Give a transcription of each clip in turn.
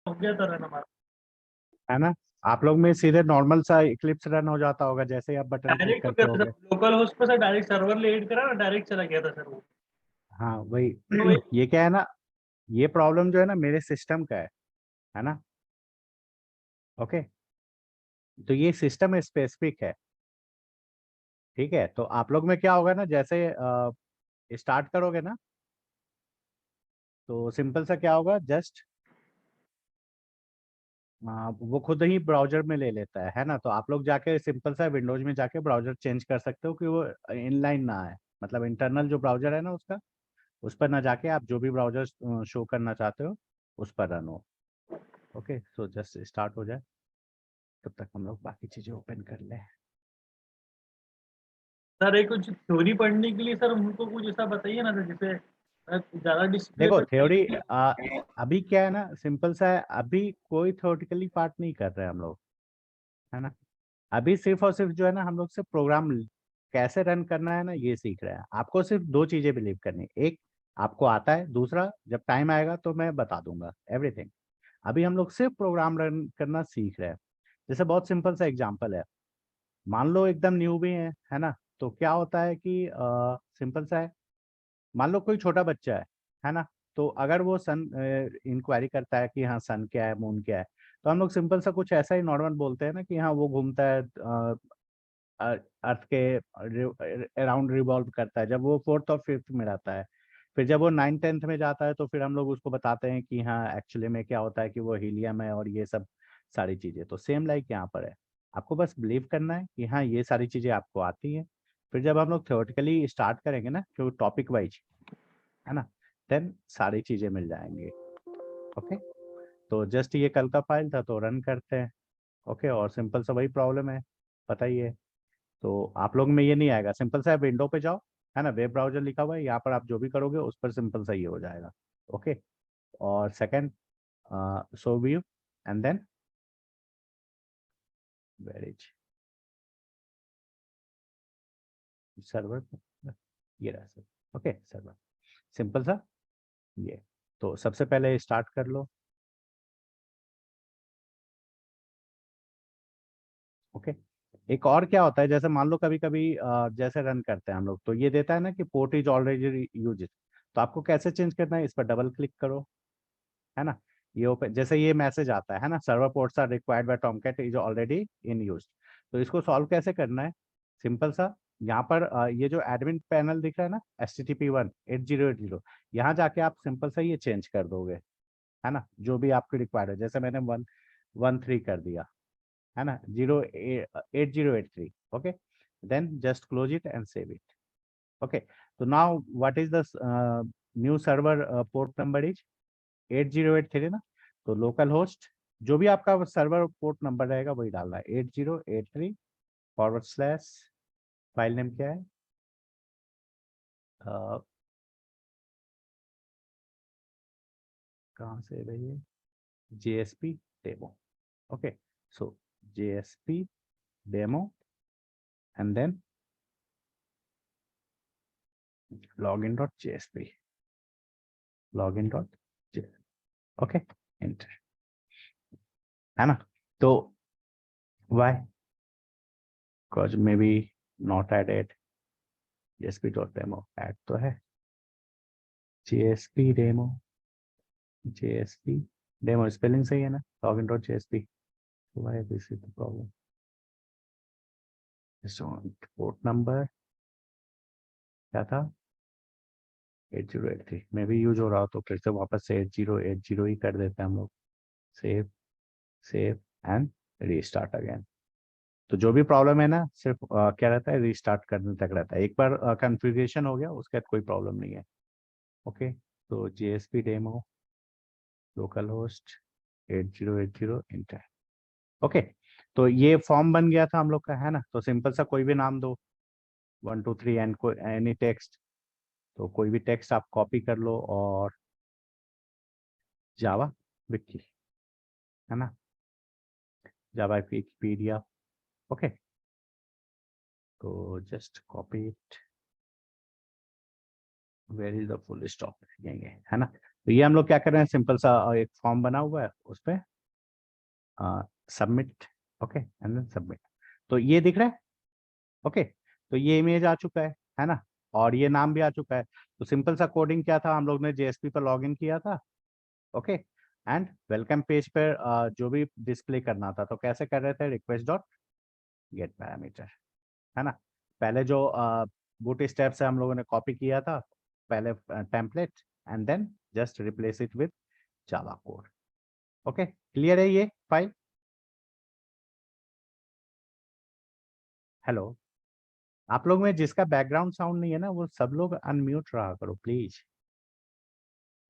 हो गया था रन हमारा। है ना। आप लोग में सीधे नॉर्मल सा इक्लिप्स रन हो जाता होगा जैसे ही आप बटन क्लिक डायरेक्ट हो करते गया था होगे। सर, लोकल होस्ट पे से डायरेक्ट सर्वर ले ऐड करा ना, डायरेक्ट चला गया था सर वो। हाँ वही। तो वही ये क्या है ना, ये प्रॉब्लम जो है ना मेरे सिस्टम का है ना। ओके, तो ये सिस्टम स्पेसिफिक है। ठीक है, तो आप लोग में क्या होगा ना, जैसे स्टार्ट करोगे ना, तो सिंपल सा क्या होगा, जस्ट वो खुद ही ब्राउजर में ले लेता है ना। तो आप लोग जाके सिंपल सा विंडोज में जाके ब्राउजर चेंज कर सकते हो कि वो इनलाइन ना आए, मतलब इंटरनल जो ब्राउजर है ना उसका, उस पर ना जाके आप जो भी ब्राउजर शो करना चाहते हो उस पर रन हो। ओके, सो जस्ट स्टार्ट हो जाए, तब तक हम लोग बाकी चीजें ओपन कर ले। सर एक कुछ थ्योरी पढ़ने के लिए सर हमको कुछ ऐसा बताइए ना सर, जैसे ज्यादा डिस्प्ले देखो पे थ्योरी, अभी क्या है ना, सिंपल सा है, अभी कोई थ्योरेटिकली पार्ट नहीं कर रहे हैं हम लोग, है ना। अभी सिर्फ और सिर्फ जो है ना, हम लोग सिर्फ प्रोग्राम कैसे रन करना है ना ये सीख रहे हैं। आपको सिर्फ दो चीजें बिलीव करनी है, एक आपको आता है, दूसरा जब टाइम आएगा तो मैं बता दूंगा एवरीथिंग। अभी हम लोग सिर्फ प्रोग्राम रन करना सीख रहे हैं। जैसे बहुत सिंपल सा एग्जांपल है, मान लो एकदम न्यू भी है ना। तो क्या होता है कि सिंपल सा है, मान लो कोई छोटा बच्चा है ना। तो अगर वो सन इंक्वायरी करता है कि हाँ सन क्या है, मून क्या है, तो हम लोग सिंपल सा कुछ ऐसा ही नॉर्मल बोलते हैं ना कि हाँ वो घूमता है, अर्थ के अराउंड रिवॉल्व करता है, जब वो फोर्थ और फिफ्थ में रहता है। फिर जब वो 9th 10th में जाता है तो फिर हम लोग उसको बताते हैं कि हाँ एक्चुअली में क्या होता है कि वो हीलियम है और ये सब सारी चीजें। तो सेम लाइक यहाँ पर है, आपको बस बिलीव करना है कि हाँ ये सारी चीजें आपको आती हैं। फिर जब हम लोग थ्योरेटिकली स्टार्ट करेंगे ना, जो टॉपिक वाइज, है ना, देन सारी चीजें मिल जाएंगी। ओके, तो जस्ट ये कल का फाइल था तो रन करते हैं। ओके, और सिंपल सा वही प्रॉब्लम है, पता ही है। तो आप लोग में ये नहीं आएगा, सिंपल सा विंडो पे जाओ, है ना, वेब ब्राउजर लिखा हुआ है, यहाँ पर आप जो भी करोगे उस पर सिंपल सा ये हो जाएगा। ओके, और second, show view, and then where is server, ये रहा सर। ओके, सर्वर, सिंपल सा ये। तो सबसे पहले स्टार्ट कर लो। ओके, एक और क्या होता है, जैसे मान लो कभी कभी जैसे रन करते हैं हम लोग, तो ये देता है ना कि पोर्ट इज ऑलरेडी यूज। तो आपको कैसे चेंज करना है, इस पर डबल क्लिक करो, है ना। ये ओपन, जैसे ये मैसेज आता है ना, server ports are required by Tomcat is already in use. तो इसको सॉल्व कैसे करना है, सिंपल सा, यहाँ पर ये जो एडमिन पैनल दिख रहा है ना, HTTP 1 8080, यहाँ जाके आप सिंपल सा ये चेंज कर दोगे, है ना, जो भी आपकी रिक्वायर्ड है। जैसे मैंने 113 कर दिया, है ना, 8083। Okay, then just close it and save it. Okay, तो now what is the new server port number is 8083 ना। तो लोकल होस्ट, जो भी आपका सर्वर पोर्ट नंबर रहेगा वही डालना है, 8083 / फाइल नेम क्या है, कहाँ से है ये, JSP demo. Okay, so JSP demo and then login.jsp, login.jsp। Okay, enter, है ना। तो why, because maybe not added, JSP.demo add तो है, JSP demo, JSP demo spelling सही है ना, login.jsp। Why this is the problem, port number क्या था, 8083 में भी यूज हो रहा हो तो फिर से वापस से 8080 ही कर देते हैं हम लोग। Save, save and restart again. तो जो भी प्रॉब्लम है ना, सिर्फ क्या रहता है, रीस्टार्ट करने तक रहता है। एक बार कॉन्फ़िगरेशन हो गया उसके बाद कोई प्रॉब्लम नहीं है। ओके, तो JSP demo, local host 8080 inter. Okay, तो ये फॉर्म बन गया था हम लोग का, है ना। तो सिंपल सा कोई भी नाम दो, 123 एंड एनी टेक्स्ट। तो कोई भी टेक्स्ट आप कॉपी कर लो और जावा विकी, है ना, जावा विकिपीडिया। ओके, तो just copy it, where is the full stop, यही है ना। तो ये हम लोग क्या कर रहे हैं, सिंपल सा एक फॉर्म बना हुआ है, उस पे submit, okay, and then submit. तो ये दिख रहा है, ओके। तो ये इमेज आ चुका है ना, और ये नाम भी आ चुका है। तो सिंपल सा कोडिंग क्या था, हम लोग ने जेएसपी पर लॉगिन किया था, ओके। एंड वेलकम पेज पर जो भी डिस्प्ले करना था, तो कैसे कर रहे थे, रिक्वेस्ट डॉट गेट पैरामीटर, है ना। पहले जो बूट स्टेप से हम लोगों ने कॉपी किया था, पहले template, and then just replace it with Java code. Okay, clear है ये फाइल? हेलो, आप लोग में जिसका बैकग्राउंड साउंड नहीं है ना, वो सब लोग अनम्यूट रहा करो please,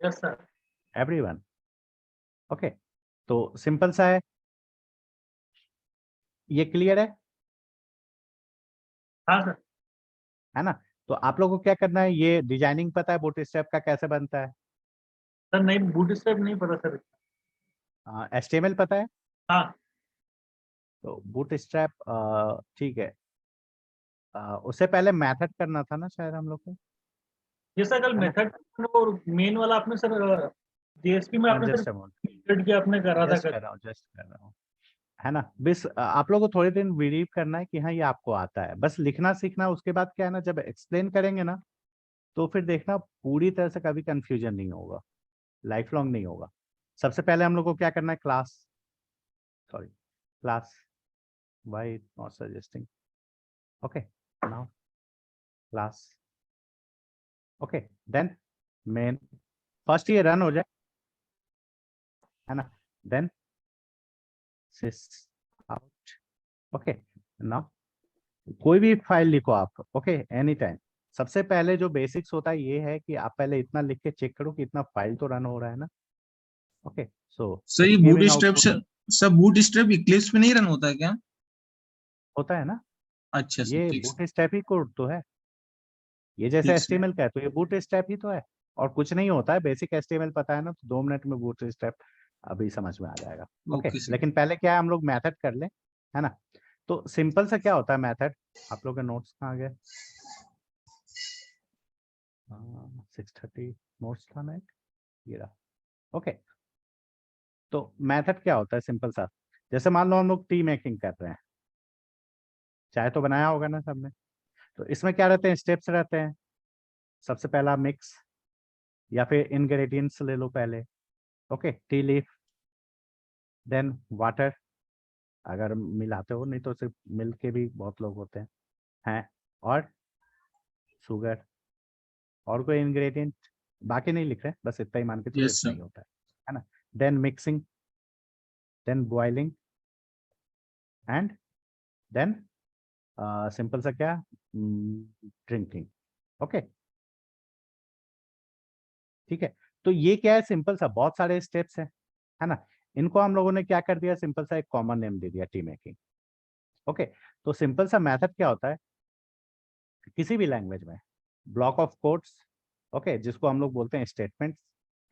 yes sir. Everyone. Okay, तो सिंपल सा ये क्लियर हाँ सर। है ना। तो आप लोगों को क्या करना है, ये डिजाइनिंग पता है बूटस्ट्रैप का कैसे बनता है? सर नहीं, बूटस्ट्रैप नहीं पता सर। एचटीएमएल पता है? हाँ। तो बूटस्ट्रैप ठीक है, उससे पहले मेथड करना था ना शायद हम लोग को, ये सर कल है ना। मेथड और मेन वाला आपने सर जेएसपी में हाँ, आपने सर जस्ट अमाउंट, मेथड की आपने करा था जस्ट कल। कर रहा हूँ, जस्ट कर रहा हूँ, है ना। बस आप लोगों को थोड़े दिन बिलीव करना है कि हाँ ये आपको आता है, बस लिखना सीखना। उसके बाद क्या है ना, जब एक्सप्लेन करेंगे ना, तो फिर देखना पूरी तरह से कभी कंफ्यूजन नहीं होगा, लाइफ लॉन्ग नहीं होगा। सबसे पहले हम लोग को क्या करना है, class, sorry, class, why not suggesting, okay, now class, okay, then main, first ये रन हो जाए, है ना, then sys out, okay. Now कोई भी फाइल लिखो आप, ओके, एनी टाइम। सबसे पहले जो बेसिक्स होता है ये है कि आप पहले इतना लिख के चेक करो कि इतना फाइल तो रन हो रहा है ना, ओके। सो सर ये it's boot giving strap output, सब बूट स्ट्रैप इक्लिप्स पे नहीं रन होता है क्या? होता है ना। अच्छा सर, ये ठीक बूट स्ट्रैप ही कोड तो है, ये जैसे ठीक सर। एचटीएमएल का है तो ये बूट स्ट्रैप ही तो है। और कुछ नहीं होता है, बेसिक एचटीएमएल पता है ना, तो 2 मिनट में बूट स्ट्रैप अभी समझ में आ जाएगा, ओके। Okay sir. लेकिन पहले क्या है, हम लोग मेथड कर लें, है ना। तो सिंपल सा क्या होता है मेथड, आप लोग के नोट्स कहाँ गए? 6:30 नोट्स था ना एक, ये रहा, ओके। तो मेथड क्या होता है, सिंपल सा, जैसे मान लो हम लोग टी मेकिंग कर रहे हैं, चाय तो बनाया होगा ना सबने। तो इसमें क्या रहते हैं, स्टेप्स रहते हैं। सबसे पहला मिक्स, या फिर इंग्रेडिएंट्स ले लो पहले, okay, tea leaf, then water, अगर मिलाते हो, नहीं तो सिर्फ मिल्क के भी बहुत लोग होते हैं, और शुगर, और कोई इंग्रेडिएंट बाकी नहीं लिख रहे, बस इतना ही मान के चलो, यस इतना सर। ही होता है ना। Then mixing, then boiling, and then simple सा क्या, ड्रिंकिंग, ओके, ठीक है। तो ये क्या है, सिंपल सा बहुत सारे स्टेप्स हैं, है ना। इनको हम लोगों ने क्या कर दिया, सिंपल सा एक कॉमन नेम दे दिया, टी मेकिंग, ओके। तो सिंपल सा मेथड क्या होता है, किसी भी लैंग्वेज में ब्लॉक ऑफ कोड्स, ओके, जिसको हम लोग बोलते हैं स्टेटमेंट्स,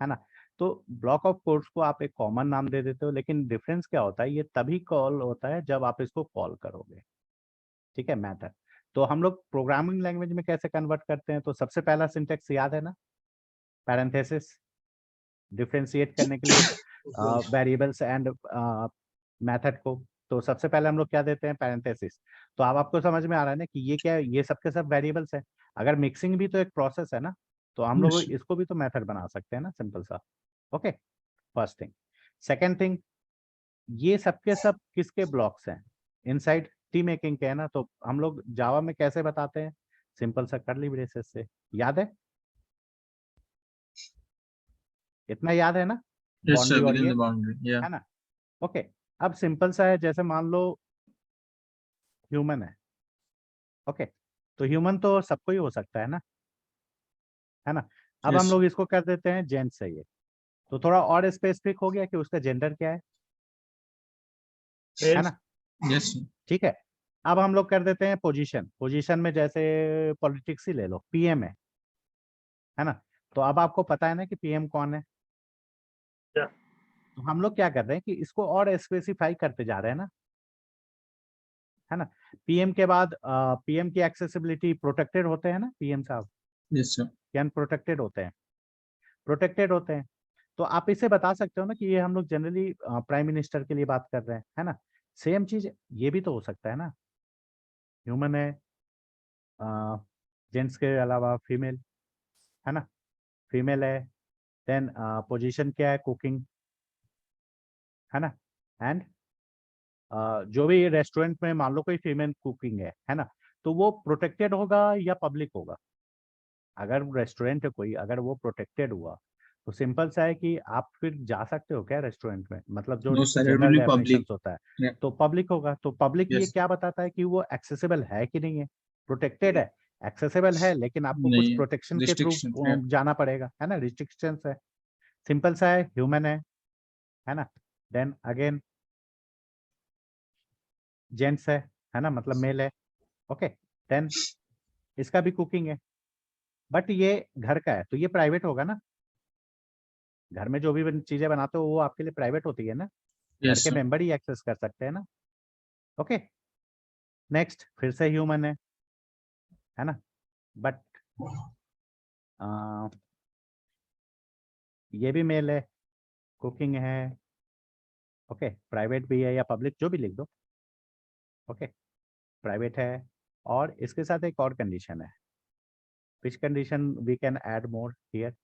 है ना। तो ब्लॉक ऑफ कोड्स को आप एक कॉमन नाम दे देते हो, लेकिन डिफरेंस क्या होता है, ये तभी कॉल होता है जब आप इसको कॉल करोगे, ठीक है, मेथड। तो हम लोग प्रोग्रामिंग लैंग्वेज में कैसे कन्वर्ट करते हैं, तो सबसे पहला सिंटेक्स याद है ना, पैरेंथेसिस, डिफरेंशिएट करने के लिए वेरिएबल्स एंड मेथड को। तो सबसे पहले हम लोग क्या देते हैं, पैरेंथेसिस। तो अब आपको समझ में आ रहा है ना कि ये क्या है, ये सबके सब वेरिएबल्स है। अगर मिक्सिंग भी तो एक प्रोसेस है ना, तो हम लोग यस इसको भी तो मेथड बना सकते हैं ना, सिंपल सा, okay. First thing, second thing, ये सबके सब किसके ब्लॉक्स हैं, इनसाइड टी मेकिंग के है ना। तो हम लोग जावा में कैसे बताते हैं, सिंपल सा कर्ली ब्रेसेस से, याद है, इतना याद है ना, यस सर, बाउंड्री विद और इन ये, द बाउंड्री, या। है ना। ओके, अब सिंपल सा है, जैसे मान लो ह्यूमन है, ओके। तो ह्यूमन तो सबको ही हो सकता है ना। अब हम यस लोग इसको कर देते हैं जेंट्स है ये, तो थोड़ा और स्पेसिफिक हो गया कि उसका जेंडर क्या है मेल्स। ना, यस सर। ठीक है। अब हम लोग कर देते हैं पोजीशन, पोजीशन में जैसे पॉलिटिक्स ही ले लो, पीएम है ना। तो अब आपको पता है ना कि पीएम कौन है। क्या? तो हम लोग क्या कर रहे हैं कि इसको और स्पेसिफाई करते जा रहे हैं ना, है ना। पीएम के बाद पीएम की एक्सेसिबिलिटी, प्रोटेक्टेड होते हैं ना पीएम साहब, यस सर। क्या प्रोटेक्टेड होते हैं, प्रोटेक्टेड होते हैं। तो आप इसे बता सकते हो ना कि ये हम लोग जनरली प्राइम मिनिस्टर के लिए बात कर रहे हैं, है ना? सेम चीज ये भी तो हो सकता है ना, ह्यूमन है, जेंट्स के अलावा फीमेल, है ना? फीमेल है, देन पोजीशन क्या है, कुकिंग, है ना? एंड जो भी रेस्टोरेंट में मान लो कोई फीमेल कुकिंग है ना? तो वो प्रोटेक्टेड होगा या पब्लिक होगा? अगर रेस्टोरेंट है कोई, अगर वो प्रोटेक्टेड हुआ, तो सिंपल सा है कि आप फिर जा सकते हो क्या रेस्टोरेंट में? मतलब जो no sir, it will general be definition public. होता है, तो पब्लिक होगा। तो पब्लिक ये यस। क्या बताता है कि वो एक्सेसिबल है कि नहीं है, प्रोटेक्टेड है, एक्सेसिबल है, लेकिन आपको कुछ नहीं, प्रोटेक्शन के थ्रू रिस्ट्रिक्शन। जाना पड़ेगा, है ना? रिस्ट्रिक्शंस है। सिंपल सा है, ह्यूमन है ना? देन अगेन जेंट्स है ना? मतलब मेल है। ओके, देन इसका भी कुकिंग है, बट ये घर का है तो ये प्राइवेट होगा ना? घर में जो भी चीजें बनाते हो वो आपके लिए प्राइवेट होती है ना? घर यस के सर। मेंबर ही एक्सेस कर सकते हैं ना? ओके, नेक्स्ट फिर से ह्यूमन है ना? बट ये भी मेल है, कुकिंग है, ओके, प्राइवेट भी है या पब्लिक जो भी लिख दो, ओके, प्राइवेट है। और इसके साथ एक और कंडीशन है, which condition we can add more here?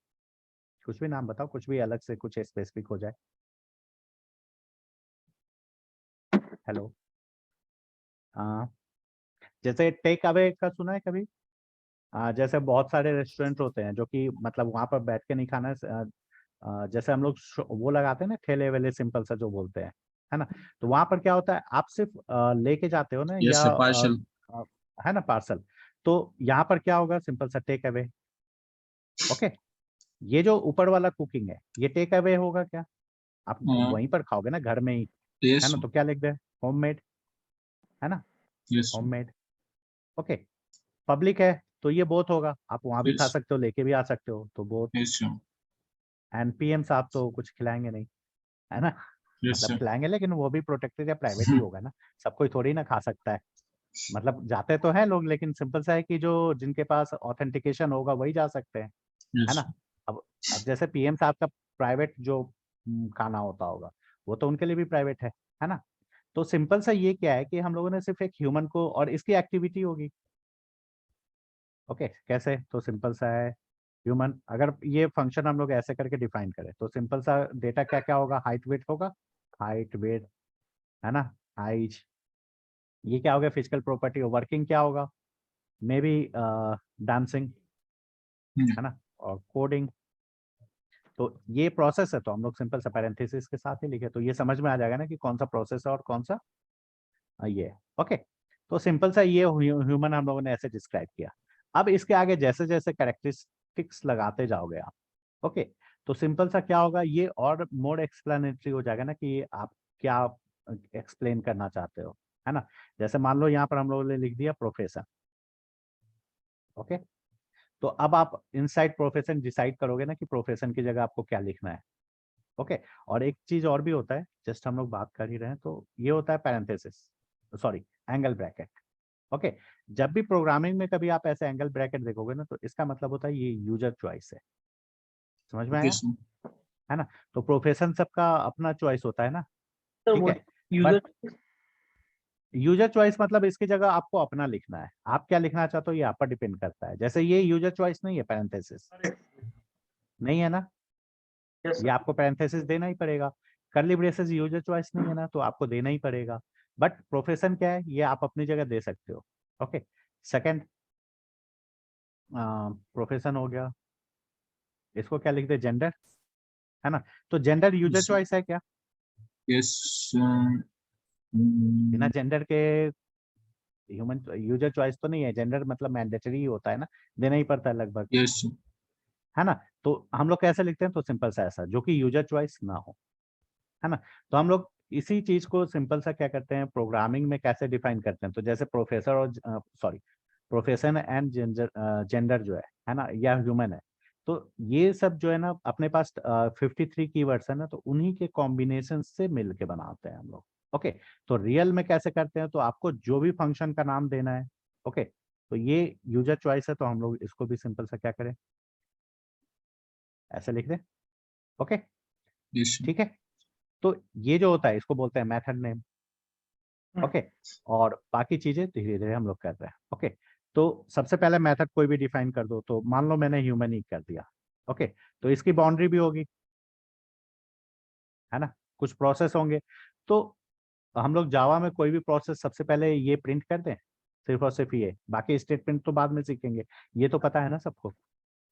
कुछ भी नाम बताओ, कुछ भी अलग से कुछ स्पेसिफिक हो जाए। हेलो, जैसे टेक अवे का सुना है कभी? जैसे बहुत सारे रेस्टोरेंट होते हैं जो कि मतलब वहां पर बैठ के नहीं खाना है, जैसे हम लोग वो लगाते हैं ना ठेले वेले, सिंपल सा जो बोलते हैं, है ना? तो वहां पर क्या होता है, आप सिर्फ लेके जाते हो ना, यस या सर, पार्शल। है ना, पार्सल। तो यहाँ पर क्या होगा, सिंपल सा टेक अवे। ओके, ये जो ऊपर वाला कुकिंग है ये टेक अवे होगा क्या? आप वहीं पर खाओगे ना, घर में ही, है यस। ना? तो क्या लिख दे, होममेड, है ना? यस। होममेड। ओके, पब्लिक है तो ये बोथ होगा, आप वहां भी खा यस। सकते हो, लेके भी आ सकते हो, तो both. Yes sir. And PM साहब तो कुछ खिलाएंगे नहीं, है ना? यस मतलब सर। खिलाएंगे लेकिन वो भी प्रोटेक्टेड या प्राइवेट ही होगा ना, सब कोई थोड़ी ना खा सकता है। मतलब जाते तो हैं लोग, लेकिन सिंपल सा है कि जो जिनके पास ऑथेंटिकेशन होगा वही जा सकते हैं, है यस। ना? अब जैसे पीएम साहब का प्राइवेट जो खाना होता होगा, वो तो उनके लिए भी प्राइवेट है ना? तो सिंपल सा ये क्या है कि हम लोगों ने सिर्फ एक ह्यूमन को, और इसकी एक्टिविटी होगी। ओके, कैसे? तो सिंपल सा है, ह्यूमन, अगर ये फंक्शन हम लोग ऐसे करके डिफाइन करें तो सिंपल सा डेटा क्या क्या होगा, हाइट वेट होगा, हाइट वेट, है ना? हाइट, ये क्या हो गया, फिजिकल प्रॉपर्टी। वर्किंग क्या होगा, मे बी डांसिंग, है ना? और कोडिंग। तो ये प्रोसेस है, तो हम लोग सिंपल सा पैरेंथेसिस के साथ ही लिखे, तो ये समझ में आ जाएगा ना कि कौन सा प्रोसेस है और कौन सा ये। ओके, तो सिंपल सा ये ह्यूमन हम लोगों ने ऐसे डिस्क्राइब किया। अब इसके आगे जैसे जैसे कैरेक्टरिस्टिक्स लगाते जाओगे आप, ओके, तो सिंपल सा क्या होगा, ये और मोर एक्सप्लेनेटरी हो जाएगा ना कि आप क्या एक्सप्लेन करना चाहते हो, है ना? जैसे मान लो यहाँ पर हम लोगों ने लिख दिया प्रोफेशन, ओके, तो अब आप इनसाइड प्रोफेशन डिसाइड करोगे ना कि प्रोफेशन की जगह आपको क्या लिखना है। ओके, और एक चीज और भी होता है, जस्ट हम लोग बात कर ही रहे हैं, तो ये होता है parenthesis, sorry, angle bracket. Okay, जब भी प्रोग्रामिंग में कभी आप ऐसे एंगल ब्रैकेट देखोगे ना, तो इसका मतलब होता है ये यूजर चॉइस है। समझ में ओके आया, सर। है ना? तो प्रोफेशन सबका अपना चॉइस होता है ना, सर ठीक वो है? यूजर, बट यूजर चॉइस मतलब इसकी जगह आपको अपना लिखना है, आप क्या लिखना चाहते हो ये आप पर डिपेंड करता है। जैसे ये यूजर चॉइस नहीं है, पैरेंथेसिस नहीं है ना, यस ये सर। आपको पैरेंथेसिस देना ही पड़ेगा। कर्ली ब्रेसेस यूजर चॉइस नहीं है ना, तो आपको देना ही पड़ेगा। बट प्रोफेशन क्या है, ये आप अपनी जगह दे सकते हो। ओके, सेकंड, प्रोफेशन हो गया, इसको क्या लिखते हैं, जेंडर, है ना? तो जेंडर यूजर चॉइस है क्या? यस। बिना जेंडर के ह्यूमन यूजर चॉइस तो नहीं है, जेंडर मतलब मैंडेटरी ही होता है ना, देना ही पड़ता है लगभग, यस सर। है ना? तो हम लोग कैसे लिखते हैं, तो सिंपल सा ऐसा जो कि यूजर चॉइस ना हो, है ना? तो हम लोग इसी चीज को सिंपल सा क्या करते हैं, प्रोग्रामिंग में कैसे डिफाइन करते हैं, तो जैसे प्रोफेसर और sorry, profession and gender, gender जो है ना, या ह्यूमन है, तो ये सब जो है ना अपने पास 53 कीवर्ड्स है ना, तो उन्हीं के कॉम्बिनेशन से मिल के बनाते हैं हम लोग। ओके, तो रियल में कैसे करते हैं, तो आपको जो भी फंक्शन का नाम देना है, ओके, तो ये यूजर चॉइस है, तो हम लोग इसको भी सिंपल सा क्या करें, ऐसे लिख दें। Okay, yes sir. ठीक है। तो ये जो होता है इसको बोलते हैं मेथड नेम। ओके, और बाकी चीजें धीरे धीरे हम लोग कर रहे हैं। ओके, तो सबसे पहले मेथड कोई भी डिफाइन कर दो, तो मान लो मैंने ह्यूमन ही कर दिया। ओके, तो इसकी बाउंड्री भी होगी, है ना, कुछ प्रोसेस होंगे। तो हम लोग जावा में कोई भी प्रोसेस सबसे पहले ये प्रिंट कर दें, सिर्फ और सिर्फ ये, बाकी स्टेटमेंट तो बाद में सीखेंगे, ये तो पता है ना सबको,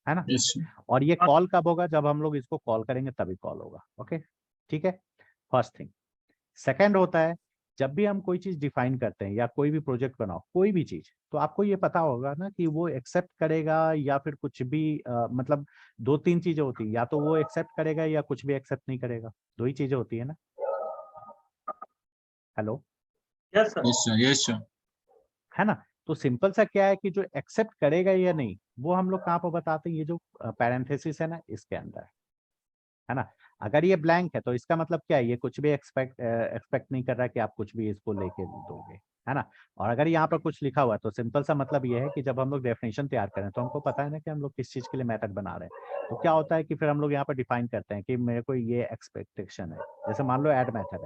है ना। Yes sir. और ये कॉल कब होगा, जब हम लोग इसको कॉल करेंगे तभी कॉल होगा। ओके, ठीक है, फर्स्ट थिंग। सेकंड होता है, जब भी हम कोई चीज डिफाइन करते हैं या कोई भी प्रोजेक्ट बनाओ कोई भी चीज, तो आपको ये पता होगा ना कि वो एक्सेप्ट करेगा या फिर कुछ भी मतलब दो तीन चीजें होती है, या तो वो एक्सेप्ट करेगा या कुछ भी एक्सेप्ट नहीं करेगा, दो ही चीजें होती है ना। Hello, yes sir. Yes sir. Yes sir. है ना। तो सिंपल सा क्या है कि जो एक्सेप्ट करेगा या नहीं वो हम लोग कहाँ पर बताते हैं, ये जो पैरेंथेसिस है ना इसके अंदर, है ना। अगर ये ब्लैंक है तो इसका मतलब क्या है, ये कुछ भी एक्सपेक्ट नहीं कर रहा है कि आप कुछ भी इसको लेके दोगे, है ना। और अगर यहाँ पर कुछ लिखा हुआ है तो सिंपल सा मतलब ये है कि जब हम लोग डेफिनेशन तैयार करें तो हमको पता है ना कि हम लोग किस चीज के लिए मेथड बना रहे हैं। तो क्या होता है कि फिर हम लोग यहाँ पर डिफाइन करते हैं कि मेरे को ये एक्सपेक्टेशन है। जैसे मान लो ऐड मेथड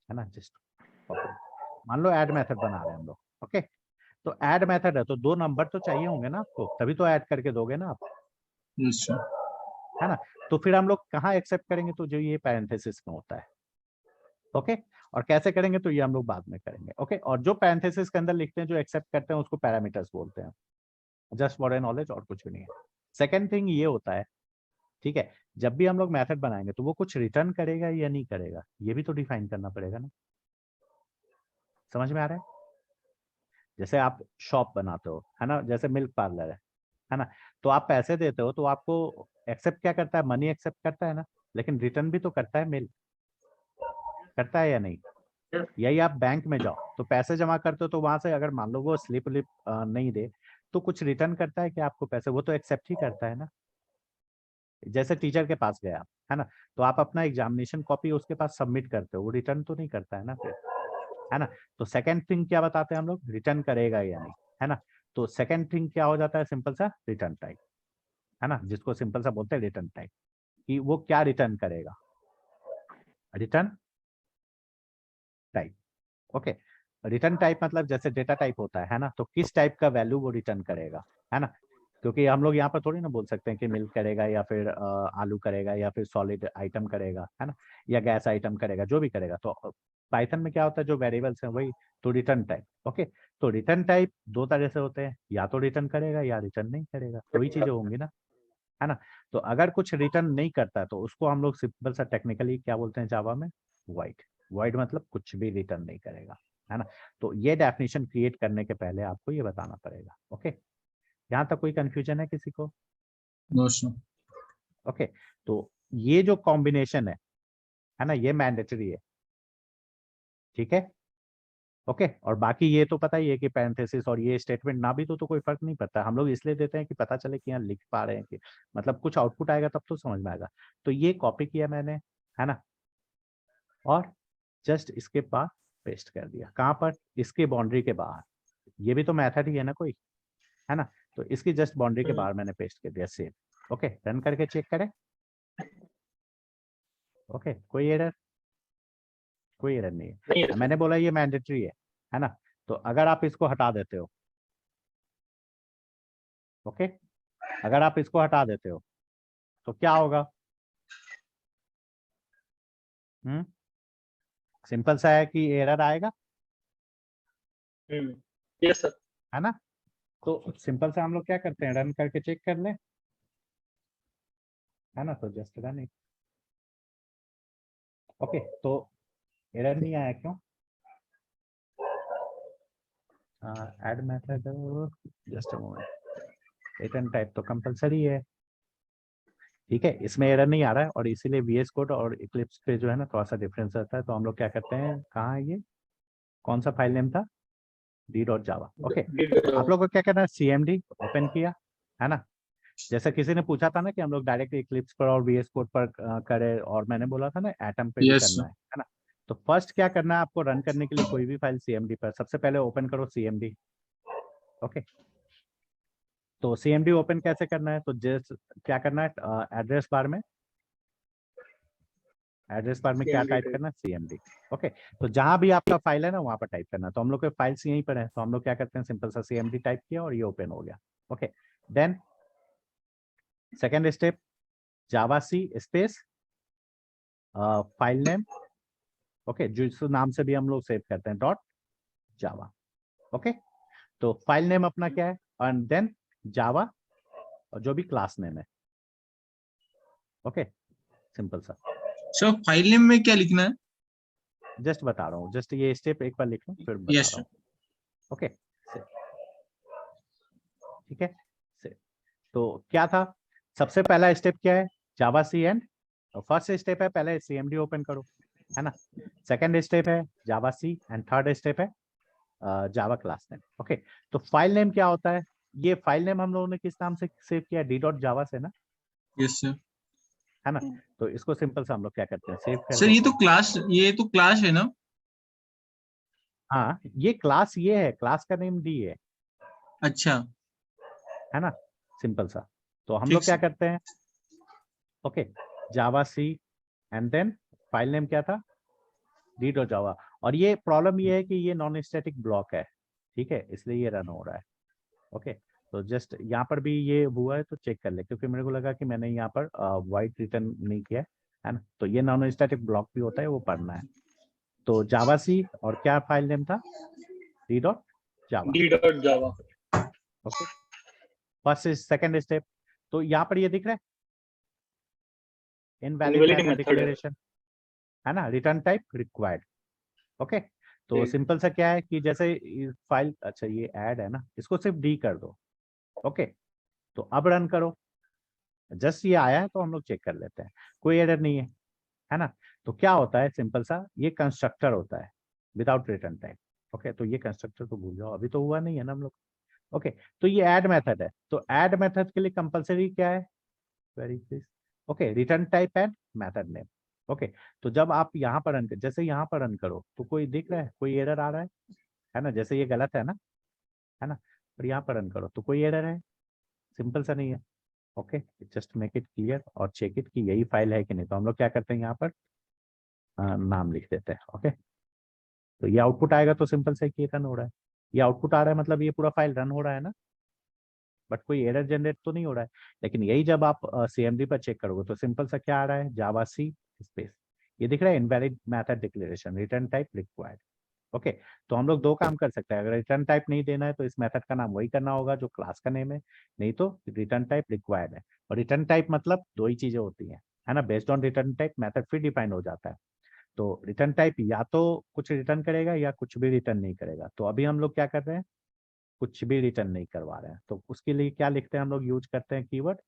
है ना, जस्ट मान लो ऐड मेथड बना रहे हैं हम लोग। ओके, तो ऐड मेथड है तो दो नंबर तो चाहिए होंगे ना आपको, तभी तो ऐड करके दोगे ना आप, यस सर। है ना। तो फिर हम लोग कहाँ एक्सेप्ट करेंगे, तो जो ये पैरेंथेसिस में होता है। ओके, और कैसे करेंगे तो ये हम लोग बाद में करेंगे। ओके, और जो पैरेंथेसिस के अंदर लिखते हैं जो एक्सेप्ट करते हैं उसको पैरामीटर्स बोलते हैं, जस्ट फॉर ए नॉलेज, और कुछ भी नहीं है। सेकेंड थिंग ये होता है, ठीक है, जब भी हम लोग मेथड बनाएंगे तो वो कुछ रिटर्न करेगा या नहीं करेगा, ये भी तो डिफाइन करना पड़ेगा ना। समझ में आ रहा है। जैसे आप शॉप बनाते हो, है ना, जैसे मिल्क पार्लर है ना, तो आप पैसे देते हो तो आपको एक्सेप्ट क्या करता है, मनी एक्सेप्ट करता है ना, लेकिन रिटर्न भी तो करता है मिल्क, करता है या नहीं। यस। यही आप बैंक में जाओ तो पैसे जमा करते हो, तो वहां से अगर मान लो वो स्लिप विप नहीं दे तो कुछ रिटर्न करता है कि आपको पैसे, वो तो एक्सेप्ट ही करता है ना। जैसे टीचर के पास गए आप, है ना, तो आप अपना एग्जामिनेशन कॉपी उसके पास सबमिट करते हो, वो रिटर्न तो नहीं करता है ना फिर, है ना। तो सेकंड थिंग क्या बताते हैं हम लोग, रिटर्न करेगा या नहीं, है ना। तो सेकंड थिंग क्या हो जाता है, सिंपल सा रिटर्न टाइप, है ना, जिसको सिंपल सा बोलते हैं रिटर्न टाइप, कि वो क्या रिटर्न करेगा, return type. Okay, return type मतलब जैसे डेटा टाइप होता है ना, तो किस टाइप का वैल्यू वो रिटर्न करेगा, है ना। क्योंकि हम लोग यहाँ पर थोड़ी ना बोल सकते हैं कि मिल्क करेगा या फिर आलू करेगा या फिर सॉलिड आइटम करेगा, है ना, या गैस आइटम करेगा, जो भी करेगा। तो पाइथन में क्या होता है, जो वेरिएबल्स हैं वही, तो रिटर्न टाइप। ओके, तो रिटर्न टाइप दो तरह से होते हैं, या तो रिटर्न करेगा या रिटर्न नहीं करेगा, दो ही चीजें होंगी ना, है ना। तो अगर कुछ रिटर्न नहीं करता है तो उसको हम लोग सिंपल सा टेक्निकली क्या बोलते हैं जावा में, वाइड। वाइड मतलब कुछ भी रिटर्न नहीं करेगा, है ना। तो ये डेफिनेशन क्रिएट करने के पहले आपको ये बताना पड़ेगा। ओके, यहाँ तक कोई कंफ्यूजन है किसी को। No sir. ओके, तो ये जो कॉम्बिनेशन है ना, ये मैंडेटरी है, ठीक है। ओके, और बाकी ये तो पता ही है कि पैरेंथेसिस और ये स्टेटमेंट ना भी तो कोई फर्क नहीं पड़ता, हम लोग इसलिए देते हैं कि पता चले कि यहाँ लिख पा रहे हैं, कि मतलब कुछ आउटपुट आएगा तब तो समझ में आएगा। तो ये कॉपी किया मैंने, है ना, और जस्ट इसके पास पेस्ट कर दिया, कहाँ पर, इसके बाउंड्री के बाहर। ये भी तो मेथड ही है ना कोई, है ना। तो इसकी जस्ट बाउंड्री के बाहर मैंने पेस्ट कर दिया, सेव। ओके, रन करके चेक करें। ओके, कोई एरर, कोई एरर नहीं नहीं है। मैंने बोला ये मैंडेटरी है ना। तो अगर आप इसको हटा देते हो, ओके, अगर आप इसको हटा देते हो तो क्या होगा, सिंपल सा है कि एरर आएगा, यस सर। है ना। तो सिंपल सा हम लोग क्या करते हैं, रन करके चेक कर ले, है ना, तो जस्ट रन। ओके, तो एरर नहीं आया क्यों, add method, just a moment, return type तो कंपलसरी है, ठीक है, इसमें एरर नहीं आ रहा है, और इसीलिए वीएस कोड और इक्लिप्स पे जो है ना थोड़ा सा डिफरेंस रहता है। तो हम लोग क्या करते हैं, कहाँ है ये, कौन सा फाइल नेम था, d.java। ओके, तो आप लोग को क्या करना है, सीएमडी ओपन किया, है ना। जैसे किसी ने पूछा था ना कि हम लोग डायरेक्ट इक्लिप्स पर और वीएस कोड पर करें, और मैंने बोला था ना एटम पे भी यस करना सर। है ना। तो फर्स्ट क्या करना है आपको, रन करने के लिए कोई भी फाइल सीएमडी पर सबसे पहले ओपन करो सीएमडी। ओके, तो सीएमडी ओपन कैसे करना है, तो जस्ट क्या करना है, एड्रेस बार में एड्रेस बार में क्या CMD टाइप type। करना, CMD। ओके, तो जहां भी आपका फाइल है ना वहां पर टाइप करना। तो हम लोग के फाइल्स यहीं पर है, तो हम लोग क्या करते हैं, सिंपल सा CMD टाइप किया और ये ओपन हो गया। ओके, देन सेकेंड स्टेप, जावा सी स्पेस फाइल नेम, ओके, जिस नाम से भी हम लोग सेव करते हैं, डॉट जावा। ओके, तो फाइल नेम अपना क्या है, एंड देन जावा और जो भी क्लास नेम है। ओके, सिंपल सा, सर फाइल नेम में क्या लिखना है? जस्ट बता रहा हूँ, जस्ट ये स्टेप एक बार लिख लो फिर बता यस रहा सर। हूँ। ओके, ठीक है। तो क्या था, सबसे पहला स्टेप क्या है, जावा सी एंड, फर्स्ट स्टेप है पहले CMD ओपन करो, है ना। सेकंड स्टेप है जावा सी एंड थर्ड स्टेप है जावा क्लास नेम। ओके, तो फाइल नेम क्या होता है, ये फाइल नेम हम लोगों ने किस नाम से सेव किया, d.java से ना, यस सर। है ना। तो इसको सिंपल सा हम लोग क्या करते हैं, सेव कर सर देते हैं। ये तो क्लास है ना? हाँ, ये क्लास, ये है क्लास का नेम डी अच्छा है ना, सिंपल सा। तो हम ठीक लोग क्या सर। करते हैं, okay, Java c and then file name क्या था, d.java। और ये प्रॉब्लम ये है कि ये नॉन स्टैटिक ब्लॉक है, ठीक है, इसलिए ये रन हो रहा है। ओके, तो जस्ट यहाँ पर भी ये हुआ है तो चेक कर ले, क्योंकि मेरे को लगा कि मैंने यहाँ पर वाइट रिटर्न नहीं किया है ना, तो ये नॉन स्टैटिक ब्लॉक भी होता है, वो पढ़ना है। तो जावा सी और क्या फाइल नेम था, d.java। D.Java। Okay, first second step, तो यहाँ पर ये दिख रहा है, इनवैलिड Invalid मेथड method है। डिक्लेरेशन, है ना, रिटर्न टाइप रिक्वायर्ड। ओके, तो ठीक। सिंपल सा क्या है कि जैसे फाइल, अच्छा ये ऐड है ना, इसको सिर्फ डी कर दो। ओके, तो अब रन करो, जस्ट ये आया है तो हम लोग चेक कर लेते हैं, कोई एरर नहीं है ना। तो क्या होता है, सिंपल सा ये कंस्ट्रक्टर होता है विदाउट रिटर्न टाइप। ओके, तो ये कंस्ट्रक्टर तो भूल जाओ, अभी तो हुआ नहीं है ना हम लोग। ओके, तो ये ऐड मेथड है, तो ऐड मेथड के लिए कंपलसरी क्या है, very please, okay, return type and method name. Okay, तो जब आप यहाँ पर रन कर, जैसे यहाँ पर रन करो तो कोई दिख रहा है, कोई एरर आ रहा है ना, जैसे ये गलत है ना, और यहाँ पर रन करो तो कोई एरर है, सिंपल सा नहीं है। Okay, just make it clear और चेक इट कि यही फाइल है कि नहीं। तो हम लोग क्या करते हैं, यहाँ पर नाम लिख देते हैं। ओके, तो ये आउटपुट आएगा तो सिंपल से कि रन हो रहा है, ये आउटपुट आ रहा है मतलब ये पूरा फाइल रन हो रहा है ना, बट कोई एरर जनरेट तो नहीं हो रहा है। लेकिन यही जब आप CMD पर चेक करोगे तो सिंपल सा क्या आ रहा है, जावा सी स्पेस, ये दिख रहा है invalid method declaration, return type required. Okay, तो हम लोग दो काम कर सकते हैं, अगर रिटर्न टाइप नहीं देना है तो इस मेथड का नाम वही करना होगा जो क्लास का नेम है, नहीं तो रिटर्न टाइप रिक्वायर्ड है। और रिटर्न टाइप मतलब दो ही चीजें होती हैं, है ना, based on return type method फिर डिफाइन हो जाता है। तो रिटर्न टाइप या तो कुछ रिटर्न करेगा या कुछ भी रिटर्न नहीं करेगा। तो अभी हम लोग क्या कर रहे हैं, कुछ भी रिटर्न नहीं करवा रहे हैं, तो उसके लिए क्या लिखते हैं हम लोग, यूज करते हैं कीवर्ड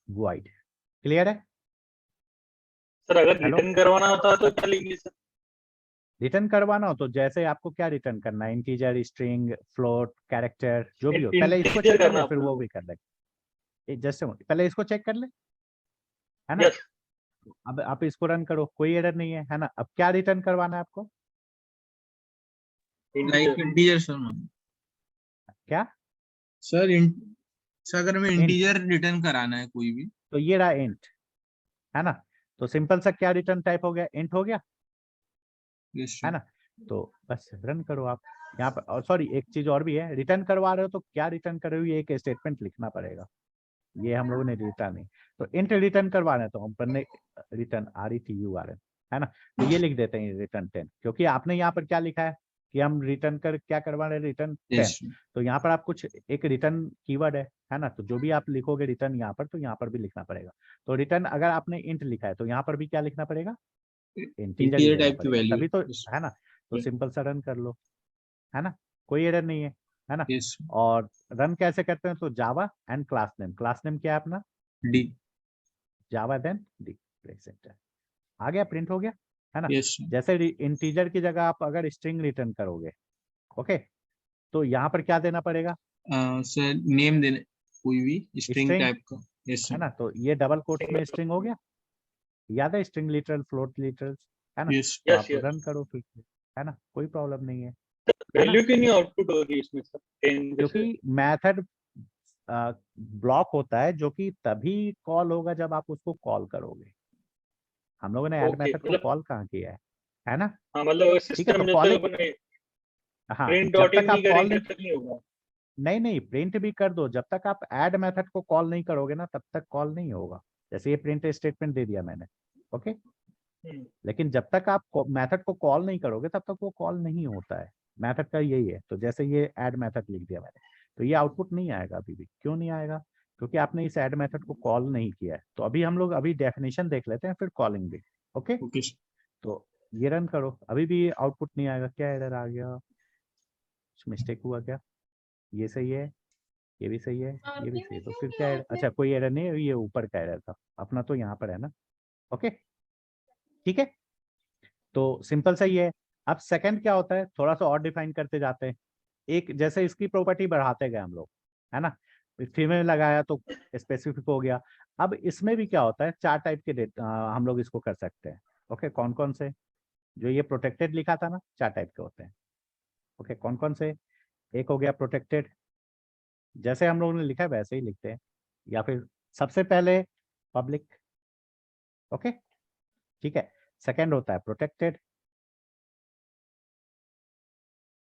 void। क्लियर है, सर अगर हेलो। रिटर्न करवाना होता तो क्या लिखेंगे सर? रिटर्न करवाना हो तो जैसे आपको क्या रिटर्न करना है, इंटीजर, स्ट्रिंग, फ्लोट, कैरेक्टर, जो भी हो, पहले इसको इंटीजर चेक कर करना ले फिर अपने वो को। भी कर ले, जैसे पहले इसको चेक कर ले, है ना। यस। अब आप इसको रन करो, कोई एरर नहीं है ना। अब क्या रिटर्न करवाना है आपको, लाइक इंटीजर। Integer sir. क्या, सर सर अगर हमें इंट, इंटीजर रिटर्न कराना है कोई भी। तो ये रहा इंट, है ना। तो सिंपल सा क्या रिटर्न टाइप हो गया, इंट हो गया, यस है सर। ना। तो बस रन करो आप यहाँ पर। और सॉरी एक चीज और भी है, रिटर्न करवा रहे हो तो क्या रिटर्न कर रहे हो, ये एक स्टेटमेंट लिखना पड़ेगा, ये हम लोगों ने लिखा नहीं। तो इंट रिटर्न करवा रहे हैं तो हम पढ़ने रिटर्न RETURN, है ना। तो ये लिख देते हैं रिटर्न 10, क्योंकि आपने यहाँ पर क्या लिखा है कि हम रिटर्न कर क्या करवा रहे हैं, रिटर्न 10। Yes sir. तो यहाँ पर आप कुछ एक रिटर्न कीवर्ड है ना, तो जो भी आप लिखोगे रिटर्न यहाँ पर, तो यहाँ पर भी लिखना पड़ेगा। तो रिटर्न अगर आपने इंट लिखा है तो यहाँ पर भी क्या लिखना पड़ेगा, इंटीजर ही इंटीजर देना टाइप की पड़ेगा, वैल्यू। तभी तो, यस है ना। तो सिंपल सा रन कर लो, है ना, कोई एरर नहीं है ना। यस और रन कैसे करते हैं, तो Java and class name, class name क्या है अपना, डी। जावा देन डी, प्रेजेंट, आ गया, प्रिंट हो गया, है ना। Yes sir. जैसे इंटीजर की जगह आप अगर स्ट्रिंग रिटर्न करोगे, ओके, तो यहाँ पर क्या देना पड़ेगा, सर नेम देने कोई भी स्ट्रिंग स्ट्रिंग, टाइप का। यस है सर। ना। तो ये डबल कोट्स में स्ट्रिंग हो गया, याद है, स्ट्रिंग लिटरल, फ्लोट लिटरल, है ना। यस तो यस आप यस। रन करो फिर, है ना, कोई प्रॉब्लम नहीं है ना। वैल्यू क्यों नहीं आउटपुट होगी इसमें सर 10 जैसे? क्योंकि मैथड ब्लॉक होता है जो कि तभी कॉल होगा जब आप उसको कॉल करोगे। हम लोगों ने ऐड ओके, मेथड को मतलब कॉल कहाँ किया है ना? हाँ, मतलब ठीक है, सिस्टम तो जब तक कॉलिंग, अपने हाँ, प्रिंट जब डॉट इन तक नहीं आप कॉल करेंगे नहीं, तब तक नहीं होगा। नहीं नहीं प्रिंट भी कर दो, जब तक आप ऐड मेथड को कॉल नहीं करोगे ना तब तक कॉल नहीं होगा। जैसे ये प्रिंट स्टेटमेंट दे दिया मैंने, ओके, लेकिन जब तक आप मेथड को कॉल नहीं करोगे तब तक वो कॉल नहीं होता है। मेथड का यही है। तो जैसे ये ऐड मेथड लिख दिया मैंने, तो ये आउटपुट नहीं आएगा अभी भी। क्यों नहीं आएगा? क्योंकि आपने इस ऐड मेथड को कॉल नहीं किया है। तो अभी हम लोग अभी डेफिनेशन देख लेते हैं, फिर कॉलिंग भी। ओके, ओके तो ये रन करो, अभी भी आउटपुट नहीं आएगा। क्या एरर आ गया? कुछ मिस्टेक हुआ क्या? ये सही है, ये भी सही है, ये भी सही है। तो फिर क्या error? अच्छा, कोई एरर नहीं है, ये ऊपर का एरर था अपना, तो यहाँ पर है ना। ओके, ठीक है, तो सिंपल सही है। अब सेकंड क्या होता है, थोड़ा सा और डिफाइन करते जाते हैं। एक जैसे इसकी प्रॉपर्टी बढ़ाते गए हम लोग, है ना, फीमेल लगाया तो स्पेसिफिक हो गया। अब इसमें भी क्या होता है, 4 टाइप के हम लोग इसको कर सकते हैं। ओके, कौन कौन से? जो ये प्रोटेक्टेड लिखा था ना, 4 टाइप के होते हैं। ओके, कौन कौन से? एक हो गया प्रोटेक्टेड, जैसे हम लोगों ने लिखा है वैसे ही लिखते हैं, या फिर सबसे पहले पब्लिक। ओके, ठीक है, सेकंड होता है protected.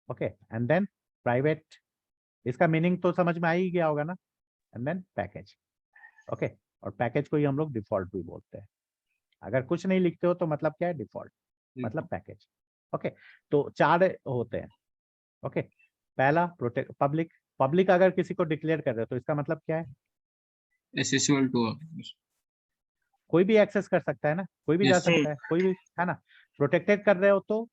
Okay, and then private. इसका मीनिंग तो समझ में आ ही गया होगा ना। And then package. ओके, और पैकेज को ही हम लोग डिफॉल्ट भी बोलते हैं। अगर कुछ नहीं लिखते हो तो मतलब क्या है, डिफॉल्ट मतलब पैकेज। ओके, तो 4 होते हैं। ओके, पहला प्रोटेक्ट पब्लिक। पब्लिक अगर किसी को डिक्लेयर कर रहे हो तो इसका मतलब क्या है, एसेसुअल टू कोई भी एक्सेस कर सकता है ना, कोई भी जा यस सकता है, कोई भी, है ना। प्रोटेक्टेड कर रहे हो तो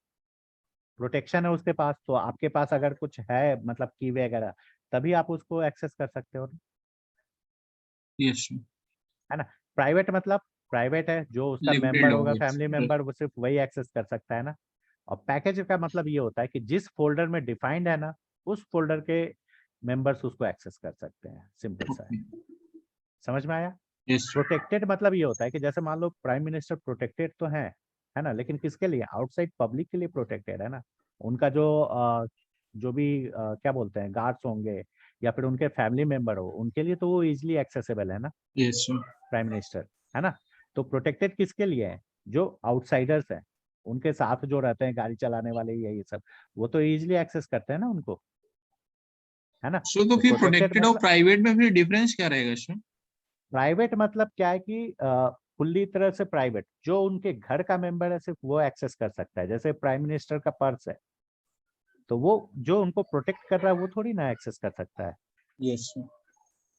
प्रोटेक्शन है उसके पास, तो आपके पास अगर कुछ है मतलब की वगैरह, तभी आप उसको एक्सेस कर सकते हो ना, यस है ना। प्राइवेट मतलब प्राइवेट है, जो उसका लिमिटेड मेंबर हो होगा, फैमिली गया मेंबर, वो सिर्फ वही एक्सेस कर सकता है ना। और पैकेज का मतलब ये होता है कि जिस फोल्डर में डिफाइंड है ना, उस फोल्डर के मेंबर्स उसको एक्सेस कर सकते हैं। सिंपल सा है, ओके समझ में आया? यस प्रोटेक्टेड मतलब ये होता है कि जैसे मान लो प्राइम मिनिस्टर प्रोटेक्टेड तो है ना, लेकिन किसके लिए? आउटसाइड पब्लिक के लिए प्रोटेक्टेड है ना। उनका जो भी क्या बोलते हैं, गार्ड्स होंगे या फिर उनके फैमिली मेंबर हो, उनके लिए तो वो इजिली एक्सेसिबल है ना, यस प्राइम मिनिस्टर, है ना। तो प्रोटेक्टेड किसके लिए है? जो आउटसाइडर्स हैं, उनके साथ जो रहते हैं, गाड़ी चलाने वाले, ये सब, वो तो इजिली एक्सेस करते हैं ना उनको, है ना। सो तो तो फिर प्रोटेक्टेड प्रोटेक्टेड और मतलब, प्राइवेट में फिर डिफरेंस क्या रहेगा इसमें? प्राइवेट मतलब क्या है कि फुल्ली तरह से प्राइवेट, जो उनके घर का मेंबर है सिर्फ वो एक्सेस कर सकता है। जैसे प्राइम मिनिस्टर का पर्स है, तो वो जो उनको प्रोटेक्ट कर रहा है वो थोड़ी ना एक्सेस कर सकता यस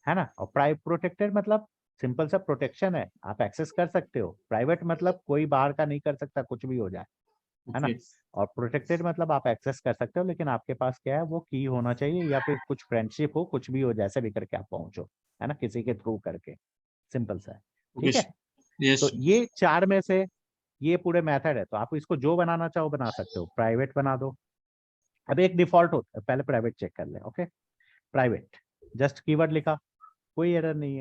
है ना। और प्राइवेट प्रोटेक्टेड मतलब सिंपल सा प्रोटेक्शन है, आप एक्सेस कर सकते हो। प्राइवेट मतलब कोई बाहर का नहीं कर सकता, कुछ भी हो जाए, है ना। ओके और प्रोटेक्टेड मतलब आप एक्सेस कर सकते हो, लेकिन आपके पास क्या है, वो की होना चाहिए, या फिर कुछ फ्रेंडशिप हो, कुछ भी हो, जैसे भी करके आप पहुंचो, है ना, किसी के थ्रू करके। सिंपल सा है, ओके ठीक है। यस तो ये 4 में से ये पूरे मेथड है, तो आप इसको जो बनाना चाहो बना सकते हो। प्राइवेट बना दो। अब एक डिफॉल्ट होता है, पहले प्राइवेट चेक कर ले। ओके, प्राइवेट, जस्ट कीवर्ड लिखा, कोई एरर नहीं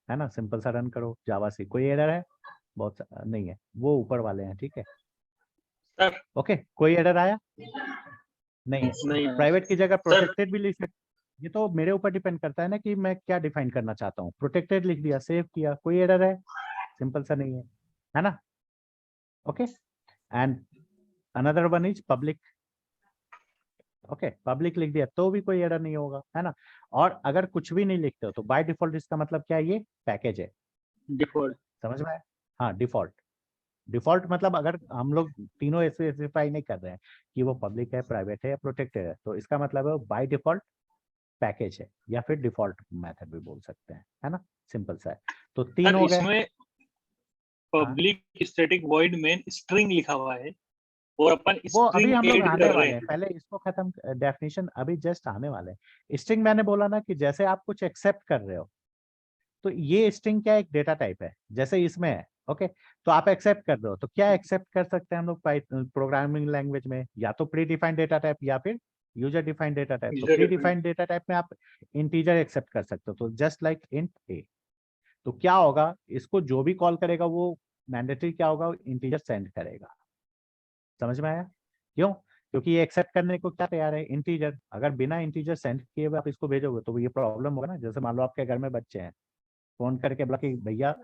है ना। सिंपल सा रन करो जावा सी, कोई एरर है? नहीं है, वो ऊपर वाले हैं, ठीक है। सर ओके, कोई एरर आया? नहीं है। नहीं आया प्राइवेट की जगह सर। प्रोटेक्टेड भी लिख सकते। ये तो मेरे ऊपर डिपेंड करता है ना कि मैं क्या डिफाइन करना चाहता हूँ। प्रोटेक्टेड लिख दिया, सेव किया, कोई एरर है? सिंपल सा नहीं है ना। Okay, and another one is public. Okay, public लिख दिया तो भी कोई एरर नहीं होगा, है ना। और अगर कुछ भी नहीं लिखते हो तो बाय डिफॉल्ट इसका मतलब क्या है, ये पैकेज है। डिफॉल्ट। समझ में आया? हाँ, डिफॉल्ट। डिफॉल्ट मतलब अगर हम लोग तीनों स्पेसिफाई नहीं कर रहे हैं कि वो पब्लिक है, प्राइवेट है या प्रोटेक्टेड है, तो इसका मतलब है बाय डिफॉल्ट पैकेज है, या फिर डिफॉल्ट मेथड भी बोल सकते हैं, है ना। सिंपल सा है। तो 3 सर हो गए। इसमें हाँ, public static void main string लिखा हुआ है और अपन वो अभी स्ट्रिंग हम लोग ऐड आने कर रहे वाले हैं, हैं। पहले इसको खत्म, डेफिनेशन अभी जस्ट आने वाले हैं। स्ट्रिंग मैंने बोला ना कि जैसे आप कुछ एक्सेप्ट कर रहे हो, तो ये स्ट्रिंग क्या, एक डेटा टाइप है, जैसे इसमें है। ओके, तो आप एक्सेप्ट कर रहे हो, तो क्या एक्सेप्ट कर सकते हैं हम लोग प्रोग्रामिंग लैंग्वेज में? या तो प्री डिफाइंड डेटा टाइप, या फिर यूजर डिफाइंड डेटा टाइप। तो प्री डिफाइंड डेटा टाइप में आप इंटीजर एक्सेप्ट कर सकते हो, तो जस्ट लाइक इंट ए। तो क्या होगा, इसको जो भी कॉल करेगा वो मैंडेटरी क्या होगा, इंटीजर सेंड करेगा। समझ में आया? क्यों? क्योंकि ये एक्सेप्ट करने को क्या तैयार है, इंटीजर। अगर बिना इंटीजर सेंड किए हुए आप इसको भेजोगे तो ये प्रॉब्लम होगा ना। जैसे मान लो आपके घर में बच्चे हैं, फोन करके बोला कि भैया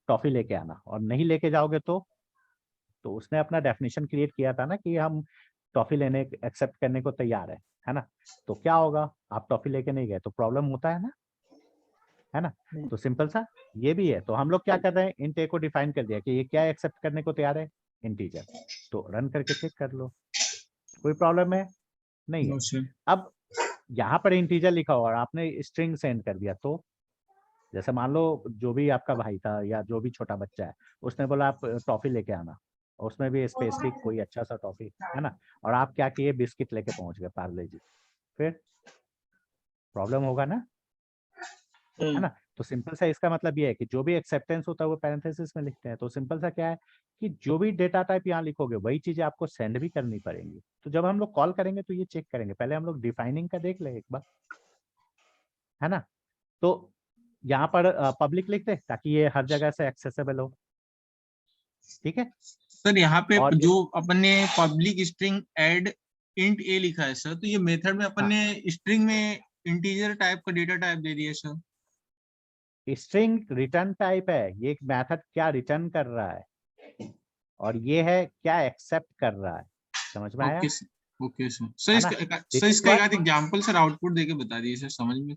टॉफी लेके आना, और नहीं लेके जाओगे तो उसने अपना डेफिनेशन क्रिएट किया था ना कि हम टॉफी लेने एक्सेप्ट करने को तैयार है ना। तो क्या होगा, आप टॉफी लेके नहीं गए तो प्रॉब्लम होता है ना। तो सिंपल सा ये भी है। तो हम लोग क्या कर रहे हैं, इंट ए को डिफाइन कर दिया कि ये क्या एक्सेप्ट करने को तैयार है, इंटीजर। तो रन करके चेक कर लो, कोई प्रॉब्लम है नहीं है। No sir. अब यहाँ पर इंटीजर लिखा हुआ और आपने स्ट्रिंग सेंड कर दिया, तो जैसे मान लो जो भी आपका भाई था या जो भी छोटा बच्चा है, उसने बोला आप टॉफी लेके आना, और उसमें भी स्पेसिफिक कोई अच्छा सा टॉफी, है ना। और आप क्या किए, बिस्किट लेके पहुंच गए, पार्ले जी, फिर प्रॉब्लम होगा ना, है ना। तो सिंपल सा इसका मतलब ये है कि जो भी एक्सेप्टेंस होता है वो पैरेंथेसिस में लिखते हैं। तो सिंपल सा क्या है कि जो भी डेटा टाइप यहाँ लिखोगे वही चीजें आपको सेंड भी करनी पड़ेंगी। तो जब हम लोग कॉल करेंगे तो ये चेक करेंगे, पहले हम लोग डिफाइनिंग का देख ले एक बार, है ना। तो यहाँ पर पब्लिक लिख दे ताकि ये हर जगह से एक्सेसिबल हो, ठीक है। सर यहाँ पे और जो अपन ने पब्लिक स्ट्रिंग ऐड इंट ए लिखा है सर, तो ये मेथड में अपन हाँ, ने स्ट्रिंग में इंटीजर टाइप का डेटा टाइप दे दिया सर। स्ट्रिंग रिटर्न टाइप है, ये एक मेथड क्या रिटर्न कर रहा है, और ये है क्या एक्सेप्ट कर रहा है, समझ में आया, okay sir, okay sir. Sir है ना। सर दिस इज इसका एक व्हाट, आध एग्जांपल सर आउटपुट देके बता दीजिए सर, समझ में।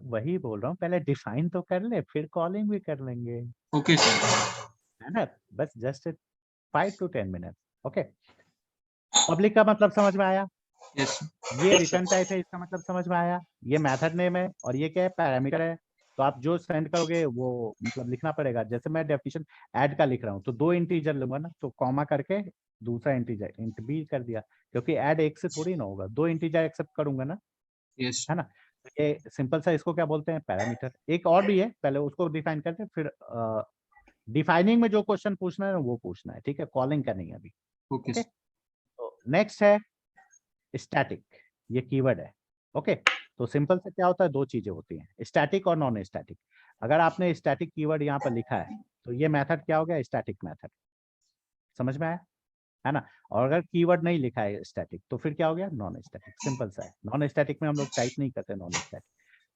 वही बोल रहा हूँ, पहले डिफाइन तो कर ले फिर कॉलिंग भी कर लेंगे, ओके सर। है ना। बस just 5 to 10 minute, okay. Public का मतलब समझ में आया, यस ये Yes, sir. रिटर्न टाइप है, इसका मतलब समझ में आया, ये मेथड नेम है, और ये क्या है, पैरामीटर है। तो आप जो सेंड करोगे वो मतलब लिखना पड़ेगा। जैसे मैं डेफिनेशन ऐड का लिख रहा हूँ तो 2 इंटीजर लूंगा ना, तो कॉमा करके दूसरा इंटीजर इंट बी कर दिया, क्योंकि ऐड एक से थोड़ी ना होगा, 2 इंटीजर एक्सेप्ट करूंगा ना, यस। है ना। तो ये सिंपल सा इसको क्या बोलते हैं, पैरामीटर। एक और भी है, पहले उसको डिफाइन करते हैं, फिर डिफाइनिंग में जो क्वेश्चन पूछना है ना वो पूछना है, ठीक है, कॉलिंग का नहीं है अभी, ओके ओके। सर। तो नेक्स्ट है स्टैटिक, ये कीवर्ड है, ओके। तो सिंपल से क्या होता है, दो चीजें होती हैं, स्टैटिक और नॉन स्टैटिक। अगर आपने स्टैटिक कीवर्ड यहाँ पर लिखा है तो ये मेथड क्या हो गया, स्टैटिक मेथड, समझ में आया, है ना। और अगर कीवर्ड नहीं लिखा है स्टैटिक तो फिर क्या हो गया, नॉन स्टैटिक। सिंपल सा है, नॉन स्टैटिक में हम लोग टाइप नहीं करते नॉन स्टैटिक।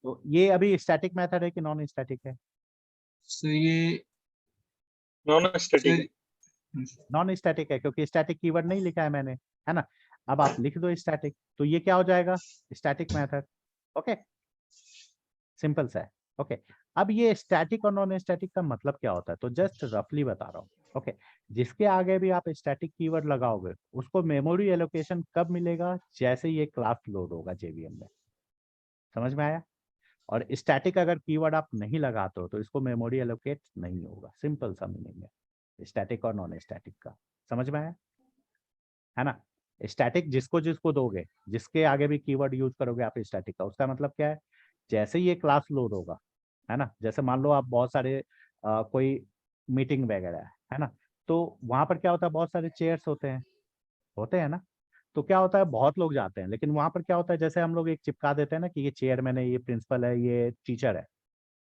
तो ये अभी स्टैटिक मेथड है कि नॉन स्टैटिक है, सर ये Non-static. सर नॉन स्टैटिक है, क्योंकि स्टैटिक कीवर्ड नहीं लिखा है मैंने, है ना। अब आप लिख दो स्टैटिक, तो ये क्या हो जाएगा, स्टैटिक मेथड, ओके। सिंपल सा है, ओके। अब ये स्टैटिक और नॉन स्टैटिक का मतलब क्या होता है, तो जस्ट रफली बता रहा हूँ, ओके। जिसके आगे भी आप स्टैटिक कीवर्ड लगाओगे उसको मेमोरी एलोकेशन कब मिलेगा, जैसे ये क्लास लोड होगा जेवीएम में, समझ में आया। और स्टैटिक अगर कीवर्ड आप नहीं लगाते हो तो इसको मेमोरी एलोकेट नहीं होगा, सिंपल सा मीनिंग है स्टैटिक और नॉन स्टैटिक का, समझ में आया, है ना। स्टैटिक जिसको जिसको दोगे, जिसके आगे भी कीवर्ड यूज करोगे आप स्टैटिक का, उसका मतलब क्या है, जैसे ही ये क्लास लोड होगा, है ना। जैसे मान लो आप बहुत सारे कोई मीटिंग वगैरह है ना, तो वहां पर क्या होता है, बहुत सारे चेयर्स होते हैं ना। तो क्या होता है, बहुत लोग जाते हैं, लेकिन वहां पर क्या होता है, जैसे हम लोग एक चिपका देते हैं ना कि ये चेयरमैन है, ये प्रिंसिपल है, ये टीचर है।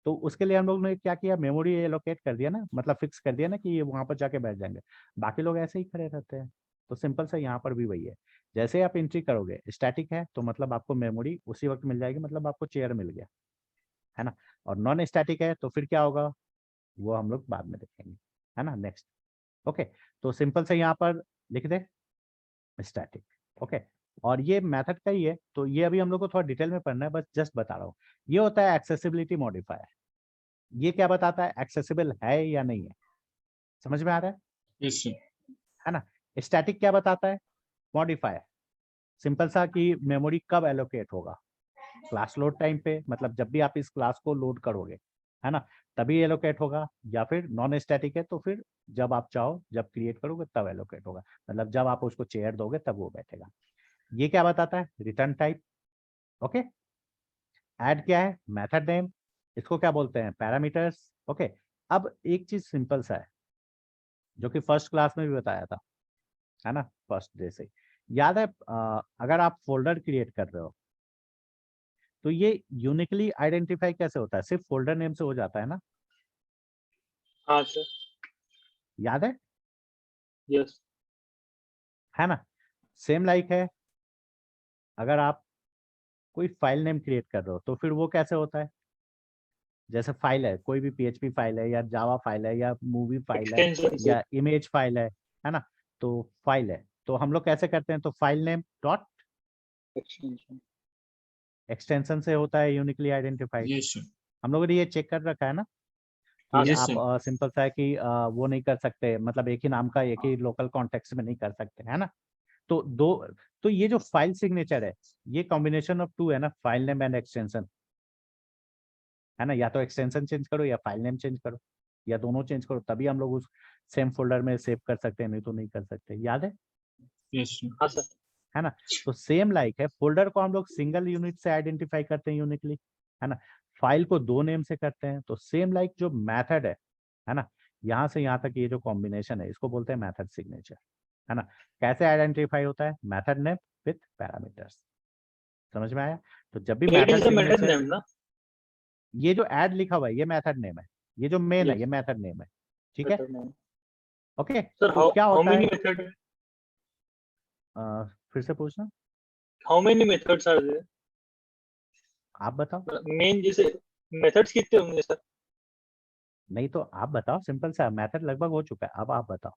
तो उसके लिए हम लोग ने क्या किया, मेमोरी एलोकेट कर दिया ना, मतलब फिक्स कर दिया ना कि ये वहां पर जाके बैठ जाएंगे, बाकी लोग ऐसे ही खड़े रहते हैं। तो सिंपल सा यहाँ पर भी वही है, जैसे आप एंट्री करोगे स्टैटिक है तो मतलब आपको मेमोरी उसी वक्त मिल जाएगी, मतलब आपको चेयर मिल गया, है ना। और नॉन स्टैटिक है तो फिर क्या होगा, वो हम लोग बाद में देखेंगे, है ना। Next, okay. तो सिंपल से यहाँ पर लिख दे स्टैटिक, ओके। और ये मेथड का ही है, तो ये अभी हम लोग को थोड़ा डिटेल में पढ़ना है, बस जस्ट बता रहा हूँ। ये होता है एक्सेसिबिलिटी मॉडिफायर, ये क्या बताता है, एक्सेसिबल है या नहीं है, समझ में आ रहा यस सर। है ना। स्टैटिक क्या बताता है, मॉडिफायर, सिंपल सा कि मेमोरी कब एलोकेट होगा, क्लास लोड टाइम पे, मतलब जब भी आप इस क्लास को लोड करोगे, है ना, तभी एलोकेट होगा। या फिर नॉन स्टैटिक है तो फिर जब आप चाहो, जब क्रिएट करोगे तब एलोकेट होगा, मतलब जब आप उसको चेयर दोगे तब वो बैठेगा। ये क्या बताता है, रिटर्न टाइप, ओके। ऐड क्या है, मेथड नेम, इसको क्या बोलते हैं, पैरामीटर्स, ओके। अब एक चीज सिंपल सा है जो कि फर्स्ट क्लास में भी बताया था, है ना, फर्स्ट डे से याद है। अगर आप फोल्डर क्रिएट कर रहे हो तो ये यूनिकली आइडेंटिफाई कैसे होता है, सिर्फ फोल्डर नेम से हो जाता है ना, हाँ सर. याद Yes. है ना। सेम लाइक है, अगर आप कोई फाइल नेम क्रिएट कर रहे हो तो फिर वो कैसे होता है? जैसे फाइल है, कोई भी PHP फाइल है या जावा फाइल है या मूवी फाइल है एक्सटेंशन से या इमेज फाइल है ना? तो फाइल है, तो हम लोग कैसे करते हैं? तो file name dot extension. Extension से होता है यूनिकली आइडेंटिफाइड। Yes sir. हम लोगों ने ये चेक कर रखा है ना हाँ कि यस आप सर। सिंपल सा है कि वो नहीं कर सकते, मतलब एक ही नाम का एक ही लोकल कॉन्टेक्स्ट में नहीं कर सकते, है ना? तो दो, तो ये जो फाइल सिग्नेचर है, ये कॉम्बिनेशन ऑफ टू है ना, फाइल नेम एंड एक्सटेंशन, है ना? या तो एक्सटेंशन चेंज करो या फाइल नेम चेंज करो या दोनों चेंज करो, तभी हम लोग उस सेम फोल्डर में सेव कर सकते हैं, नहीं तो नहीं कर सकते। याद है? Yes sir. हाँ सर। है ना? तो सेम लाइक है, फोल्डर को हम लोग सिंगल यूनिट से आइडेंटिफाई करते हैं यूनिकली, है ना? फाइल को दो नेम से करते हैं। तो सेम लाइक जो मेथड है ना, यहाँ से यहाँ तक ये जो कॉम्बिनेशन है, इसको बोलते हैं मेथड सिग्नेचर, है ना? कैसे आइडेंटिफाई होता है? Method name with parameters. समझ में आया? तो जब भी add method is the method signature, name ना? ये जो ऐड लिखा हुआ है ये मेथड नेम है, ये जो मेन है Yes, ये मेथड नेम है, ठीक है? Method name. ओके, सर तो क्या हाउ होता मेनी है? मेथड, फिर से पूछना, how many methods are there? आप बताओ। मेन जैसे मेथड्स कितने होंगे सर? नहीं तो आप बताओ, सिंपल सा मेथड लगभग हो चुका है, अब आप बताओ।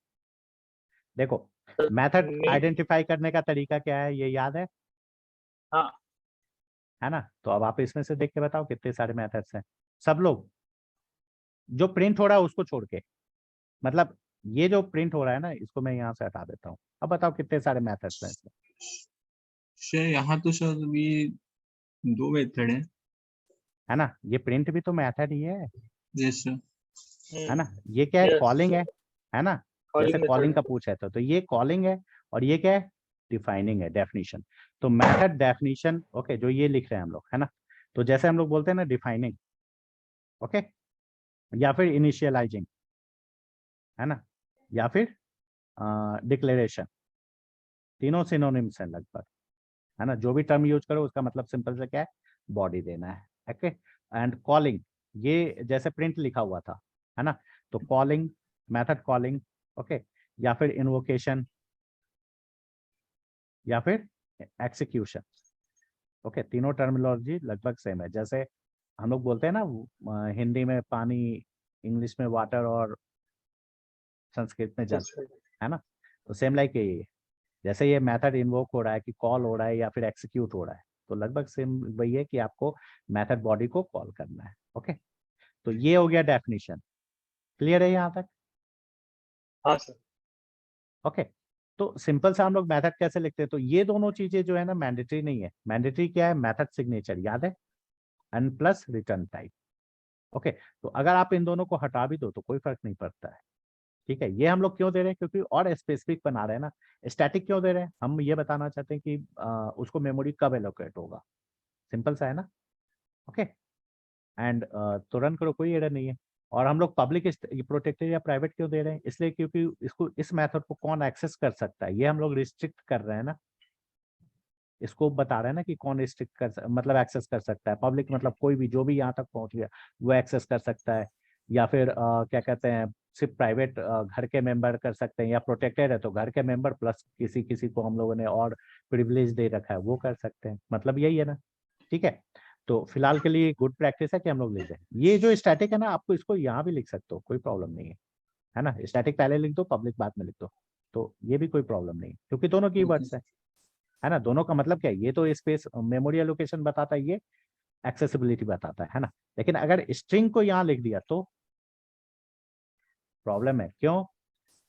देखो, सर मेथड मेन, आइडेंटिफाई करने का तरीका क्या है, ये याद हाँ है ना? तो अब आप इसमें से देख के बताओ कितने सारे मेथड्स हैं। सब लोग, जो प्रिंट हो रहा है उसको छोड़ के, मतलब ये जो प्रिंट हो रहा है ना, इसको मैं यहाँ से हटा देता हूँ। अब बताओ कितने सारे मेथड्स हैं इसमें? सर यहाँ तो सर अभी 2 मेथड है। है ना? ये प्रिंट भी तो मेथड ही है यस सर। है ना? ये क्या है? यस, कॉलिंग है ना? जैसे कॉलिंग कॉलिंग मेथड। का पूछा है तो ये कॉलिंग है, और ये क्या है? डिफाइनिंग है, डेफिनेशन। तो मेथड डेफिनेशन, ओके, जो ये लिख रहे हैं हम लोग, है ना? तो जैसे हम लोग बोलते हैं ना डिफाइनिंग, ओके, या फिर इनिशियलाइजिंग, है ना, या फिर डिक्लेरेशन, तीनों सिनोनिम्स हैं लगभग, है ना? जो भी टर्म यूज करो उसका मतलब सिंपल से क्या है? बॉडी देना है, ओके। एंड कॉलिंग, ये जैसे प्रिंट लिखा हुआ था, है ना? तो कॉलिंग, मेथड कॉलिंग, ओके, या फिर इन्वोकेशन, या फिर एक्सिक्यूशन, ओके। तीनों टर्मिनोलॉजी लगभग सेम है। जैसे हम लोग बोलते हैं ना हिंदी में पानी, इंग्लिश में वाटर, और संस्कृत में जल, है ना? तो सेम लाइक ये, जैसे ये मेथड इन्वोक हो रहा है कि कॉल हो रहा है या फिर एक्सिक्यूट हो रहा है, तो लगभग सेम वही है कि आपको मेथड बॉडी को कॉल करना है, ओके। तो ये हो गया डेफिनेशन, क्लियर है यहाँ तक? हाँ सर। ओके। तो सिंपल सा हम लोग मेथड कैसे लिखते हैं? तो ये दोनों चीजें जो है ना मैंडेटरी नहीं है। मैंडेटरी क्या है? मेथड सिग्नेचर, याद है, and plus return type, okay. तो अगर आप इन दोनों को हटा भी दो तो कोई फर्क नहीं पड़ता है, ठीक है? ये हम लोग क्यों दे रहे हैं? क्योंकि और स्पेसिफिक बना रहे हैं ना। स्टैटिक क्यों दे रहे हैं? हम ये बताना चाहते हैं कि उसको मेमोरी कब एलोकेट होगा, सिंपल सा है ना, ओके। एंड तो रन करो, कोई एरर नहीं है। और हम लोग पब्लिक प्रोटेक्टेड या प्राइवेट क्यों दे रहे हैं? इसलिए क्योंकि इसको, इस मेथड को कौन एक्सेस कर सकता है, ये हम लोग रिस्ट्रिक्ट कर रहे हैं ना। इसको बता रहे हैं ना कि कौन रिस्ट्रिक्ट मतलब एक्सेस कर सकता है। पब्लिक मतलब कोई भी, जो भी यहाँ तक पहुंच गया वो एक्सेस कर सकता है, या फिर क्या कहते हैं, सिर्फ प्राइवेट घर के मेंबर कर सकते हैं, या प्रोटेक्टेड है तो घर के मेंबर प्लस किसी किसी को हम लोगों ने और प्रिविलेज दे रखा है वो कर सकते हैं, मतलब यही है ना, ठीक है? तो फिलहाल के लिए गुड प्रैक्टिस है कि हम लोग लिख दें। ये जो स्टैटिक है ना, आपको इसको यहाँ भी लिख सकते हो, कोई प्रॉब्लम नहीं है ना? स्टैटिक पहले लिख दो, पब्लिक बाद में लिख दो, तो ये भी कोई प्रॉब्लम नहीं, क्योंकि दोनों की वर्ड्स है ना? दोनों का मतलब क्या है? ये तो स्पेस मेमोरी एलोकेशन बताता है, ये एक्सेसिबिलिटी बताता है ना? लेकिन अगर स्ट्रिंग को यहाँ लिख दिया तो प्रॉब्लम है। क्यों?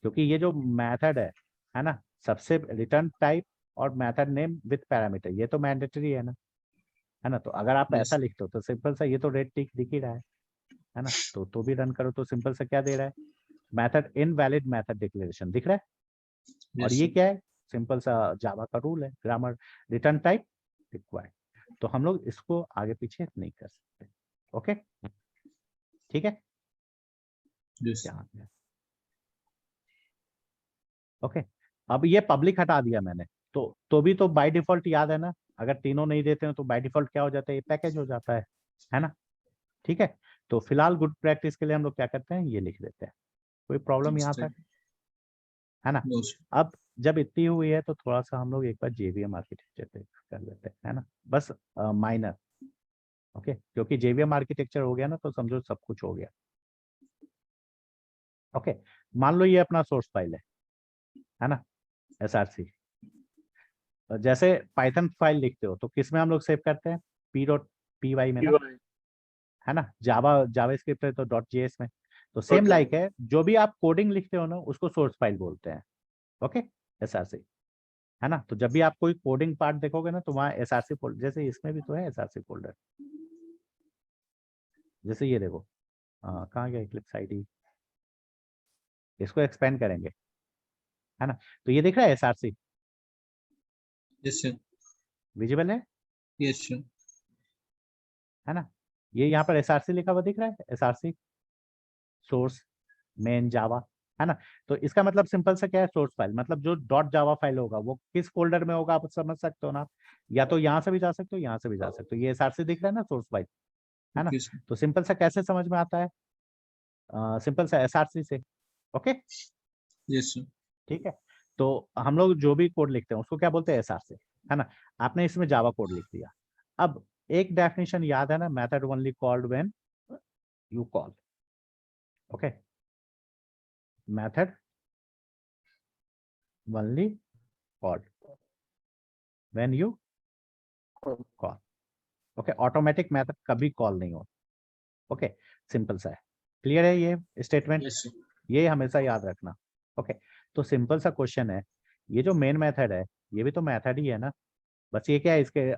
क्योंकि ये जो मेथड है ना, सबसे रिटर्न टाइप और मेथड नेम विथ पैरामीटर, ये तो मैंडेटरी है ना? तो अगर आप ऐसा यस। लिखते हो तो सिंपल सा, ये तो रेड टिक दिख ही रहा है ना? तो भी रन करो तो सिंपल सा क्या दे रहा है? मेथड इनवैलिड मेथड डिक्लेरेशन दिख रहा है। और यस ये सर। क्या है? सिंपल सा जावा का रूल है, ग्रामर, रिटर्न टाइप रिक्वायर्ड। तो हम लोग इसको आगे पीछे नहीं कर सकते, ओके, ठीक है? यस। ध्यान दें। ओके, अब ये पब्लिक हटा दिया मैंने, तो भी तो बाय डिफॉल्ट याद है ना, अगर तीनों नहीं देते हैं तो बाय डिफॉल्ट क्या हो जाता है? ये पैकेज हो जाता है ना? ठीक है। तो फिलहाल गुड प्रैक्टिस के लिए हम लोग क्या करते हैं? ये लिख देते हैं, कोई प्रॉब्लम यहाँ तक, है ना? No sir. अब जब इतनी हुई है तो थोड़ा सा हम लोग एक बार जेवीएम आर्किटेक्चर पे कर लेते हैं, है ना, बस माइनर। ओके, क्योंकि जेवीएम आर्किटेक्चर हो गया ना तो समझो सब कुछ हो गया। ओके, मान लो ये अपना सोर्स फाइल है ना, एसआरसी। जैसे पाइथन फाइल लिखते हो तो किस में हम लोग सेव करते हैं, p.py में ना, है ना। जावास्क्रिप्ट है तो .js में। तो सेम लाइक है, जो भी आप कोडिंग लिखते हो ना उसको सोर्स फाइल बोलते हैं। ओके, एसआरसी, है ना। तो जब भी आप कोई कोडिंग पार्ट देखोगे ना तो वहाँ एसआरसी फोल्डर, जैसे इसमें भी तो है एसआरसी फोल्डर, जैसे ये देखो कहाँ गया इक्लिप्स आईडी, इसको एक्सपेंड करेंगे, है ना। तो ये दिख रहा है एसआरसी, यस सर, विजिबल है यस सर, ना। ये यहाँ पर एसआरसी लिखा हुआ दिख रहा है, एसआरसी सोर्स मेन जावा, है ना। तो इसका मतलब सिंपल सा क्या है, सोर्स फाइल मतलब जो .जावा फाइल होगा वो किस फोल्डर में होगा आप समझ सकते हो ना, या तो यहाँ से भी जा सकते हो, यहाँ से भी जा सकते हो। ये एसआरसी दिख रहा है ना, सोर्स फाइल, है ना। ओके सर, तो सिंपल सा कैसे समझ में आता है, सिंपल सा एसआरसी से। ओके, यस सर, ठीक है। तो हम लोग जो भी कोड लिखते हैं उसको क्या बोलते हैं, एसआरसी, है ना। आपने इसमें जावा कोड लिख दिया। अब एक डेफिनेशन याद है ना, method only called when you call. Okay, method only called when you call. Okay, automatic method कभी कॉल नहीं हो। ओके, सिंपल सा है, क्लियर है ये स्टेटमेंट, यस सर, ये हमेशा याद रखना। ओके, तो सिंपल सा क्वेश्चन है, ये जो मेन मेथड है ये भी तो मेथड ही है ना, बस ये क्या है, इसके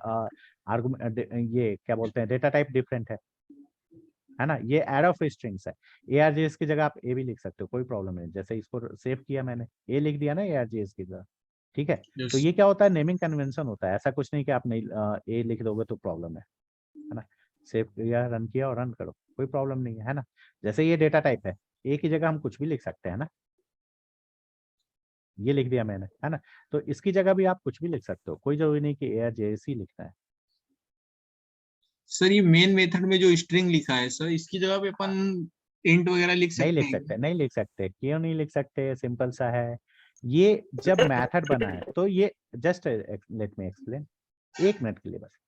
आर्गुमेंट, ये क्या बोलते हैं, डेटा टाइप डिफरेंट है ना। ये एड ऑफ स्ट्रिंग्स है। ARJS की जगह आप ए भी लिख सकते हो, कोई प्रॉब्लम नहीं। जैसे इसको सेव किया मैंने, ए लिख दिया ना ARJS की जगह, ठीक है। यस, तो ये क्या होता है, नेमिंग कन्वेंशन होता है, ऐसा कुछ नहीं कि आप नहीं ए लिख दोगे तो प्रॉब्लम है ना। सेव किया, रन किया और रन करो, कोई प्रॉब्लम नहीं है ना। जैसे ये डेटा टाइप है, ए की जगह हम कुछ भी लिख सकते हैं ना, ये लिख दिया मैंने, है ना। तो इसकी जगह भी आप कुछ भी लिख सकते हो, कोई जरूरी नहीं कि ARJS ही लिखना है। सर ये मेन मेथड में जो स्ट्रिंग लिखा है सर, इसकी जगह पे अपन इंट वगैरह लिख नहीं सकते लिख सकते, हैं? नहीं लिख सकते, क्यों नहीं लिख सकते, सिंपल सा है। ये जब मैथड बना है तो ये, जस्ट लेट मी एक्सप्लेन, एक मिनट के लिए बस।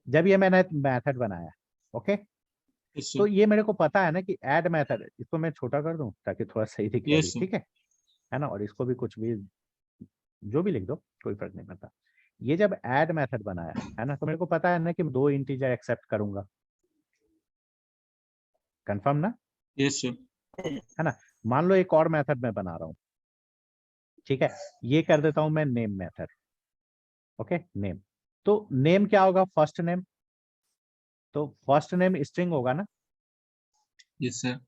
जब ये मैंने मैथड बनाया, ओके, यस तो सर, ये मेरे को पता है ना कि ऐड मेथड, इसको मैं छोटा कर दूं ताकि थोड़ा सही दिखे अभी, यस सर, ठीक है ना। और इसको भी कुछ भी जो भी लिख दो, कोई फर्क नहीं पड़ता। ये जब ऐड मेथड बनाया है ना, तो मेरे को पता है ना कि 2 इंटीजर एक्सेप्ट करूंगा, कंफर्म ना, यस सर, है ना। मान लो एक और मेथड मैं बना रहा हूँ, ठीक है, ये कर देता हूं मैं नेम मेथड। ओके, नेम, तो नेम क्या होगा, फर्स्ट नेम, तो फर्स्ट नेम स्ट्रिंग होगा ना, यस सर,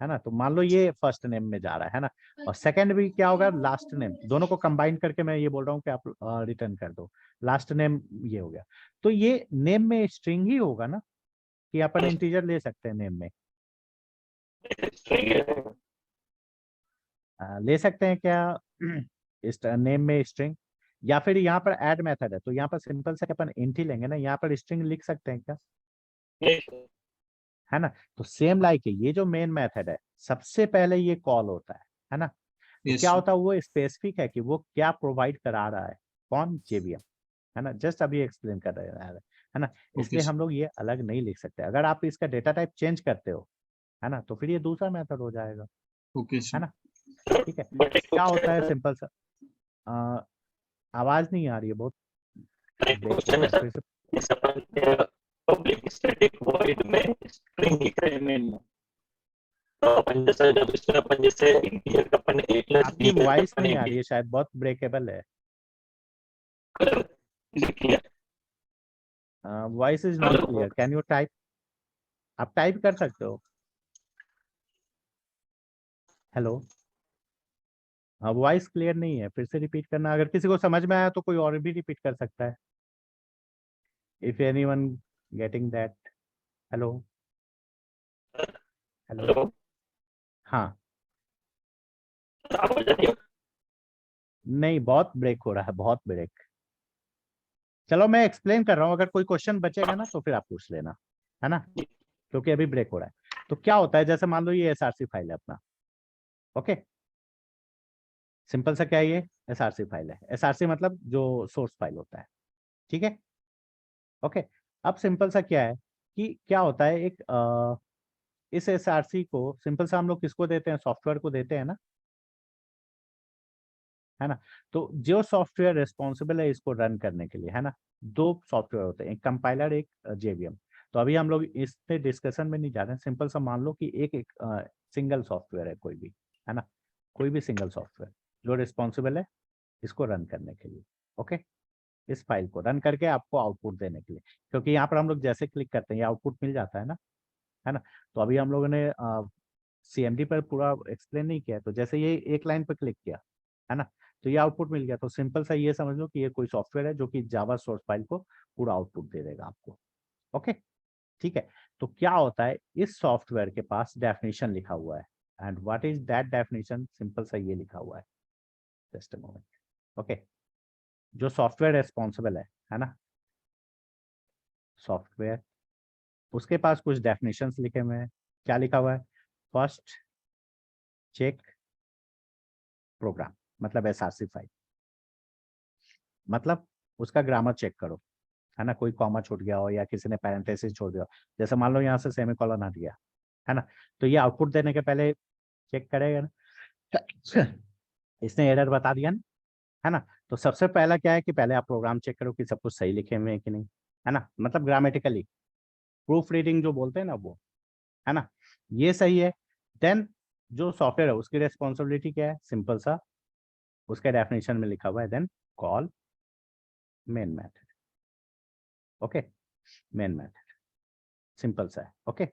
है ना। तो मान लो ये फर्स्ट नेम में जा रहा है ना, और सेकंड भी क्या होगा, लास्ट नेम, दोनों को कंबाइन करके मैं ये बोल रहा हूँ कि आप रिटर्न कर दो लास्ट नेम, ये हो गया। तो ये नेम में स्ट्रिंग ही होगा ना, कि अपन इंटीजर ले सकते हैं नेम में, ले सकते हैं क्या इस नेम में स्ट्रिंग, या फिर यहाँ पर ऐड मेथड है तो यहाँ पर सिंपल से अपन इंट ही लेंगे ना, यहाँ पर स्ट्रिंग लिख सकते हैं क्या, है ना। तो सेम लाइक है, ये जो मेन मेथड है सबसे पहले ये कॉल होता है ना। तो यस क्या सर, होता है, वो स्पेसिफिक है कि वो क्या प्रोवाइड करा रहा है, कौन, जेवीएम, है ना। जस्ट अभी एक्सप्लेन कर रहे हैं, है ना। ओके इसलिए सर, हम लोग ये अलग नहीं लिख सकते, अगर आप इसका डेटा टाइप चेंज करते हो, है ना, तो फिर ये दूसरा मेथड हो जाएगा, ओके है सर। ना। ठीक है, क्या होता है सिंपल सा, अ, आवाज नहीं आ रही है, बहुत ब्रेक हो रहा है, फिर से। पब्लिक स्टैटिक वॉइड में स्ट्रिंग लिख रहे हैं मेन में, तो अपन जैसे जब इसमें अपन जैसे इंटीजर का अपन a प्लस आपकी b है, वॉइस अपन नहीं आ रही है, शायद बहुत ब्रेकेबल है, लिखिए voice is not clear, can you type, आप टाइप कर सकते हो, हेलो। वॉइस क्लियर नहीं है, फिर से रिपीट करना, अगर किसी को समझ में आया तो कोई और भी रिपीट कर सकता है, if anyone getting that, hello, hello, hello, हाँ, आवाज आ रही है? नहीं बहुत ब्रेक हो रहा है, बहुत ब्रेक। चलो मैं एक्सप्लेन कर रहा हूँ, अगर कोई क्वेश्चन बचेगा ना तो फिर आप पूछ लेना, है ना, क्योंकि अभी ब्रेक हो रहा है। तो क्या होता है, जैसे मान लो ये एसआरसी फाइल है अपना, ओके, सिंपल सा क्या है, ये एसआरसी फाइल है। एसआरसी मतलब जो सोर्स फाइल होता है, ठीक है। ओके, अब सिंपल सा क्या है कि क्या होता है, एक इस एसआरसी को सिंपल सा हम लोग किसको देते हैं, सॉफ्टवेयर को देते हैं ना, है ना। तो जो सॉफ्टवेयर रिस्पॉन्सिबल है इसको रन करने के लिए, है ना, दो सॉफ्टवेयर होते हैं, एक कंपाइलर, एक जेवीएम। तो अभी हम लोग इस पे डिस्कशन में नहीं जा रहे हैं, सिंपल सा मान लो कि एक सिंगल सॉफ्टवेयर है कोई भी, है ना, कोई भी सिंगल सॉफ्टवेयर जो रिस्पॉन्सिबल है इसको रन करने के लिए। ओके, इस फाइल को रन करके आपको आउटपुट देने के लिए, क्योंकि यहाँ पर हम लोग जैसे क्लिक करते हैं ये आउटपुट मिल जाता है ना। तो अभी हम लोगों ने सीएमडी पर पूरा एक्सप्लेन नहीं किया है, तो जैसे ये एक लाइन पर क्लिक किया, है ना, तो ये आउटपुट मिल गया। तो सिंपल सा ये समझ लो कि ये कोई सॉफ्टवेयर है जो कि जावा सोर्स फाइल को पूरा आउटपुट दे देगा आपको। ओके, ठीक है। तो क्या होता है, इस सॉफ्टवेयर के पास डेफिनेशन लिखा हुआ है, and what is that definition, simple सा ये लिखा हुआ है, जस्ट अ मोमेंट। ओके, जो सॉफ्टवेयर रेस्पॉन्सिबल है ना, सॉफ्टवेयर, उसके पास कुछ डेफिनेशंस लिखे हुए हैं। क्या लिखा हुआ है, फर्स्ट चेक प्रोग्राम, मतलब एसआरसी फाइल, मतलब उसका ग्रामर चेक करो, है ना, कोई कॉमा छूट गया हो या किसी ने पैरेंथेसिस छोड़ दिया हो, जैसे मान लो यहाँ से सेमीकोलन हट गया, है ना, तो ये आउटपुट देने के पहले चेक करेगा ना। इसने एरर बता दिया ना, है ना। तो सबसे पहला क्या है कि पहले आप प्रोग्राम चेक करो कि सब कुछ सही लिखे हुए हैं कि नहीं, है ना, मतलब ग्रामेटिकली प्रूफ रीडिंग जो बोलते हैं ना वो, है ना, ये सही है। देन जो सॉफ्टवेयर है उसकी रेस्पॉन्सिबिलिटी क्या है, सिंपल सा उसके डेफिनेशन में लिखा हुआ है, then call main method. Okay, main method simple सा है। ओके,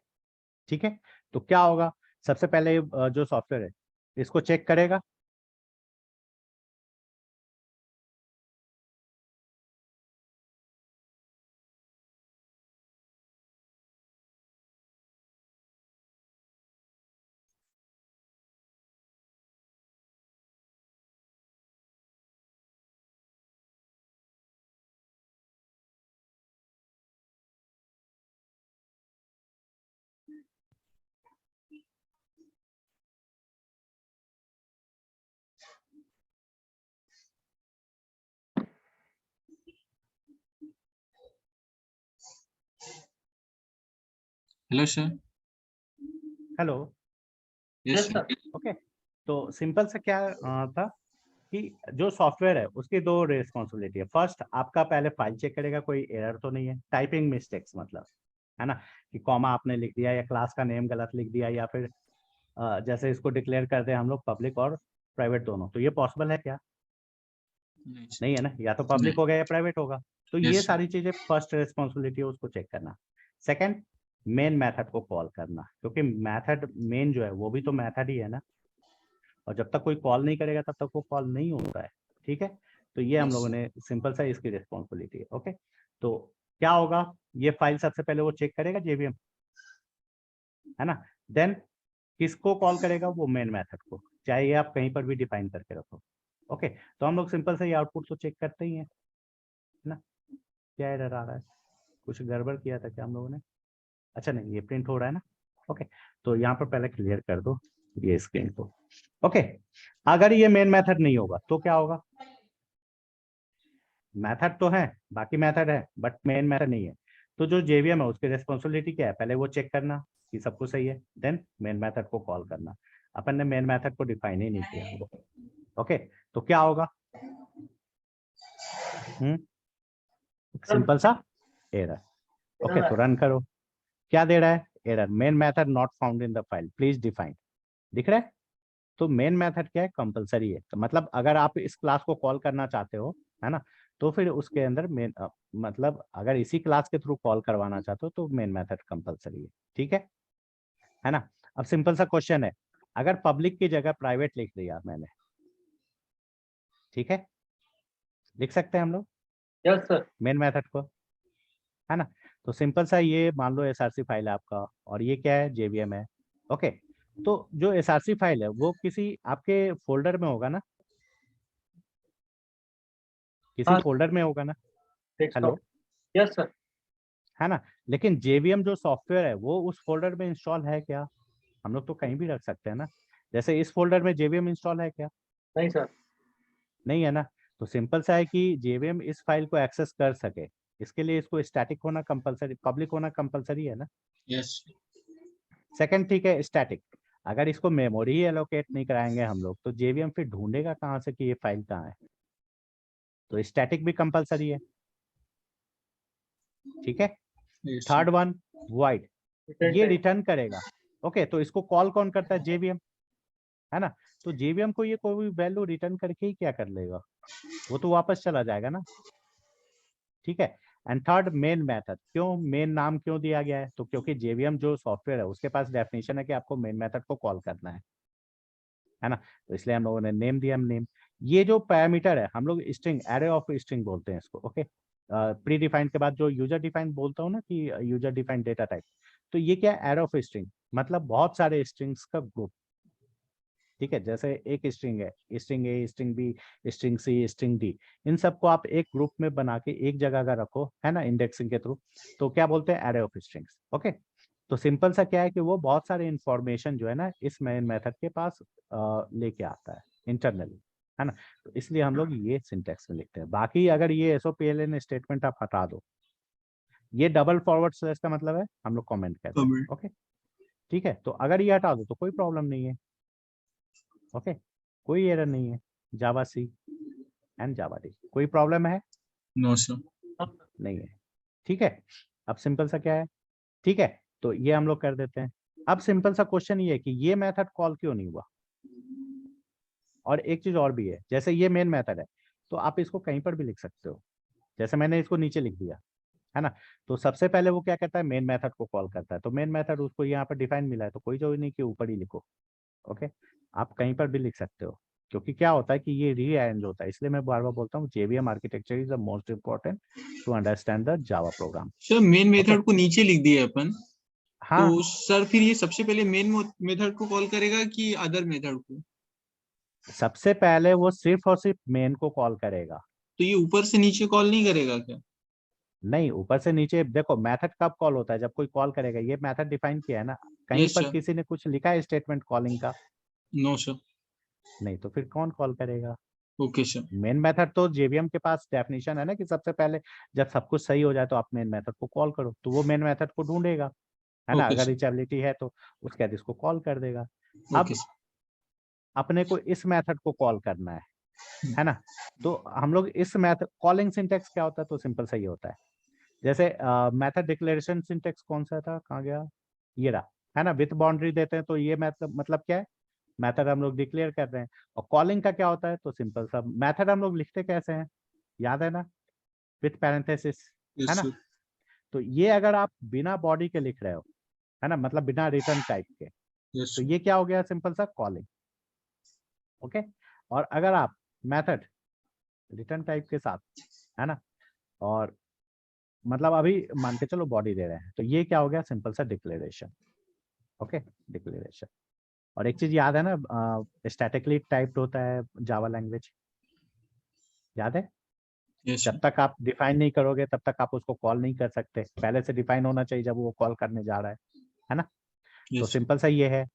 ठीक है। तो क्या होगा, सबसे पहले जो सॉफ्टवेयर है इसको चेक करेगा, hello sir. Hello, yes yes sir. Sir. Okay. तो सिंपल से क्या था कि जो सॉफ्टवेयर है उसकी दो रिस्पॉन्सिबिलिटी है। फर्स्ट, आपका पहले फाइल चेक करेगा कोई एरर तो नहीं है, टाइपिंग मिस्टेक्स मतलब, है ना, कि कॉमा आपने लिख दिया या क्लास का नेम गलत लिख दिया, या फिर जैसे इसको डिक्लेयर करते हैं हम लोग पब्लिक और प्राइवेट दोनों, तो ये पॉसिबल है क्या, नहीं नहीं है सर। ना, या तो पब्लिक हो गया या प्राइवेट होगा। तो ये यस सर। सारी चीजें फर्स्ट रिस्पॉन्सिबिलिटी है, उसको चेक करना। सेकंड, मेन मेथड को कॉल करना, क्योंकि मेथड मेन जो है वो भी तो मेथड ही है ना, और जब तक कोई कॉल नहीं करेगा तब तक वो कॉल नहीं होता है, ठीक है। तो ये हम लोगों ने सिंपल सा इसकी रिस्पॉन्सिबिलिटी है। ओके, तो क्या होगा, ये फाइल सबसे पहले वो चेक करेगा जेवीएम, है ना, देन किसको कॉल करेगा, वो मेन मेथड को, चाहे ये आप कहीं पर भी डिफाइन करके रखो। ओके, तो हम लोग सिंपल से ये आउटपुट तो चेक करते ही हैं, है ना। क्या एरर आ रहा है, कुछ गड़बड़ किया था क्या हम लोगों ने, अच्छा नहीं, ये प्रिंट हो रहा है ना। ओके, तो यहाँ पर पहले क्लियर कर दो ये स्क्रीन को। ओके, अगर ये मेन मेथड नहीं होगा तो क्या होगा, मेथड तो है, बाकी मेथड है बट मेन मेथड नहीं है, तो जो जेवीएम है उसकी रिस्पॉन्सिबिलिटी क्या है, पहले वो चेक करना कि सब कुछ सही है, देन मेन मेथड को कॉल करना। अपन ने मेन मेथड को डिफाइन ही नहीं किया। ओके, तो क्या होगा, सिंपल सा एरर। ओके, तो रन करो, क्या दे रहा है, error, main method not found in the file, please define, दिख रहा है। तो मेन मेथड क्या है, कंपलसरी है, तो मतलब अगर आप इस क्लास को कॉल करना चाहते हो, है ना, तो फिर उसके अंदर मेन मतलब अगर इसी क्लास के थ्रू कॉल करवाना चाहते हो तो मेन मेथड कंपलसरी है, ठीक है ना। अब सिंपल सा क्वेश्चन है, अगर पब्लिक की जगह प्राइवेट लिख दिया मैंने, ठीक है, लिख सकते हैं हम लोग यस सर। मेन मेथड को, है ना। तो सिंपल सा ये मान लो एसआरसी फाइल है आपका, और ये क्या है, जेवीएम है। ओके, तो जो एसआरसी फाइल है वो किसी आपके फोल्डर में होगा ना, किसी हाँ, फोल्डर में होगा ना, डेस्कटॉप। Hello, yes sir. है ना। लेकिन जेवीएम जो सॉफ्टवेयर है वो उस फोल्डर में इंस्टॉल है क्या, हम लोग तो कहीं भी रख सकते हैं ना, जैसे इस फोल्डर में जेवीएम इंस्टॉल है क्या, नहीं सर। नहीं है ना। तो सिंपल सा है कि जेवीएम इस फाइल को एक्सेस कर सके, इसके लिए इसको स्टैटिक होना कंपलसरी, पब्लिक होना कंपलसरी है ना। यस सेकंड ठीक है स्टैटिक, अगर इसको मेमोरी ही एलोकेट नहीं कराएंगे हम लोग तो जेवीएम फिर ढूंढेगा कहाँ से कि ये फाइल कहाँ है। तो स्टैटिक भी कंपलसरी है, ठीक है। यस थर्ड वन वॉइड, ये type. रिटर्न करेगा। ओके, तो इसको कॉल कौन करता है? जेवीएम, है ना। तो जेवीएम को ये कोई वैल्यू रिटर्न करके ही क्या कर लेगा, वो तो वापस चला जाएगा ना, ठीक है। एंड थर्ड मेन मेथड, क्यों मेन नाम क्यों दिया गया है? तो क्योंकि जेवीएम जो सॉफ्टवेयर है उसके पास डेफिनेशन है कि आपको मेन मेथड को कॉल करना है ना। तो इसलिए हम लोगों ने नेम दिया। नेम, ये जो पैरामीटर है हम लोग स्ट्रिंग, एरे ऑफ स्ट्रिंग बोलते हैं इसको। ओके, प्री डिफाइंड के बाद जो यूजर डिफाइंड बोलता हूँ ना कि यूजर डिफाइंड डेटा टाइप, तो ये क्या है? एरे ऑफ स्ट्रिंग, मतलब बहुत सारे स्ट्रिंग्स का ग्रुप, ठीक है। जैसे एक स्ट्रिंग है, string A, string B, string C, string D, इन सबको आप एक ग्रुप में बना के एक जगह अगर रखो, है ना, इंडेक्सिंग के थ्रू, तो क्या बोलते हैं? Array of strings. ओके, तो सिंपल सा क्या है कि वो बहुत सारे इंफॉर्मेशन जो है ना इस मेन मेथड के पास लेके आता है इंटरनली, है ना। तो इसलिए हम लोग ये सिंटेक्स में लिखते हैं। बाकी अगर ये एसओपीएलएन स्टेटमेंट आप हटा दो, ये डबल फॉरवर्ड स्लैश का मतलब है हम लोग कमेंट कहते हैं। कमेंट ओके, ठीक है। तो अगर ये हटा दो तो कोई प्रॉब्लम नहीं है। ओके, कोई एरर नहीं है। जावा सी एंड जावा डी, कोई प्रॉब्लम है? नो सर नहीं है, ठीक है। अब सिंपल सा क्या है, ठीक है, तो ये हम लोग कर देते हैं। अब सिंपल सा क्वेश्चन ये है कि ये मेथड कॉल क्यों नहीं हुआ। और एक चीज और भी है, जैसे ये मेन मेथड है तो आप इसको कहीं पर भी लिख सकते हो, जैसे मैंने इसको नीचे लिख दिया, है ना। तो सबसे पहले वो क्या करता है? मेन मेथड को कॉल करता है। तो मेन मेथड उसको यहाँ पर डिफाइन मिला है तो कोई जरूरी नहीं कि ऊपर ही लिखो। ओके, आप कहीं पर भी लिख सकते हो, क्योंकि क्या होता है कि ये रीअरेंज होता है। इसलिए मैं बार बार बोलता हूँ JVM architecture is the most important to understand the Java program. Sir main okay, method को नीचे लिख दिए अपन, हाँ, तो सर फिर ये सबसे पहले मेन मेथड को कॉल करेगा कि अदर मेथड को? सबसे पहले वो सिर्फ और सिर्फ मेन को कॉल करेगा। तो ये ऊपर से नीचे कॉल नहीं करेगा क्या? नहीं, ऊपर से नीचे देखो, मेथड कब कॉल होता है? जब कोई कॉल करेगा। ये मेथड डिफाइन किया है ना, कहीं यस पर सर। किसी ने कुछ लिखा है स्टेटमेंट कॉलिंग का? No sir. नहीं, तो फिर कौन कॉल करेगा? Okay sir. मेन मेथड तो जेवीएम के पास डेफिनेशन है ना कि सबसे पहले जब सब कुछ सही हो जाए तो आप मेन मेथड को कॉल करो, तो वो मेन मेथड को ढूंढेगा, है ना। ओके अगर सर। रीचेबिलिटी है तो उसके बाद इसको कॉल कर देगा। ओके अब अपने को इस मेथड को कॉल करना है ना। तो हम लोग इस मेथड, कॉलिंग सिंटेक्स क्या होता है? तो सिंपल सही होता है। जैसे मेथड डिक्लेरेशन सिंटेक्स कौन सा था, कहाँ गया, ये रहा, है ना। विथ बाउंड्री देते हैं तो ये मतलब क्या है? मेथड हम लोग डिक्लेयर कर रहे हैं। और कॉलिंग का क्या होता है? तो सिंपल सा, मेथड हम लोग लिखते कैसे हैं, याद है ना? विथ पैरेंथेसिस, है यस ना। सर। तो ये अगर आप बिना बॉडी के लिख रहे हो, है ना, मतलब बिना रिटर्न टाइप के, यस तो ये क्या हो गया? सिंपल सा कॉलिंग। ओके, और अगर आप मेथड रिटर्न टाइप के साथ, है ना, और मतलब अभी मान के चलो बॉडी दे रहे हैं, तो ये क्या हो गया? सिंपल सा डिक्लेरेशन। Okay, declaration. और एक चीज याद है ना, स्टैटिकली टाइप्ड होता है जावा लैंग्वेज, याद है? यस जब सर। तक आप डिफाइन नहीं करोगे तब तक आप उसको कॉल नहीं कर सकते, पहले से डिफाइन होना चाहिए जब वो कॉल करने जा रहा है ना। तो यस सर। सिंपल सा ये है।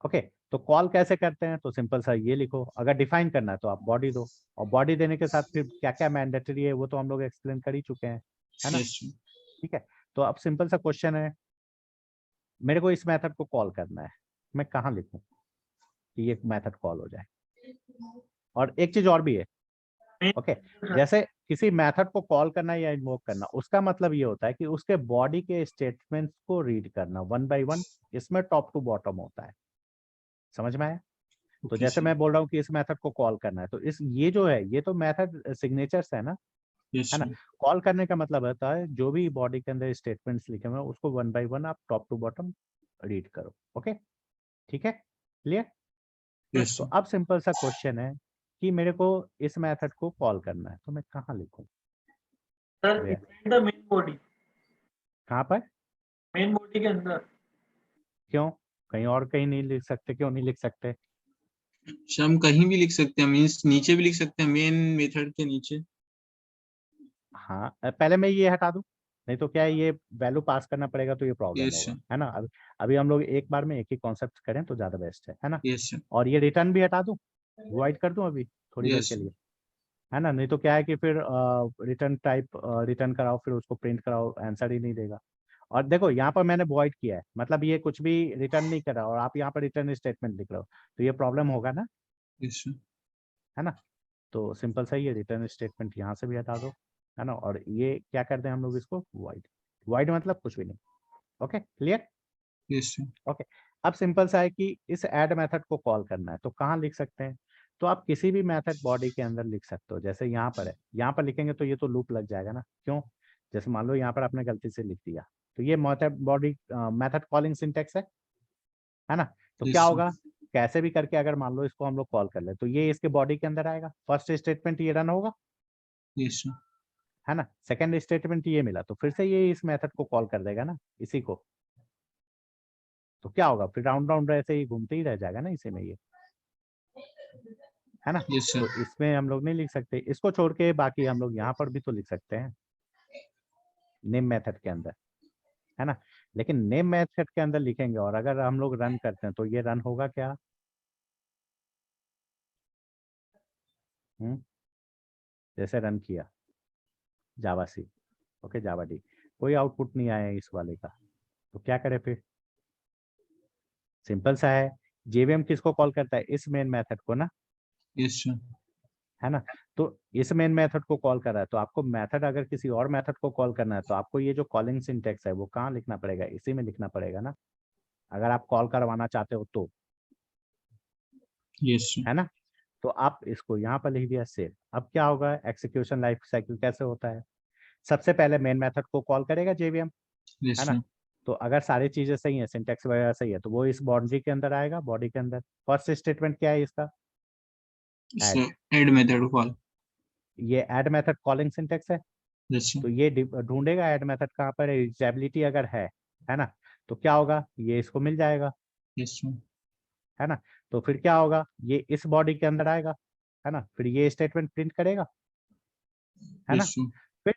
ओके, तो कॉल कैसे करते हैं? तो सिंपल सा ये लिखो, अगर डिफाइन करना है तो आप बॉडी दो, और बॉडी देने के साथ फिर क्या क्या मैंडेटरी है वो तो हम लोग एक्सप्लेन कर ही चुके हैं, है ना। Yes sir. ठीक है, तो अब सिंपल सा क्वेश्चन है, मेरे को इस मेथड को कॉल करना है, मैं कहाँ लिखूं कि ये मेथड कॉल हो जाए? और एक चीज और भी है। ओके, जैसे किसी मेथड को कॉल करना या इन्वोक करना, उसका मतलब ये होता है कि उसके बॉडी के स्टेटमेंट्स को रीड करना वन बाय वन, इसमें टॉप टू बॉटम होता है, समझ में आया? तो ओके जैसे सर। मैं बोल रहा हूँ कि इस मेथड को कॉल करना है, तो इस ये जो है ये तो मेथड सिग्नेचर्स है ना, यस है ना। सर। कॉल करने का मतलब होता है जो भी बॉडी के अंदर स्टेटमेंट्स लिखे हुए हैं उसको वन बाय वन आप टॉप टू बॉटम रीड करो। ओके, ठीक है, क्लियर। यस तो सर। अब सिंपल सा क्वेश्चन है कि मेरे को इस मेथड को कॉल करना है, तो मैं कहाँ लिखूं? Sir Where? The main body, कहाँ पर? मेन बॉडी के अंदर। क्यों, कहीं और कहीं नहीं लिख सकते? क्यों नहीं लिख सकते? सर हम कहीं भी लिख सकते हैं, मीन्स नीचे भी लिख सकते हैं, मेन मेथड के नीचे। हाँ, पहले मैं ये हटा दूं, नहीं तो क्या है, ये वैल्यू पास करना पड़ेगा तो ये प्रॉब्लम यस होगा, सर। है ना। अभी हम लोग एक बार में एक ही कॉन्सेप्ट करें तो ज्यादा बेस्ट है ना। Yes sir. और ये रिटर्न भी हटा दूं, वॉइड कर दूं अभी थोड़ी देर यस के सर। लिए, है ना। नहीं तो क्या है कि फिर रिटर्न टाइप रिटर्न कराओ, फिर उसको प्रिंट कराओ, आंसर ही नहीं देगा। और देखो यहाँ पर मैंने वॉइड किया है, मतलब ये कुछ भी रिटर्न नहीं कर रहा, और आप यहाँ पर रिटर्न स्टेटमेंट लिख रहे हो, तो ये प्रॉब्लम होगा ना, यस सर। है ना। तो सिंपल सा ही है, रिटर्न स्टेटमेंट यहाँ से भी हटा दो, है ना। और ये क्या करते हैं हम लोग, इसको वॉइड। वॉइड मतलब कुछ भी नहीं। Okay, clear. Yes sir. Okay, अब सिंपल सा है कि इस ऐड मेथड को कॉल करना है, तो कहाँ लिख सकते हैं, तो आप किसी भी मेथड बॉडी के अंदर लिख सकते हो। जैसे यहाँ पर है, यहाँ पर लिखेंगे तो ये तो लूप लग जाएगा ना, क्यों। जैसे मान लो यहाँ पर आपने गलती से लिख दिया, तो ये method body method calling syntax है ना। तो क्या यस सर। होगा, कैसे भी करके अगर मान लो इसको हम लोग कॉल कर ले, तो ये इसके बॉडी के अंदर आएगा, फर्स्ट स्टेटमेंट ये रन होगा, यस सर। है ना। सेकंड स्टेटमेंट ये मिला, तो फिर से ये इस मेथड को कॉल कर देगा ना, इसी को। तो क्या होगा, फिर राउंड राउंड ऐसे ही घूमते ही रह जाएगा ना इसी में ये, है ना। यस तो सर। इसमें हम लोग नहीं लिख सकते, इसको छोड़ के बाकी हम लोग यहाँ पर भी तो लिख सकते हैं, नेम मेथड के अंदर, है ना। लेकिन नेम मेथड के अंदर लिखेंगे और अगर हम लोग रन करते हैं तो ये रन होगा क्या। हम्म, जैसे रन किया जावा सी, ओके जावा डी, कोई आउटपुट नहीं आया इस वाले का, तो क्या करें फिर। सिंपल सा है, जेवीएम किसको कॉल करता है, इस मेन मेथड को ना, यस सर। है ना। तो इस मेन मेथड को कॉल कर रहा है, तो आपको मेथड अगर किसी और मेथड को कॉल करना है, तो आपको ये जो कॉलिंग सिंटेक्स है वो कहाँ लिखना पड़ेगा, इसी में लिखना पड़ेगा ना, अगर आप कॉल करवाना चाहते हो तो, यस सर। है ना। तो आप इसको यहाँ पर लिख दिया सेव। अब क्या होगा, एक्सिक्यूशन लाइफ साइकिल कैसे होता है, सबसे पहले मेन मेथड को कॉल करेगा जेवीएम, यस है ना। सर। तो अगर सारी चीजें सही है, सिंटेक्स वगैरह सही है, तो वो इस बाउंड्री के अंदर आएगा, बॉडी के अंदर। फर्स्ट स्टेटमेंट क्या है इसका, add. Sir add method call. ये ऐड मेथड कॉलिंग सिंटेक्स है, यस सर। तो ये ढूंढेगा ऐड मेथड कहाँ पर है, यूजेबिलिटी अगर है ना, तो क्या होगा, ये इसको मिल जाएगा, यस सर। है ना। तो फिर क्या होगा, ये इस बॉडी के अंदर आएगा, है ना, फिर ये स्टेटमेंट प्रिंट करेगा, है ना। Yes sir. फिर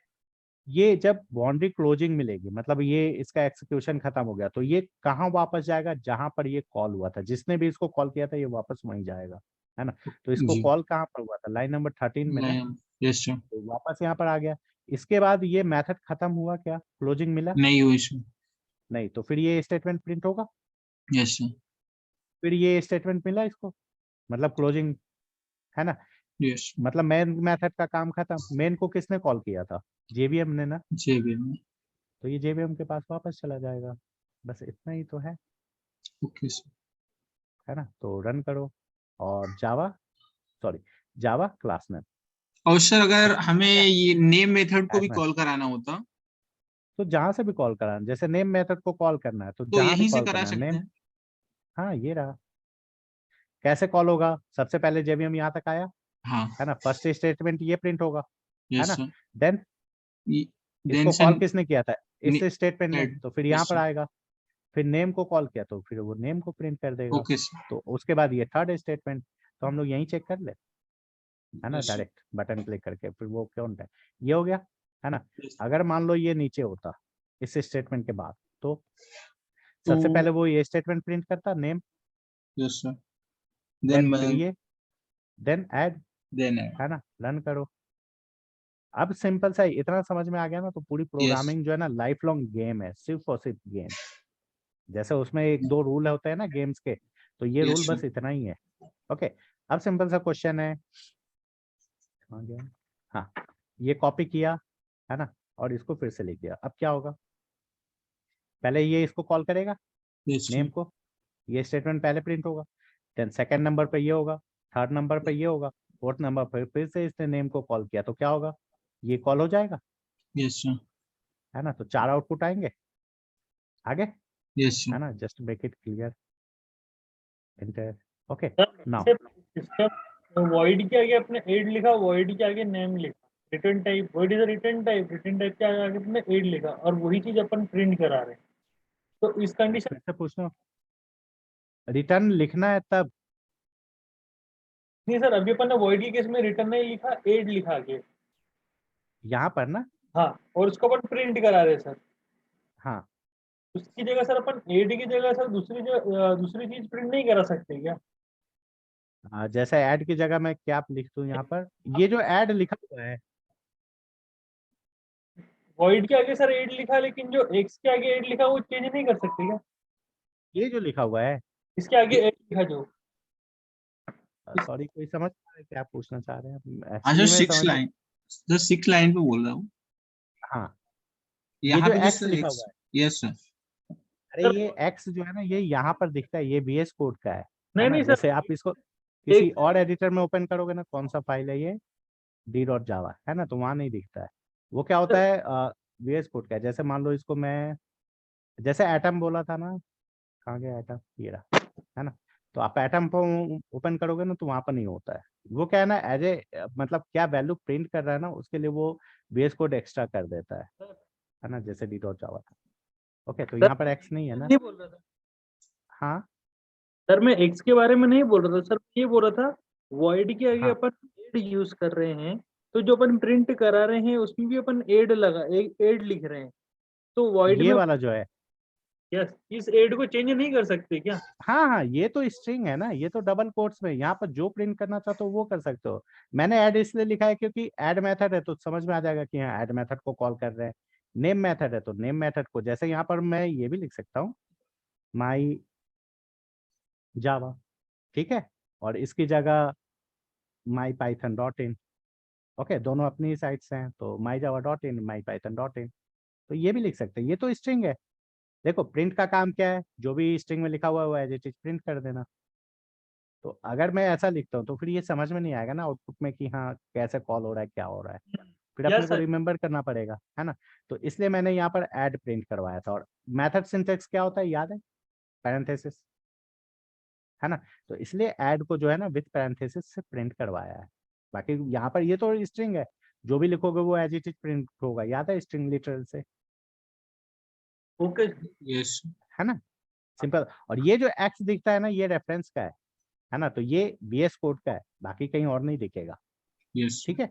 ये जब बाउंड्री क्लोजिंग मिलेगी, मतलब ये इसका एक्सिक्यूशन खत्म हो गया, तो ये कहाँ वापस जाएगा, जहां पर ये कॉल हुआ था, जिसने भी इसको कॉल किया था ये वापस वहीं जाएगा, है ना। तो इसको जी। कॉल कहाँ पर हुआ था, लाइन नंबर 13 में ना, मैं यस सर। तो वापस यहाँ पर आ गया। इसके बाद ये मेथड खत्म हुआ, क्या क्लोजिंग मिला, नहीं हुई सर। नहीं, तो फिर ये स्टेटमेंट प्रिंट होगा, यस सर। फिर ये स्टेटमेंट मिला इसको, मतलब क्लोजिंग, है ना। यस मतलब मेन मेथड का काम खत्म, मेन को किसने कॉल किया था, जेवीएम ने ना, जी भी में। तो ये जेवीएम के पास वापस चला जाएगा। बस इतना ही तो ओके सर। है ना। तो रन करो, और जावा, सॉरी, जावा क्लास नेम, और सर अगर इसको हमें क्या, ये नेम मेथड को ऐड भी में, कॉल कराना होता तो जहां से भी कॉल कराना, जैसे नेम मेथड को कॉल करना है तो तो जहां भी यहीं से कॉल करा करना है सकते नेम, हैं। हाँ ये रहा। कैसे कॉल होगा, सबसे पहले जेवीएम यहाँ तक आया, हाँ। है ना, फर्स्ट स्टेटमेंट ये प्रिंट होगा, है यस ना। सर। देन देन इसको सर कॉल किसने किया था, इस स्टेटमेंट ने, ऐड। तो फिर यहाँ यस पर सर। आएगा, फिर नेम को कॉल किया तो फिर वो नेम को प्रिंट कर देगा। Okay sir. तो उसके बाद ये थर्ड स्टेटमेंट, तो हम लोग यहीं चेक कर ले, है ना, yes sir. Direct button click करके, फिर वो क्यों है, ये हो गया, है ना। यस। अगर मान लो ये नीचे होता इस स्टेटमेंट के बाद, तो तो सबसे पहले वो ये स्टेटमेंट प्रिंट करता name, yes sir. Then then फिर मैं ये, देन ऐड, देन ऐड। है ना, रन करो। अब सिंपल सा ही इतना समझ में आ गया ना, तो पूरी यस। प्रोग्रामिंग जो है ना लाइफ लॉन्ग गेम है, सिर्फ और सिर्फ गेम। जैसे उसमें एक दो रूल होते हैं ना गेम्स के, तो ये रूल यस सर। बस इतना ही है। ओके, अब सिंपल सा क्वेश्चन है, कहाँ गया, हाँ, ये कॉपी किया, है ना, और इसको फिर से लिख दिया। अब क्या होगा, पहले ये इसको कॉल करेगा यस नेम सर। को, ये स्टेटमेंट पहले प्रिंट होगा, देन सेकंड नंबर पे ये होगा, थर्ड नंबर पे ये होगा, फोर्थ नंबर पे फिर से इसने नेम को कॉल किया, तो क्या होगा, ये कॉल हो जाएगा, यस सर। है ना। तो 4 आउटपुट आएंगे आगे, यस है सर। ना, just make it clear, enter. Okay, sir now जैसे सिस्टम वॉइड के आगे अपने एड लिखा, वॉइड के आगे नेम लिखा, return type, void is return type, return type के आगे अपने एड लिखा, और वही चीज अपन प्रिंट करा रहे हैं, तो इस कंडीशन, फिर से पूछना, रिटर्न लिखना है तब, नहीं सर अभी अपन ने वॉइड के केस में रिटर्न नहीं लिखा, एड लिखा आगे, यहाँ पर ना, हाँ, और उसको अपन प्रिंट करा रहे हैं सर, हाँ, उसकी जगह सर अपन एड की जगह सर दूसरी चीज प्रिंट नहीं करा सकते क्या। जैसे ऐड की जगह मैं क्या लिख दूं यहाँ पर, ये जो ऐड लिखा हुआ है वॉइड के आगे सर एड लिखा है, लेकिन जो एक्स के आगे एड लिखा है वो चेंज नहीं कर सकते क्या? ये जो लिखा हुआ है, इसके आगे एड लिखा जो, सॉरी कोई समझ पा रहे हैं क्या पूछना चाह रहे हैं? हाँ सर, एक्चुअली मैं सिक्स समझ लाइन, सर 6 लाइन पे बोल रहा हूँ। हाँ, ये यहाँ जो पे जो एक्स सर लिखा एक्स, हुआ है, यस सर, अरे सर ये एक्स जो है ना, ये यहाँ पर दिखता है, ये VS कोड का है नहीं ना? नहीं जैसे सर, आप इसको किसी एक और एडिटर में ओपन करोगे ना, कौन सा फाइल है ये, d.java है ना, तो वहां नहीं दिखता है। वो क्या होता है, VS कोड का है। जैसे मान लो इसको मैं, जैसे एटम बोला था ना, कहाँ गया एटम, ये रहा, है ना? तो आप एटम को ओपन करोगे ना, तो वहां पर नहीं होता है। वो क्या है ना, एज ए मतलब क्या वैल्यू प्रिंट कर रहा है ना, उसके लिए वो VS कोड एक्स्ट्रा कर देता है ना, जैसे d.java था। ओके, तो सर यहाँ पर एक्स नहीं है ना? नहीं बोल रहा था हाँ सर, मैं एक्स के बारे में नहीं बोल रहा था सर, ये बोल रहा था वॉइड के आगे हाँ, अपन एड यूज कर रहे हैं, तो जो अपन प्रिंट करा रहे हैं उसमें भी अपन एड लगा, एड लिख रहे हैं, तो वॉइड ये में वाला जो है, यस इस एड को चेंज नहीं कर सकते क्या? हाँ हाँ, ये तो स्ट्रिंग है ना, ये तो डबल कोट्स में, यहाँ पर जो प्रिंट करना चाहते हो वो कर सकते हो। मैंने ऐड इसलिए लिखा है क्योंकि ऐड मेथड है, तो समझ में आ जाएगा कि हाँ ऐड मेथड को कॉल कर रहे हैं। नेम मेथड है तो नेम मेथड को, जैसे यहाँ पर मैं ये भी लिख सकता हूँ, माई जावा, ठीक है, और इसकी जगह my Python dot in. Okay, दोनों अपनी साइड से हैं, तो my Java dot in, my Python dot in, तो ये भी लिख सकते हैं। ये तो स्ट्रिंग है। देखो प्रिंट का काम क्या है, जो भी स्ट्रिंग में लिखा हुआ है वो एज इट इज प्रिंट कर देना। तो अगर मैं ऐसा लिखता हूँ तो फिर ये समझ में नहीं आएगा ना आउटपुट में कि हाँ कैसे कॉल हो रहा है, क्या हो रहा है। फिर अपने यस को सर, रिमेम्बर करना पड़ेगा, है ना? तो इसलिए मैंने यहाँ पर ऐड प्रिंट करवाया था। और मेथड सिंटेक्स क्या होता है याद है? पैरेंथेसिस, है ना? तो इसलिए ऐड को जो है ना विथ पैरेंथेसिस से प्रिंट करवाया है। बाकी यहाँ पर ये तो स्ट्रिंग है, जो भी लिखोगे वो एज इट इज प्रिंट होगा, याद है स्ट्रिंग लिटरल से, ओके यस है ना? सिंपल। और ये जो एक्स दिखता है ना, ये रेफरेंस का है ना? तो ये VS कोड का है, बाकी कहीं और नहीं दिखेगा, यस ठीक है?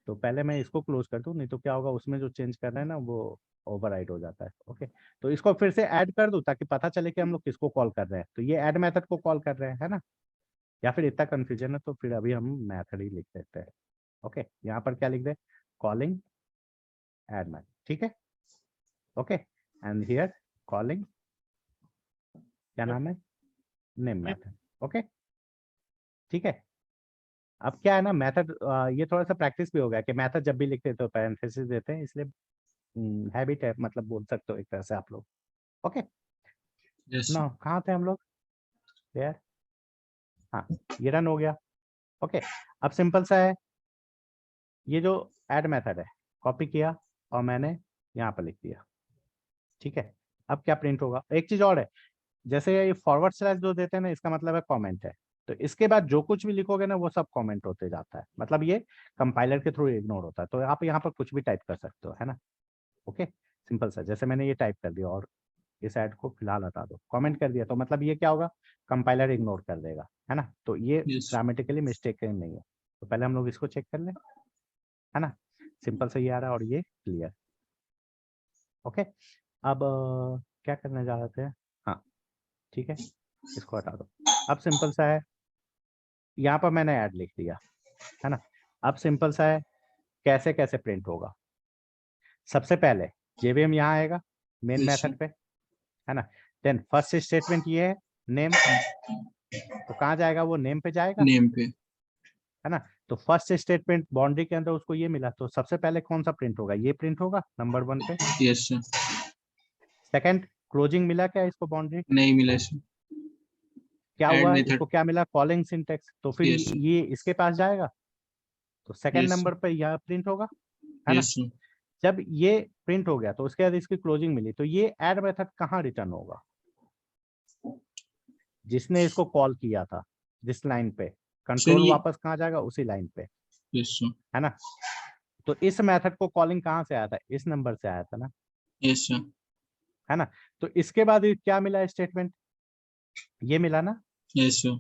तो पहले मैं इसको क्लोज कर दूं, नहीं तो क्या होगा, उसमें जो चेंज कर रहे हैं ना वो ओवरराइड हो जाता है। ओके, तो इसको फिर से ऐड कर दूं ताकि पता चले कि हम लोग किसको कॉल कर रहे हैं। तो ये ऐड मेथड को कॉल कर रहे हैं, है ना? या फिर इतना कंफ्यूजन है तो फिर अभी हम मेथड ही लिख देते हैं। ओके, यहाँ पर क्या लिख दे, कॉलिंग ऐड मेथड, ठीक है? ओके, एंड हियर कॉलिंग, क्या नाम है, नेम मेथड। ओके, ठीक है। अब क्या है ना, मेथड, ये थोड़ा सा प्रैक्टिस भी हो गया कि मेथड जब भी लिखते हैं तो पैरेंथेसिस देते हैं, इसलिए हैबिट है, मतलब बोल सकते हो एक तरह से आप लोग। ओके, यस ना कहाँ थे हम लोग यार? हाँ, ये रन हो गया। ओके, अब सिंपल सा है, ये जो ऐड मेथड है, कॉपी किया और मैंने यहाँ पर लिख दिया, ठीक है? अब क्या प्रिंट होगा, एक चीज और है, जैसे ये फॉरवर्ड स्लैश जो देते हैं ना, इसका मतलब है कमेंट है। तो इसके बाद जो कुछ भी लिखोगे ना वो सब कमेंट होते जाता है, मतलब ये कंपाइलर के थ्रू इग्नोर होता है। तो आप यहाँ पर कुछ भी टाइप कर सकते हो, है ना? ओके, सिंपल सा, जैसे मैंने ये टाइप कर दिया और इस ऐड को फिलहाल हटा दो, कमेंट कर दिया, तो मतलब ये क्या होगा, कंपाइलर इग्नोर कर देगा, है ना? तो ये यस ग्रामेटिकली मिस्टेक नहीं है। तो पहले हम लोग इसको चेक कर लें, है ना? सिंपल से ये आ रहा है और ये क्लियर। ओके, अब क्या करने जा रहे थे? हाँ, ठीक है, इसको हटा दो। अब सिंपल सा है, यहाँ पर मैंने ऐड लिख दिया, है ना? अब सिंपल सा है, कैसे कैसे प्रिंट होगा। सबसे पहले JVM यहाँ आएगा मेन यस मेथड पे, है ना? देन फर्स्ट स्टेटमेंट ये है नेम, तो कहाँ जाएगा, वो नेम पे जाएगा, नेम पे, है ना? तो फर्स्ट स्टेटमेंट बाउंड्री के अंदर उसको ये मिला, तो सबसे पहले कौन सा प्रिंट होगा, ये प्रिंट होगा नंबर 1 पे। यस सर, सेकंड, क्लोजिंग मिला क्या इसको बाउंड्री, नहीं मिला सर, क्या ऐड हुआ मेथड, इसको, क्या मिला, कॉलिंग सिंटेक्स, तो फिर यस सर, ये इसके पास जाएगा, तो सेकंड यस नंबर पे यह प्रिंट होगा, है ना? यस सर, जब ये प्रिंट हो गया तो उसके बाद इसकी क्लोजिंग मिली, तो ये ऐड मेथड कहाँ रिटर्न होगा, जिसने इसको कॉल किया था, जिस लाइन पे, सर कंट्रोल ये, वापस कहाँ जाएगा, उसी लाइन पे, यस सर, है ना? तो इस मेथड को कॉलिंग कहाँ से आया था, इस नंबर से आया था ना, यस सर, है ना? तो इसके बाद ये क्या मिला स्टेटमेंट, ये मिला ना, यस सर,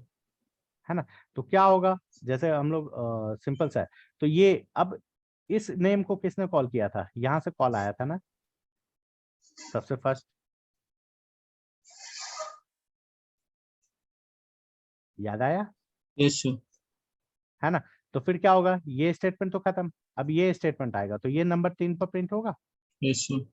है ना? तो क्या होगा, जैसे हम लोग सिंपल सा है, तो ये अब इस नेम को किसने कॉल किया था, यहाँ से कॉल आया था ना सबसे फर्स्ट, याद आया? यस सर, है ना। तो फिर क्या होगा, ये स्टेटमेंट तो खत्म, अब ये स्टेटमेंट आएगा तो ये नंबर 3 पर प्रिंट होगा, यस सर,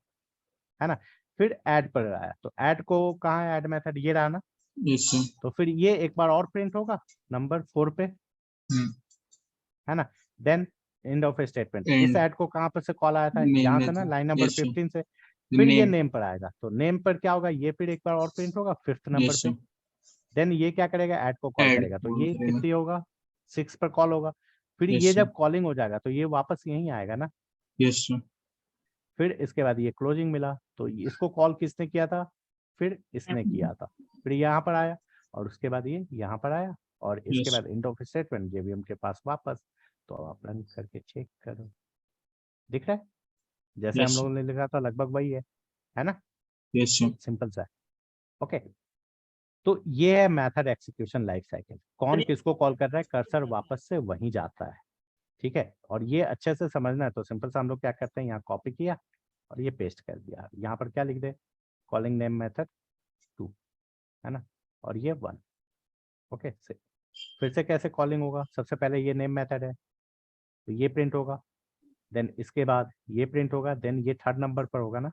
है ना। फिर ऐड पर आया तो ऐड को कहाँ है, ऐड मेथड ये रहा ना, यस सर, तो फिर ये एक बार और प्रिंट होगा नंबर 4 पे, है ना। देन एंड ऑफ स्टेटमेंट, इस एंड ऐड को कहाँ पर से कॉल आया था, मेन यहाँ से ना, method, line number yes sir, 15 से। फिर ये नेम, नेम पर आएगा तो नेम पर क्या होगा, ये फिर एक बार और प्रिंट होगा 5th नंबर यस पे। सर, देन ये क्या करेगा, ऐड को कॉल ऐड करेगा तो कॉल ये करेगा, कितनी होगा, 6 पर कॉल होगा। फिर यस ये सर, जब कॉलिंग हो जाएगा तो ये वापस यहीं आएगा ना। यस सर, फिर इसके बाद ये क्लोजिंग मिला तो इसको कॉल किसने किया था, फिर इसने किया था, फिर यहाँ पर आया और उसके बाद ये यहाँ पर आया और इसके यस, बाद एंड ऑफ स्टेटमेंट जेवीएम के पास वापस। तो अब आप रन करके चेक करो, दिख रहा है जैसे हम यस, लोगों ने लिखा था लगभग वही है ना, यस सर, सिंपल सा है। ओके, तो ये है मेथड एक्सिक्यूशन लाइफ साइकिल, कौन किसको कॉल कर रहा है, कर्सर वापस से वहीं जाता है, ठीक है। और ये अच्छे से समझना है तो सिंपल सा हम लोग क्या करते हैं, यहाँ कॉपी किया और ये पेस्ट कर दिया, यहाँ पर क्या लिख दे, कॉलिंग नेम मेथड 2, है ना, और ये 1। ओके, फिर से कैसे कॉलिंग होगा, सबसे पहले ये नेम मेथड है तो ये प्रिंट होगा, देन इसके बाद ये प्रिंट होगा, देन ये 3rd नंबर पर होगा ना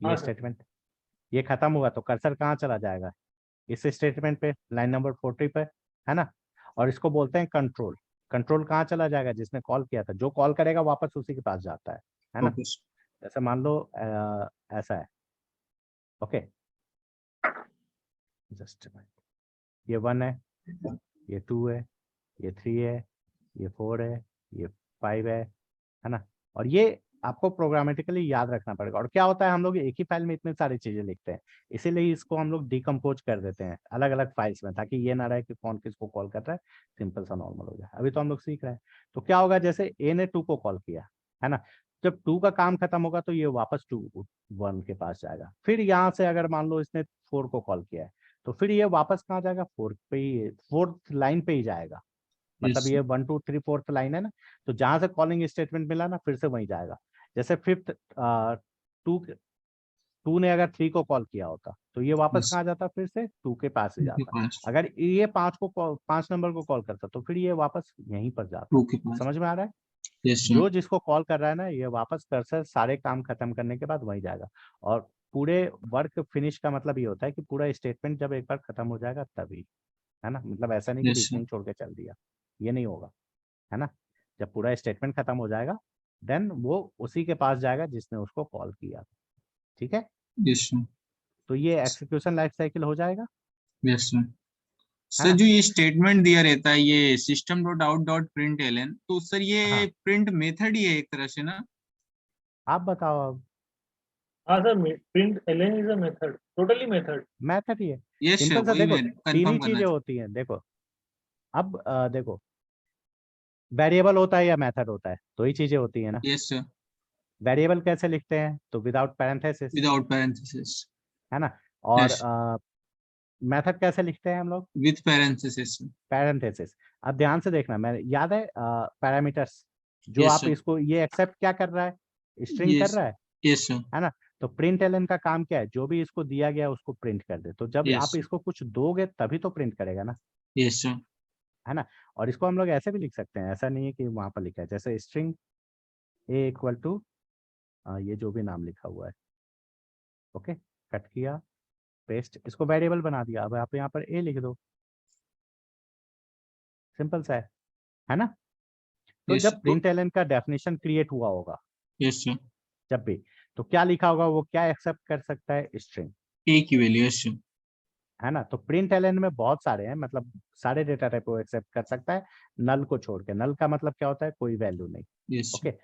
हाँ ये सर, स्टेटमेंट। ये खत्म हुआ तो कर्सर कहाँ चला जाएगा, इस स्टेटमेंट पे, लाइन नंबर 40 पे, है ना। और इसको बोलते हैं कंट्रोल, कंट्रोल कहाँ चला जाएगा, जिसने कॉल किया था, जो कॉल करेगा वापस उसी के पास जाता है ना। ओके सर, जैसे मान लो ऐसा है, ओके, जस्ट ये 1 है, ये 2 है, ये 3 है, ये 4 है, ये 5 है ना। और ये आपको प्रोग्रामेटिकली याद रखना पड़ेगा। और क्या होता है, हम लोग एक ही फाइल में इतनी सारी चीजें लिखते हैं, इसीलिए इसको हम लोग डिकम्पोज कर देते हैं अलग अलग फाइल्स में, ताकि ये ना रहे कि कौन किसको कॉल कर रहा है, सिंपल सा नॉर्मल हो जाए। अभी तो हम लोग सीख रहे हैं। तो क्या होगा, जैसे ए ने 2 को कॉल किया, है ना, जब 2 का काम खत्म होगा तो ये वापस 1 के पास जाएगा। फिर यहाँ से अगर मान लो इसने 4 को कॉल किया है तो फिर ये वापस कहाँ जाएगा, 4 पे ही, 4th लाइन पे ही जाएगा, मतलब यस ये 1 2 3 4th लाइन है ना। तो जहां से कॉलिंग स्टेटमेंट मिला ना फिर से वहीं जाएगा। जैसे 5th 2 2 ने अगर 3 को कॉल किया होता तो ये वापस यस, कहाँ जाता, फिर से 2 के पास ही टू के जाता। पास, अगर ये 5 नंबर को कॉल करता तो फिर ये वापस यहीं पर जाता। 2 के पास, समझ में आ रहा है, यस सर, जो जिसको कॉल कर रहा है ना ये वापस कर्सर सारे काम खत्म करने के बाद वहीं जाएगा। और पूरे वर्क फिनिश का मतलब ये होता है कि पूरा स्टेटमेंट जब एक बार खत्म हो जाएगा तभी, है ना, मतलब ऐसा नहीं कि यस बीच में सर, ही छोड़ के चल दिया, ये नहीं होगा, है ना। जब पूरा स्टेटमेंट खत्म हो जाएगा देन वो उसी के पास जाएगा जिसने उसको कॉल किया, ठीक है। यस सर, तो ये एक्सिक्यूशन लाइफ साइकिल हो जाएगा, यस सर। है सर ना। जो ये स्टेटमेंट दिया रहता है, ये system dot out dot println, तो सर ये हाँ, प्रिंट मेथड ही है एक तरह से ना? आप बताओ अब। हाँ sir, println is a method, totally method. Method ही है, यस सर, सिंपल सा। वही देखो मैं तीन ही कंफर्म करना चीजें होती हैं, देखो अब देखो वेरिएबल होता है या मेथड होता है, दो ही चीजें होती है ना। चाह, यस सर, वेरिएबल कैसे लिखते हैं, तो विदाउट पैरेंथेसिस, विदाउट पैरेंथेसिस, है ना। और यस, मेथड कैसे लिखते हैं हम लोग, विथ पैरेंथेसिस, पैरेंथेसिस। अब ध्यान से देखना, मैं याद है पैरामीटर्स, जो यस आप सर, इसको ये एक्सेप्ट क्या कर रहा है, स्ट्रिंग कर यस, रहा यस सर, है ना। तो प्रिंट एलन का काम क्या है, जो भी इसको दिया गया उसको प्रिंट कर दे। तो जब यस, आप इसको कुछ दोगे तभी तो प्रिंट करेगा ना, यस सर, है ना। और इसको हम लोग ऐसे भी लिख सकते हैं, ऐसा नहीं है कि वहां पर लिखा है, जैसे स्ट्रिंग ए इक्वल टू ये जो भी नाम लिखा हुआ है, ओके, कट किया, पेस्ट, इसको वेरिएबल बना दिया। अब आप यहाँ पर ए लिख दो, सिंपल सा है ना। तो यस, जब तो प्रिंट एलन का डेफिनेशन क्रिएट हुआ होगा, यस सर, जब भी, तो क्या लिखा होगा, वो क्या एक्सेप्ट कर सकता है, स्ट्रिंग, ए की वैल्यू, यस सर, है ना। तो प्रिंट एलन में बहुत सारे हैं, मतलब सारे डेटा टाइप को एक्सेप्ट कर सकता है, नल को छोड़ के। नल का मतलब क्या होता है, कोई वैल्यू नहीं, यस सर, ओके।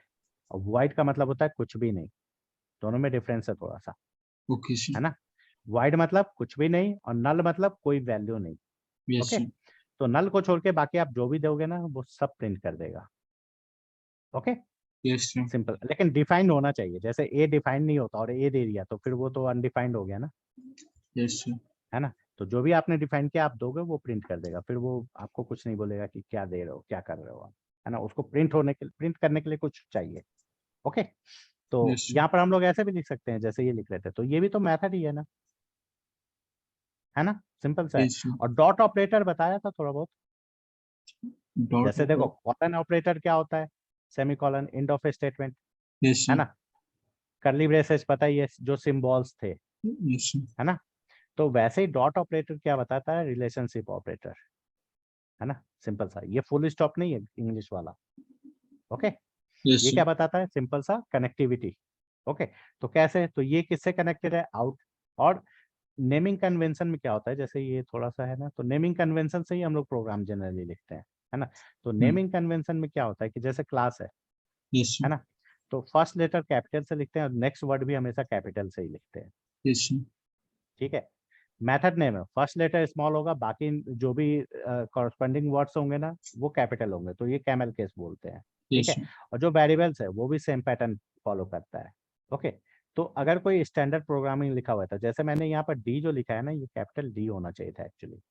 और वाइड का मतलब होता है कुछ भी नहीं, दोनों में डिफरेंस है थोड़ा सा, ओके सर, है ना। वाइड मतलब कुछ भी नहीं और नल मतलब कोई वैल्यू नहीं, यस ओके। सर, तो नल को छोड़ के बाकी आप जो भी दोगे ना वो सब प्रिंट कर देगा, ओके, यस सर, सिंपल। लेकिन डिफाइंड होना चाहिए, जैसे ए डिफाइंड नहीं होता और ए दे दिया तो फिर वो तो अनडिफाइंड हो गया ना, यस सर, है ना। तो जो भी आपने डिफाइन किया आप दोगे वो प्रिंट कर देगा, फिर वो आपको कुछ नहीं बोलेगा कि क्या दे रहे हो, क्या कर रहे हो आप, है ना। उसको प्रिंट करने के लिए कुछ चाहिए, ओके। तो यस सर, यहाँ पर हम लोग ऐसे भी लिख सकते हैं जैसे ये लिख रहे थे, तो ये भी तो मेथड ही है ना, है ना, सिंपल सा है। yes sir. और डॉट ऑपरेटर बताया था थोड़ा बहुत, Dot जैसे देखो कॉलन ऑपरेटर क्या होता है, semicolon, end of A statement, yes है sir. ना, करली ब्रेसेस पता ही है जो सिंबल्स थे, yes sir. है ना। तो वैसे ही डॉट ऑपरेटर क्या बताता है, रिलेशनशिप ऑपरेटर, है ना, सिंपल सा। ये फुल स्टॉप नहीं है इंग्लिश वाला, ओके। yes ये sir. क्या बताता है, सिंपल सा कनेक्टिविटी, ओके। तो कैसे, तो ये किससे कनेक्टेड है, आउट। और नेमिंग कन्वेंशन में क्या होता है, जैसे ये थोड़ा सा है ना, तो नेमिंग कन्वेंशन से ही हम लोग प्रोग्राम जनरली लिखते हैं, है ना। तो नेमिंग कन्वेंशन में क्या होता है कि जैसे क्लास yes sir. है ना, तो फर्स्ट लेटर कैपिटल से लिखते हैं और नेक्स्ट वर्ड भी हमेशा कैपिटल से ही लिखते हैं, yes sir. ठीक है। मेथड नेम है, फर्स्ट लेटर स्मॉल होगा, बाकी जो भी कॉरस्पॉन्डिंग वर्ड्स होंगे ना वो कैपिटल होंगे, तो ये कैमल केस बोलते हैं, ठीक yes है। sir. और जो वेरिएबल्स है वो भी सेम पैटर्न फॉलो करता है, ओके। तो अगर कोई स्टैंडर्ड प्रोग्रामिंग लिखा हुआ था, जैसे मैंने यहाँ पर डी जो लिखा है ना, ये कैपिटल डी होना चाहिए था एक्चुअली,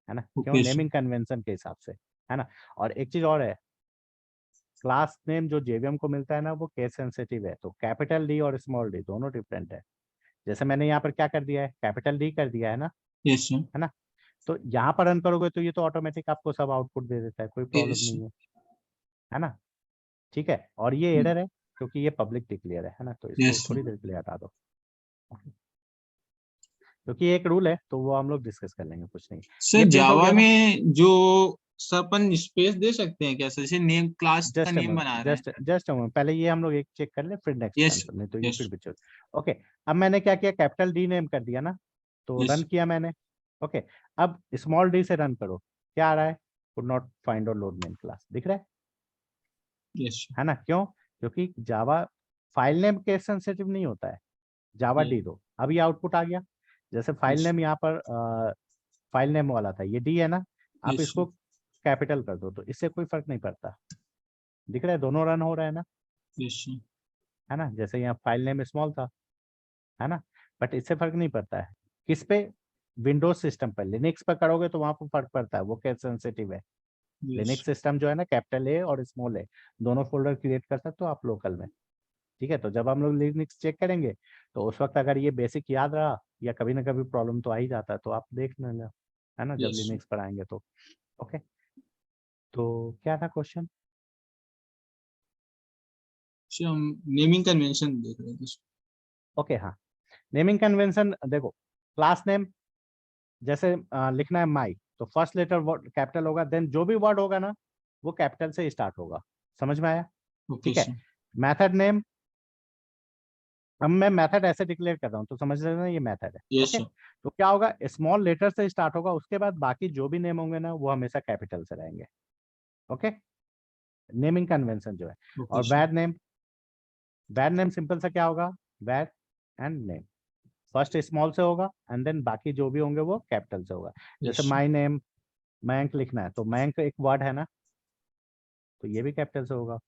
है ना, क्यों, okay sir. नेमिंग कन्वेंशन के हिसाब से, है ना। और एक चीज और है, क्लास नेम जो जेवीएम को मिलता है ना वो केस सेंसिटिव है, तो कैपिटल डी और स्मॉल डी दोनों डिफरेंट है। जैसे मैंने यहाँ पर क्या कर दिया है, कैपिटल डी कर दिया है ना, yes sir. है ना। तो यहाँ पर रन करोगे तो ये तो ऑटोमेटिक आपको सब आउटपुट दे देता है, कोई प्रॉब्लम yes नहीं है ना, ठीक है। और ये एरर है क्योंकि ये पब्लिक डिक्लेयर है ना, तो इसको yes sir. थोड़ी देर के लिए हटा दो, क्योंकि ये एक रूल है, तो वो हम लोग डिस्कस कर लेंगे, कुछ नहीं। सर ये प्रिंट हो जावा गया ना, में जो सर अपन स्पेस दे सकते हैं क्या सर, जैसे नेम क्लास का जस्ट नेम बना रहे हैं? जस्ट पहले ये हम लोग एक चेक कर ले, फिर नेक्स्ट यस आंसर, नहीं तो ये यस फिर भी चल, ओके। अब मैंने क्या किया, कैपिटल डी नेम कर दिया ना, तो यस रन किया मैंने, ओके। अब स्मॉल डी से रन करो, क्या आ रहा है, कुड नॉट फाइंड और लोड मेन क्लास, दिख रहा यस है ना, क्यों, क्योंकि Java file name case sensitive नहीं होता है, जावा डी दो। अब ये आउटपुट आ गया, जैसे फाइल नेम यहाँ पर फाइल नेम वाला था, ये डी है ना, आप यस इसको कैपिटल कर दो तो इससे कोई फर्क नहीं पड़ता, दिख रहा है, दोनों रन हो रहा है ना, यस है ना। जैसे यहाँ फाइल नेम स्मॉल था, है ना, बट इससे फर्क नहीं पड़ता है, किस पे, विंडोज सिस्टम पर, लिनक्स पर करोगे तो वहां पर फर्क पड़ता है, वो केस सेंसिटिव है। यस लिनक्स सिस्टम जो है ना, कैपिटल ए और स्मॉल ए दोनों फोल्डर क्रिएट कर सकते हो आप लोकल में, ठीक है। तो जब हम लोग लिनक्स चेक करेंगे तो उस वक्त अगर ये बेसिक याद रहा, या कभी ना कभी प्रॉब्लम तो आ ही जाता है, तो आप देख लेना, है ना, जब यस लिनक्स पर आएंगे तो, ओके। तो क्या था क्वेश्चन, सर हम नेमिंग कन्वेंशन देख रहे थे। ओके, हाँ। नेमिंग कन्वेंशन देखो, क्लास नेम जैसे लिखना है माई, तो फर्स्ट लेटर वर्ड कैपिटल होगा, देन जो भी वर्ड होगा ना वो कैपिटल से स्टार्ट होगा, समझ में आया, ओके ठीक है। सर मेथड नेम, अब मैं मेथड ऐसे डिक्लेयर कर रहा हूँ तो समझ लेना ये मेथड है, यस ओके। सर तो क्या होगा, स्मॉल लेटर से स्टार्ट होगा, उसके बाद बाकी जो भी नेम होंगे ना वो हमेशा कैपिटल से रहेंगे, ओके। नेमिंग कन्वेंशन जो है। ओके और सर वैड नेम सिंपल सा क्या होगा, वैड एंड नेम, फर्स्ट स्मॉल से होगा एंड देन बाकी जो भी होंगे वो कैपिटल से होगा। जैसे यस माई नेम, मयंक लिखना है तो मयंक एक वर्ड है ना, तो ये भी कैपिटल से होगा,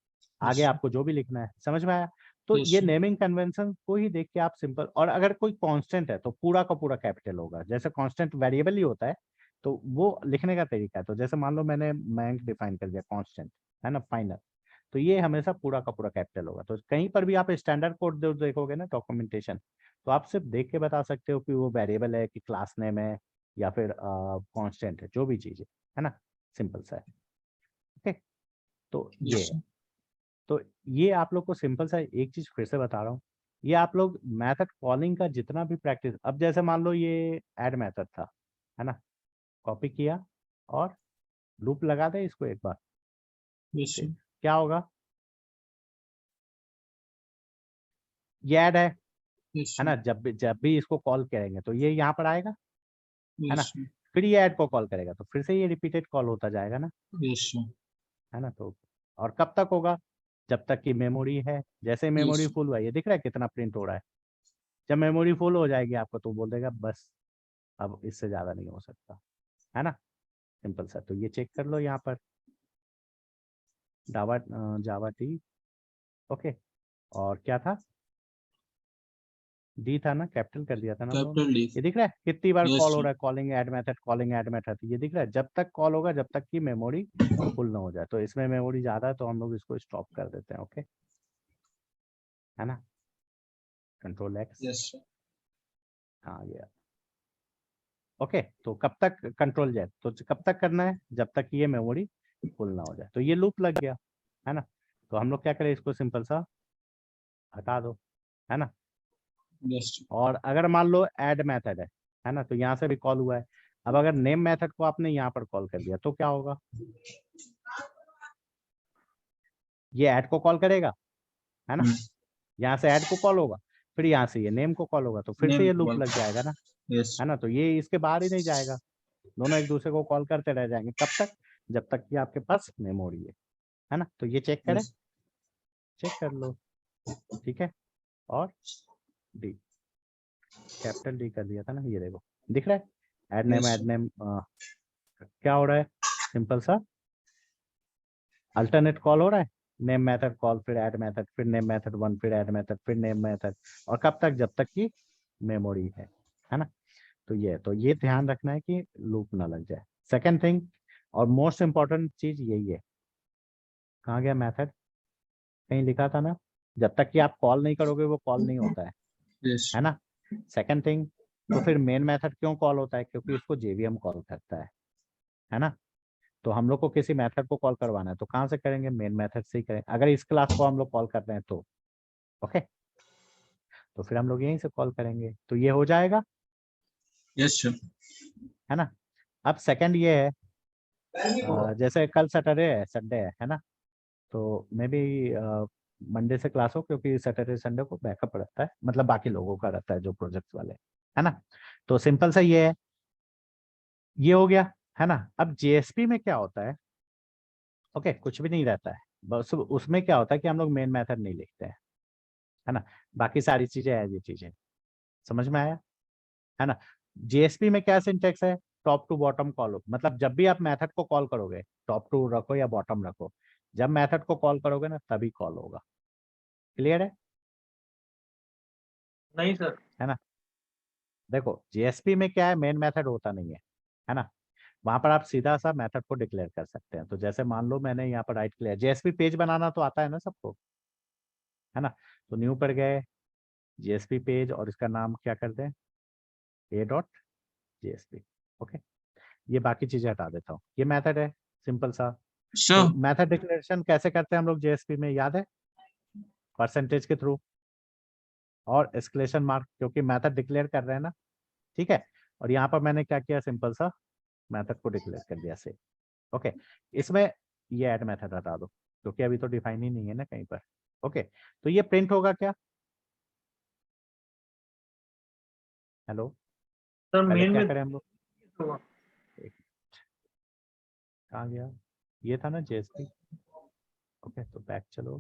आगे यस आपको जो भी लिखना है, समझ में आया। तो यस ये नेमिंग कन्वेंशन को ही देख के आप सिंपल, और अगर कोई कांस्टेंट है तो पूरा का पूरा कैपिटल होगा, जैसे कांस्टेंट वेरिएबल ही होता है, तो वो लिखने का तरीका है। तो जैसे मान लो मैंने मयंक डिफाइन कर दिया कांस्टेंट, है ना, फाइनल, तो ये हमेशा पूरा का पूरा कैपिटल होगा। तो कहीं पर भी आप स्टैंडर्ड कोड देखोगे ना, डॉक्यूमेंटेशन, तो आप सिर्फ देख के बता सकते हो कि वो वेरिएबल है कि क्लास नेम है या फिर कांस्टेंट है, जो भी चीज है ना, सिंपल सा है, ओके। तो ये यस है। तो ये आप लोग को सिंपल सा एक चीज फिर से बता रहा हूँ, ये आप लोग मेथड कॉलिंग का जितना भी प्रैक्टिस, अब जैसे मान लो ये ऐड मेथड था, है ना, कॉपी किया और लूप लगा दे इसको एक बार, यस फिर क्या होगा, ये ऐड यस है ना, जब भी इसको कॉल करेंगे तो ये यहाँ पर आएगा, है ना, यस फिर ये ऐड को कॉल करेगा तो फिर से ये रिपीटेड कॉल होता जाएगा ना, यस है ना। तो और कब तक होगा, जब तक कि मेमोरी है, जैसे मेमोरी यस फुल हुआ, ये दिख रहा है कितना प्रिंट हो रहा है, जब मेमोरी फुल हो जाएगी आपको तो बोल देगा बस अब इससे ज्यादा नहीं हो सकता, है ना, सिंपल सा। तो ये चेक कर लो यहाँ पर, जावा जावा टी, ओके। और क्या था, डी था ना, कैपिटल कर दिया था ना हम लोगों ने। कैपिटल डी ये दिख रहा है कितनी बार यस कॉल हो रहा है, calling add method, calling add method, ये दिख रहा है, जब तक कॉल होगा जब तक कि मेमोरी फुल ना हो जाए। तो इसमें मेमोरी ज्यादा है तो हम लोग इसको स्टॉप कर देते हैं, ओके, है ना, कंट्रोल एक्स, यस हाँ ये, ओके, तो कब तक कंट्रोल जाए, तो कब तक करना है, जब तक ये मेमोरी फुल ना हो जाए। तो ये लूप लग गया, है ना। तो हम लोग क्या करें, इसको सिंपल सा हटा दो, है ना। यस और अगर मान लो ऐड मेथड है ना, तो यहाँ से भी कॉल हुआ है। अब अगर नेम मेथड को आपने यहाँ पर कॉल कर दिया तो क्या होगा, ये ऐड को कॉल करेगा, है ना। यहाँ से ऐड को कॉल होगा, फिर यहाँ से ये नेम को कॉल होगा, तो फिर से नेम ये लूप लग जाएगा ना, यस है ना। तो ये इसके बाहर ही नहीं जाएगा, दोनों एक दूसरे को कॉल करते रह जाएंगे। कब तक, जब तक कि आपके पास मेमोरी है ना। तो ये चेक करें, यस चेक कर लो, ठीक है। और डी, कैपिटल डी कर दिया था ना, ये देखो दिख रहा है, ऐड Yes. नेम क्या हो रहा है, सिंपल सा अल्टरनेट कॉल हो रहा है, नेम मेथड कॉल, फिर ऐड मेथड, फिर नेम मेथड 1, फिर ऐड मेथड, फिर नेम मेथड। और कब तक, जब तक कि मेमोरी है ना। तो ये ध्यान रखना है कि लूप ना लग जाए। सेकेंड थिंग और मोस्ट इंपॉर्टेंट चीज यही है, कहाँ गया मेथड, कहीं लिखा था ना, जब तक कि आप कॉल नहीं करोगे वो कॉल नहीं होता Yes. है ना। सेकेंड थिंग, तो फिर मेन मेथड क्यों कॉल होता है, क्योंकि इसको जेवीएम कॉल करता है ना। तो हम लोग को किसी मेथड को कॉल करवाना है तो कहाँ से करेंगे, मेन मेथड से ही करें, अगर इस क्लास को हम लोग कॉल कर रहे हैं तो। ओके, तो फिर हम लोग यहीं से कॉल करेंगे, तो ये हो जाएगा, Yes, sir. है ना। अब सेकंड ये है, जैसे कल सैटरडे है, संडे है ना। तो मे भी मंडे से क्लास हो, क्योंकि सैटरडे संडे को बैकअप रहता है, मतलब बाकी लोगों का रहता है जो प्रोजेक्ट वाले, है ना। तो सिंपल सा ये है, ये हो गया, है ना। अब जेएसपी में क्या होता है, ओके, कुछ भी नहीं रहता है, बस उसमें क्या होता है कि हम लोग मेन मेथड नहीं लिखते हैं, है ना। बाकी सारी चीजें एज ये चीजें, समझ में आया, है ना। जेएसपी में क्या सिंटेक्स है, टॉप टू बॉटम कॉल, मतलब जब भी आप मेथड को कॉल करोगे, टॉप टू रखो या बॉटम रखो, जब मेथड को कॉल करोगे ना तभी कॉल होगा। क्लियर नहीं सर, है ना। देखो जेएसपी में क्या है, मेन मेथड होता नहीं है ना। वहां पर आप सीधा सा मेथड को डिक्लेयर कर सकते हैं। तो जैसे मान लो मैंने यहाँ पर राइट किया, जेएसपी पेज बनाना तो आता है ना सबको, है ना। तो न्यू पर गए, जेएसपी पेज, और इसका नाम क्या कर दें, a.jsp। ओके, ये बाकी चीजें हटा देता हूँ, ये मेथड है सिंपल सा। तो Sure. मेथड डिक्लेरेशन कैसे करते हैं हम लोग जेएसपी में, याद है, परसेंटेज के थ्रू और एक्सक्लेमेशन मार्क, क्योंकि मेथड डिक्लेयर कर रहे हैं ना, ठीक है। और यहाँ पर मैंने क्या किया, सिंपल सा मेथड को डिक्लेयर कर दिया से। ओके, इसमें ये ऐड मेथड हटा दो, क्योंकि अभी तो डिफाइन ही नहीं है ना कहीं पर। ओके, तो ये प्रिंट होगा क्या, हेलो, सर पहले मेन क्या में करें हम लोग, होगा। एक कहाँ गया, ये था ना जेएसपी। ओके, तो बैक चलो,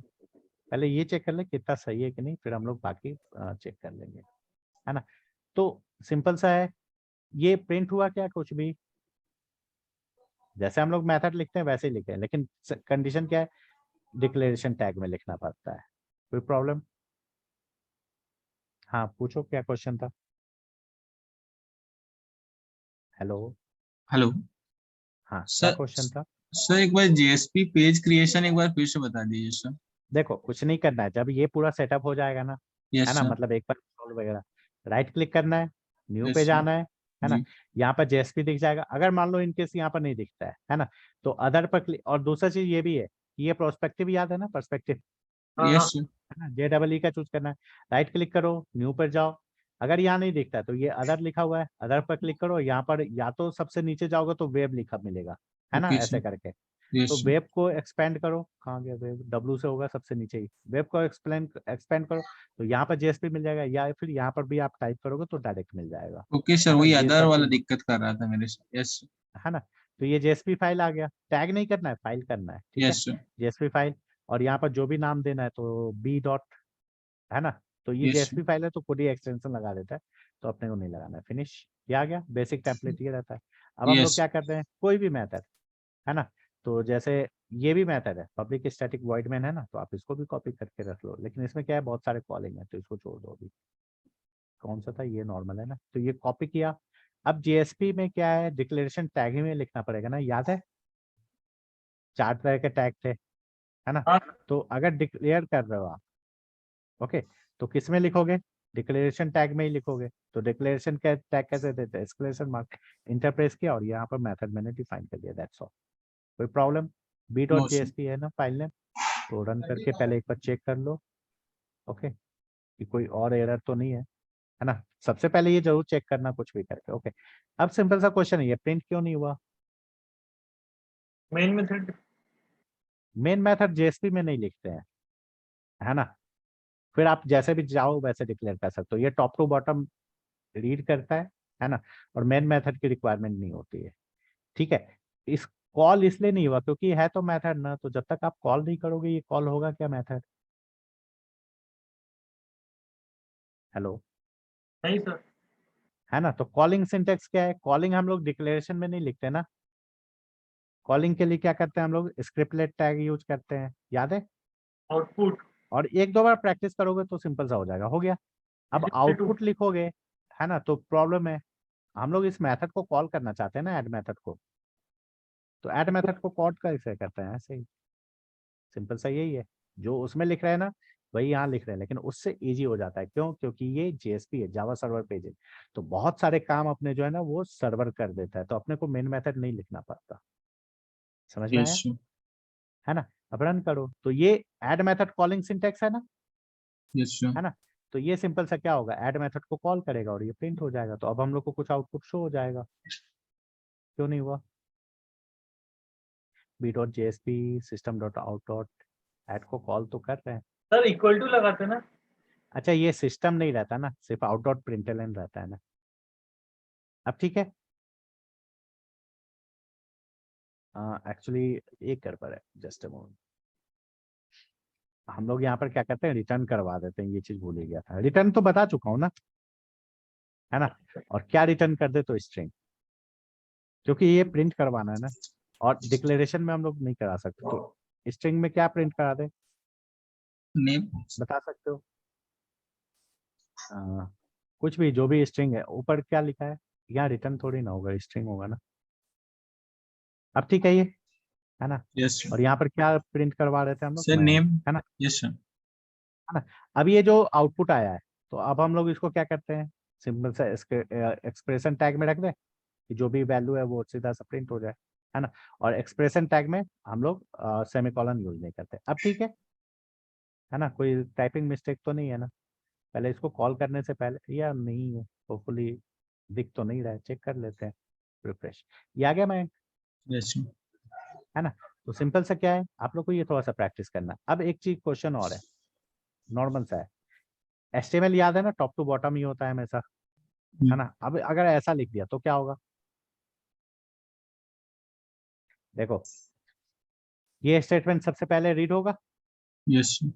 पहले ये चेक कर ले कितना सही है कि नहीं, फिर हम लोग बाकी चेक कर लेंगे, है ना। तो सिंपल सा है, ये प्रिंट हुआ क्या, कुछ भी, जैसे हम लोग मेथड लिखते हैं वैसे ही लिखे हैं, लेकिन कंडीशन क्या है, डिक्लेरेशन टैग में लिखना पड़ता है। कोई प्रॉब्लम, हाँ पूछो क्या क्वेश्चन था, हेलो, हेलो हाँ क्या सर। क्वेश्चन था। सर एक बार जेएसपी पेज क्रिएशन एक बार फिर से बता दीजिए सर। देखो कुछ नहीं करना है, जब ये पूरा सेटअप हो जाएगा ना, है यस ना, सर। मतलब एक बार इंस्टॉल वगैरह, राइट क्लिक करना है, न्यू पे यस सर। जाना है ना। जी। यहाँ पर जेएसपी दिख जाएगा, अगर मान लो इनकेस यहाँ पर नहीं दिखता है ना, तो अदर पर क्लिक। और दूसरा चीज ये भी है कि ये प्रोस्पेक्टिव याद है ना, पर्सपेक्टिव, हाँ हाँ यस सर। है ना, JEE का चूज करना है, राइट क्लिक करो, न्यू पर जाओ, अगर यहाँ नहीं दिखता है तो ये अदर लिखा हुआ है, अदर पर क्लिक करो, यहाँ पर या तो सबसे नीचे जाओगे तो वेब लिखा मिलेगा, है ना, ओके ऐसे सर। करके। तो यस सर। वेब को एक्सपेंड करो, कहाँ गया वेब, डब्ल्यू से होगा सबसे नीचे ही, वेब को एक्सपेंड करो, तो यहाँ पर जेएसपी मिल जाएगा, या फिर यहाँ पर भी आप टाइप करोगे तो डायरेक्ट मिल जाएगा, ओके सर, है ना, वही ये अदर सब वाला चीज, दिक्कत कर रहा था मेरे से। यस। है ना। तो ये जेएसपी फाइल आ गया, टैग नहीं करना है, फाइल करना है, ठीक है, यस सर। JSP file. और यहाँ पर जो भी नाम देना है तो बी डॉट, है ना। तो ये यस सर। जेएसपी फाइल है तो खुद ही एक्सटेंशन लगा देता है, तो अपने को नहीं लगाना है, फिनिश, ये आ गया, बेसिक टेम्पलेट ये रहता है। अब हम लोग यस। क्या करते हैं, कोई भी मेथड, है ना। तो जैसे ये भी मेथड है, पब्लिक स्टैटिक वॉइड मेन, है ना, तो आप इसको भी कॉपी करके रख लो, लेकिन इसमें क्या है, बहुत सारे कॉलिंग है तो इसको छोड़ दो अभी। कौन सा था, ये नॉर्मल है ना, तो ये कॉपी किया। अब जेएसपी में क्या है, डिक्लेरेशन टैग ही में लिखना पड़ेगा ना, याद है, 4 तरह के टैग थे, है ना। हाँ तो अगर डिक्लेयर कर रहे हो आप, ओके, तो किस में लिखोगे, डिक्लेरेशन टैग में ही लिखोगे। तो डिक्लेरेशन का टैग कैसे देते हैं, एक्सक्लेमेशन मार्क इंटरप्रेस किया और यहाँ पर मेथड मैंने डिफाइन कर दिया, दैट्स ऑल। कोई problem? B dot No, sir. JSP है ना फाइल नेम, तो रन करके पहले एक बार चेक कर लो, ओके, कि कोई और एरर तो नहीं है ना। सबसे पहले ये जरूर चेक करना कुछ भी करके, ओके। अब सिंपल सा क्वेश्चन है, ये प्रिंट क्यों नहीं हुआ? Main method main method JSP में नहीं लिखते हैं, है ना। फिर आप जैसे भी चाहो वैसे डिक्लेयर कर सकते हो, ये टॉप टू बॉटम रीड करता है ना, और मेन मेथड की रिक्वायरमेंट नहीं होती है, ठीक है। इस कॉल इसलिए नहीं हुआ क्योंकि है तो मेथड ना, तो जब तक आप कॉल नहीं करोगे ये कॉल होगा क्या मेथड? हेलो, नहीं सर। है ना। तो कॉलिंग सिंटेक्स क्या है? कॉलिंग हम लोग डिक्लेरेशन में नहीं लिखते ना। कॉलिंग के लिए क्या करते हैं हम लोग? स्क्रिप्टलेट टैग यूज करते हैं, याद है। आउटपुट और एक दो बार प्रैक्टिस करोगे तो सिंपल सा हो जाएगा, हो गया। अब आउटपुट लिखोगे, है ना, तो प्रॉब्लम है। हम लोग इस मेथड को कॉल करना चाहते हैं ना, ऐड मेथड को, तो ऐड मेथड को कॉल कैसे करते हैं? ऐसे ही, सिंपल सा यही है। जो उसमें लिख रहे हैं ना वही यहाँ लिख रहे हैं, लेकिन उससे इजी हो जाता है। क्यों? क्योंकि ये जेएसपी है, जावा सर्वर पेज है, तो बहुत सारे काम अपने जो है ना वो सर्वर कर देता है, तो अपने को मेन मेथड नहीं लिखना पड़ता। समझ में Yes, आया? sir. है ना। अब रन करो तो ये ऐड मेथड कॉलिंग सिंटेक्स है ना, Yes, sir. है ना। तो ये सिंपल सा क्या होगा, ऐड मेथड को कॉल करेगा और ये प्रिंट हो जाएगा। तो अब हम लोग को कुछ आउटपुट शो हो जाएगा। क्यों नहीं हुआ? B dot JSP system dot out dot add को कॉल तो कर रहे हैं। सर इक्वल टू लगाते ना। अच्छा, ये सिस्टम नहीं रहता ना, सिर्फ आउट डॉट प्रिंटलन रहता है ना। अब ठीक है। एक्चुअली एक गड़बड़ है, जस्ट अ मोमेंट। हम लोग यहाँ पर क्या करते हैं, रिटर्न करवा देते हैं, ये चीज भूल ही गया था। रिटर्न तो बता चुका हूँ ना, है ना। और क्या रिटर्न कर दे? तो स्ट्रिंग, क्योंकि ये प्रिंट करवाना है ना, और डिक्लेरेशन में हम लोग नहीं करा सकते, तो स्ट्रिंग में क्या प्रिंट करा दे, Name. बता सकते हो? कुछ भी, जो भी स्ट्रिंग है। ऊपर क्या लिखा है? यहाँ रिटर्न थोड़ी ना होगा, स्ट्रिंग होगा ना। अब ठीक है ये, है ना। Yes, sir. और यहाँ पर क्या प्रिंट करवा रहे थे हम लोग? Sir, man, name. है ना, Yes, sir. है ना। अब ये जो आउटपुट आया है, तो अब हम लोग इसको क्या करते हैं, सिंपल सा एक्सप्रेशन टैग में रख दें कि जो भी वैल्यू है वो सीधा सा प्रिंट हो जाए, है ना। और एक्सप्रेशन टैग में हम लोग सेमीकोलन यूज नहीं करते। अब ठीक है ना। कोई टाइपिंग मिस्टेक तो नहीं है ना? पहले इसको कॉल करने से पहले, या नहीं है, होपफुली दिख तो नहीं रहा है, चेक कर लेते हैं, रिफ्रेश। ये आ गया मैं, Yes, sir. है ना। तो सिंपल सा क्या है, आप लोग को ये थोड़ा सा प्रैक्टिस करना है। अब एक चीज क्वेश्चन और है, नॉर्मल सा है। एचटीएमएल याद है ना, टॉप टू बॉटम ही होता है हमेशा, है ना। अब अगर ऐसा लिख दिया तो क्या होगा? देखो, ये स्टेटमेंट सबसे पहले रीड होगा, Yes, sir.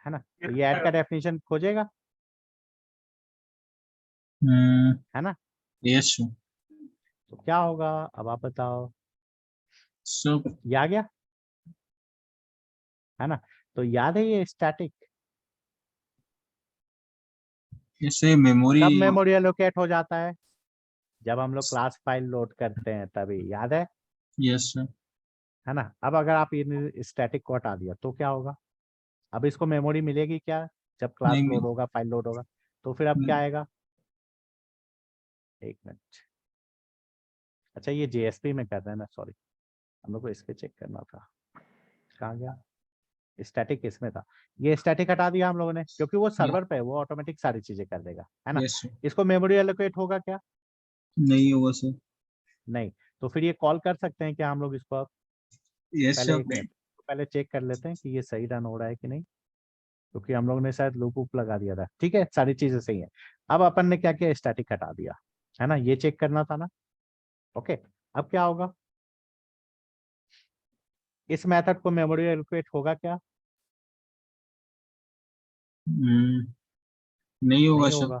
है ना। तो ये ऐड का डेफिनेशन खोजेगा, है ना। Yes, sir. तो क्या होगा, अब आप बताओ। So, ये आ गया, है ना। तो याद है ये स्टैटिक जैसे मेमोरी. कब मेमोरी एलोकेट हो जाता है? जब हम लोग क्लास फाइल लोड करते हैं तभी, याद है Yes, sir. है ना। अब अगर आप ये स्टैटिक को हटा दिया तो क्या होगा? अब इसको मेमोरी मिलेगी क्या? जब क्लास नहीं लोड होगा, फाइल लोड होगा, तो फिर अब क्या नहीं, आएगा? एक मिनट, अच्छा ये जेएसपी में कर रहे हैं ना, सॉरी, हम लोग को इस पे चेक करना था। कहाँ गया? स्टैटिक इसमें था। ये स्टैटिक हटा दिया हम लोगों ने क्योंकि वो सर्वर पे है, वो ऑटोमेटिक सारी चीजें कर देगा, है ना। yes, sir. इसको मेमोरी एलोकेट होगा क्या? नहीं होगा सर. नहीं। तो फिर ये कॉल कर सकते हैं क्या हम लोग इसको? अब Yes, पहले sir. एक मिनट, तो पहले चेक कर लेते हैं कि ये सही रन हो रहा है कि नहीं, क्योंकि हम लोग ने शायद लूप वूप लगा दिया था। ठीक है, सारी चीजें सही है। अब अपन ने क्या किया, स्टैटिक हटा दिया, है ना, ये चेक करना था ना। ओके, अब क्या होगा, इस मेथड को मेमोरी एलोकेट होगा क्या? नहीं होगा नहीं सर. होगा,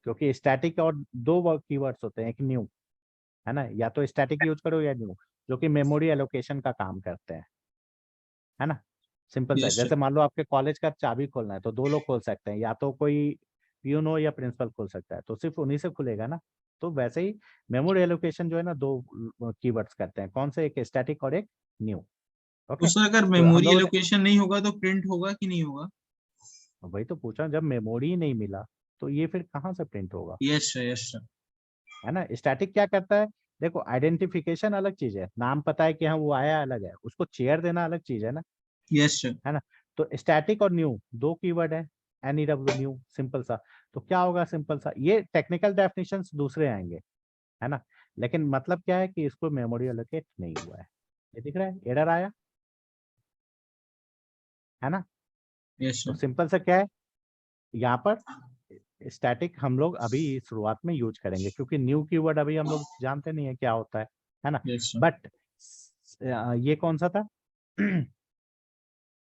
क्योंकि स्टैटिक और दो कीवर्ड्स होते हैं, एक न्यू, है ना, या तो स्टैटिक यूज करो या न्यू, जो कि मेमोरी एलोकेशन का काम करते हैं, है ना। सिंपल सा है। Yes, sir. जैसे मान लो आपके कॉलेज का चाबी खोलना है तो दो लोग खोल सकते हैं, या तो कोई प्यून हो या प्रिंसिपल खोल सकता है, तो सिर्फ उन्हीं से खुलेगा ना। तो वैसे ही मेमोरी एलोकेशन जो है ना, दो कीवर्ड्स करते हैं, कौन से, एक स्टैटिक और एक न्यू। तो ओके, सर अगर तो हम मेमोरी लोग एलोकेशन नहीं होगा तो प्रिंट होगा कि नहीं होगा? वही तो पूछा, जब मेमोरी ही नहीं मिला तो ये फिर कहाँ से प्रिंट होगा? Yes sir, yes sir. है ना। स्टैटिक क्या करता है, देखो आइडेंटिफिकेशन अलग चीज है, नाम पता है कि हाँ वो आया अलग है, उसको चेयर देना अलग चीज है ना। Yes sir. है ना। तो स्टैटिक और न्यू दो कीवर्ड है, NEW न्यू, सिंपल सा। तो क्या होगा सिंपल सा, ये टेक्निकल डेफिनेशंस दूसरे आएंगे, है ना। लेकिन मतलब क्या है कि इसको मेमोरी एलोकेट नहीं हुआ है, ये दिख रहा है, एरर आया, है ना। यस तो सर। सिंपल सा क्या है, यहाँ पर स्टैटिक हम लोग अभी शुरुआत में यूज करेंगे, क्योंकि न्यू कीवर्ड अभी हम लोग जानते नहीं है क्या होता है ना। Yes sir. बट ये कौन सा था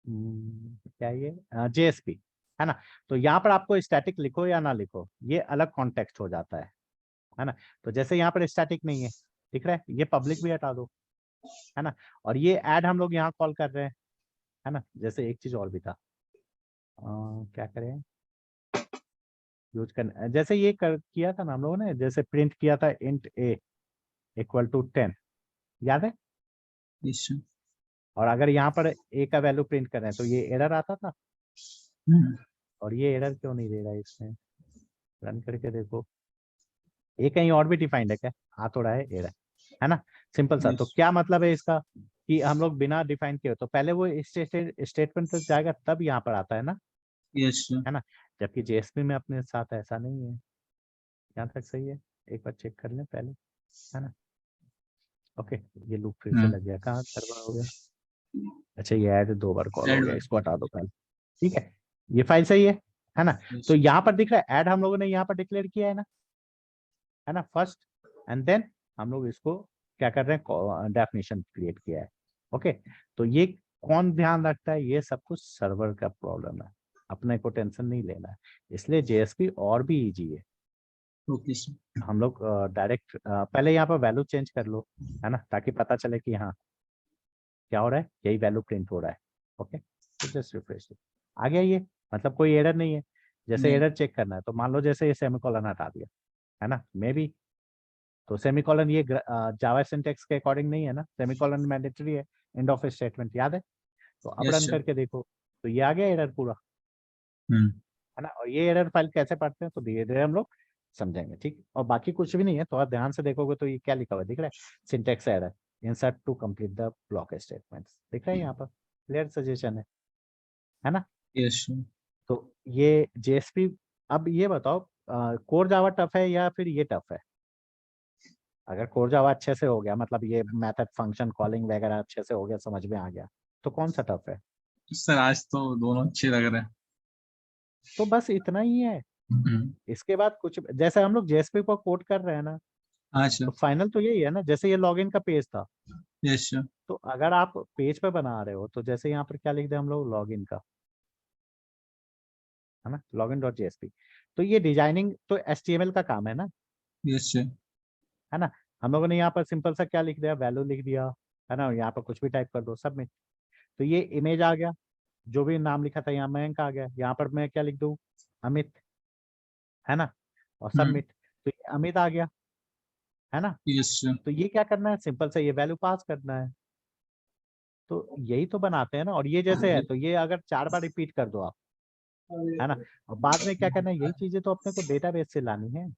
क्या ये JSP, है ना। तो यहाँ पर आपको स्टैटिक लिखो या ना लिखो, ये अलग कॉन्टेक्स्ट हो जाता है ना। तो जैसे यहाँ पर स्टैटिक नहीं है, दिख रहा है, ये पब्लिक भी हटा दो, है ना। और ये ऐड हम लोग यहाँ कॉल कर रहे हैं, है ना। जैसे एक चीज और भी था, क्या करें यूज करना, जैसे ये किया था ना हम लोगों ने, जैसे प्रिंट किया था int a इक्वल टू 10, याद है। Yes sir. और अगर यहाँ पर a का वैल्यू प्रिंट कर रहे हैं तो ये एरर आता था, और ये एरर क्यों नहीं दे रहा है इसमें, रन करके देखो, ये कहीं और भी डिफाइंड है क्या, आ तो रहा है एरर, है ना। सिंपल सा। तो यस। क्या मतलब है इसका, कि हम लोग बिना डिफाइन किए तो पहले वो स्टेटमेंट तक जाएगा तब यहाँ पर आता है ना, यस सर। है ना। जबकि JSP में अपने साथ ऐसा नहीं है, यहाँ तक सही है, एक बार चेक कर लें पहले, है ना। ओके, ये लूप फिर से लग गया, कहाँ गड़बड़ हो गया, अच्छा ये ऐड 2 बार कॉल हो गया, इसको हटा दो पहले, ठीक है। ये फाइल सही है ना। तो यहाँ पर दिख रहा है ऐड हम लोगों ने यहाँ पर डिक्लेयर किया है ना फर्स्ट, एंड देन हम लोग इसको क्या कर रहे हैं, डेफिनेशन क्रिएट किया है। ओके, तो ये कौन ध्यान रखता है, ये सब कुछ सर्वर का प्रॉब्लम है, अपने को टेंशन नहीं लेना है, इसलिए JSP और भी इजी है। Okay sir. हम लोग डायरेक्ट पहले यहाँ पर वैल्यू चेंज कर लो, है ना, ताकि पता चले कि हाँ क्या हो रहा है, यही वैल्यू प्रिंट हो रहा है। ओके, तो जस्ट रिफ्रेश आ गया ये, मतलब कोई एरर नहीं है। जैसे नहीं। एरर चेक करना है तो मान लो जैसे ये सेमीकोलन हटा दिया, है ना, मे बी, तो सेमीकोलन ये जावा सिंटेक्स के अकॉर्डिंग नहीं है ना, सेमीकोलन मैंडेटरी है, एंड ऑफ स्टेटमेंट, याद है। तो अब यस रन सर। करके देखो, तो ये आ गया एरर पूरा, हम्म। है ना। और ये एरर फाइल कैसे पढ़ते हैं तो धीरे धीरे हम लोग समझेंगे, ठीक। और बाकी कुछ भी नहीं है, थोड़ा ध्यान से देखोगे तो ये क्या लिखा हुआ है, दिख रहा है, syntax error, insert to complete the block statements, दिख रहा है यहाँ पर, क्लियर सजेशन है ना। Yes sir. तो ये JSP, अब ये बताओ कोर जावा टफ है या फिर ये टफ है। अगर कोर जावा अच्छे से हो गया, मतलब ये मेथड फंक्शन कॉलिंग वगैरह अच्छे से हो गया, समझ में आ गया, तो कौन सा टफ है। सर आज तो दोनों अच्छे लग रहे हैं। तो बस इतना ही है, इसके बाद कुछ, जैसे हम लोग JSP पर कोड कर रहे हैं ना, हाँ तो सर। फाइनल तो यही है ना, जैसे ये लॉगिन का पेज था, यस सर। तो अगर आप पेज पे बना रहे हो तो जैसे यहाँ पर क्या लिख दे हम लोग, लॉगिन का, है ना, login.jsp, तो ये डिजाइनिंग तो HTML का काम है ना, यस सर। है ना। हम लोगों ने यहाँ पर सिंपल सा क्या लिख दिया, वैल्यू लिख दिया, है ना, यहाँ पर कुछ भी टाइप कर दो, सबमिट। तो ये इमेज आ गया, जो भी नाम लिखा था यहाँ मयंक आ गया, यहाँ पर मैं क्या लिख दूँ, अमित, है ना, और सबमिट, तो ये अमित आ गया, है ना। Yes sir. तो ये क्या करना है, सिंपल सा ये वैल्यू पास करना है, तो यही तो बनाते हैं ना। और ये जैसे है तो ये अगर 4 बार रिपीट कर दो आप, है ना, और बाद में क्या करना है, यही चीजें तो अपने को डेटाबेस से लानी है,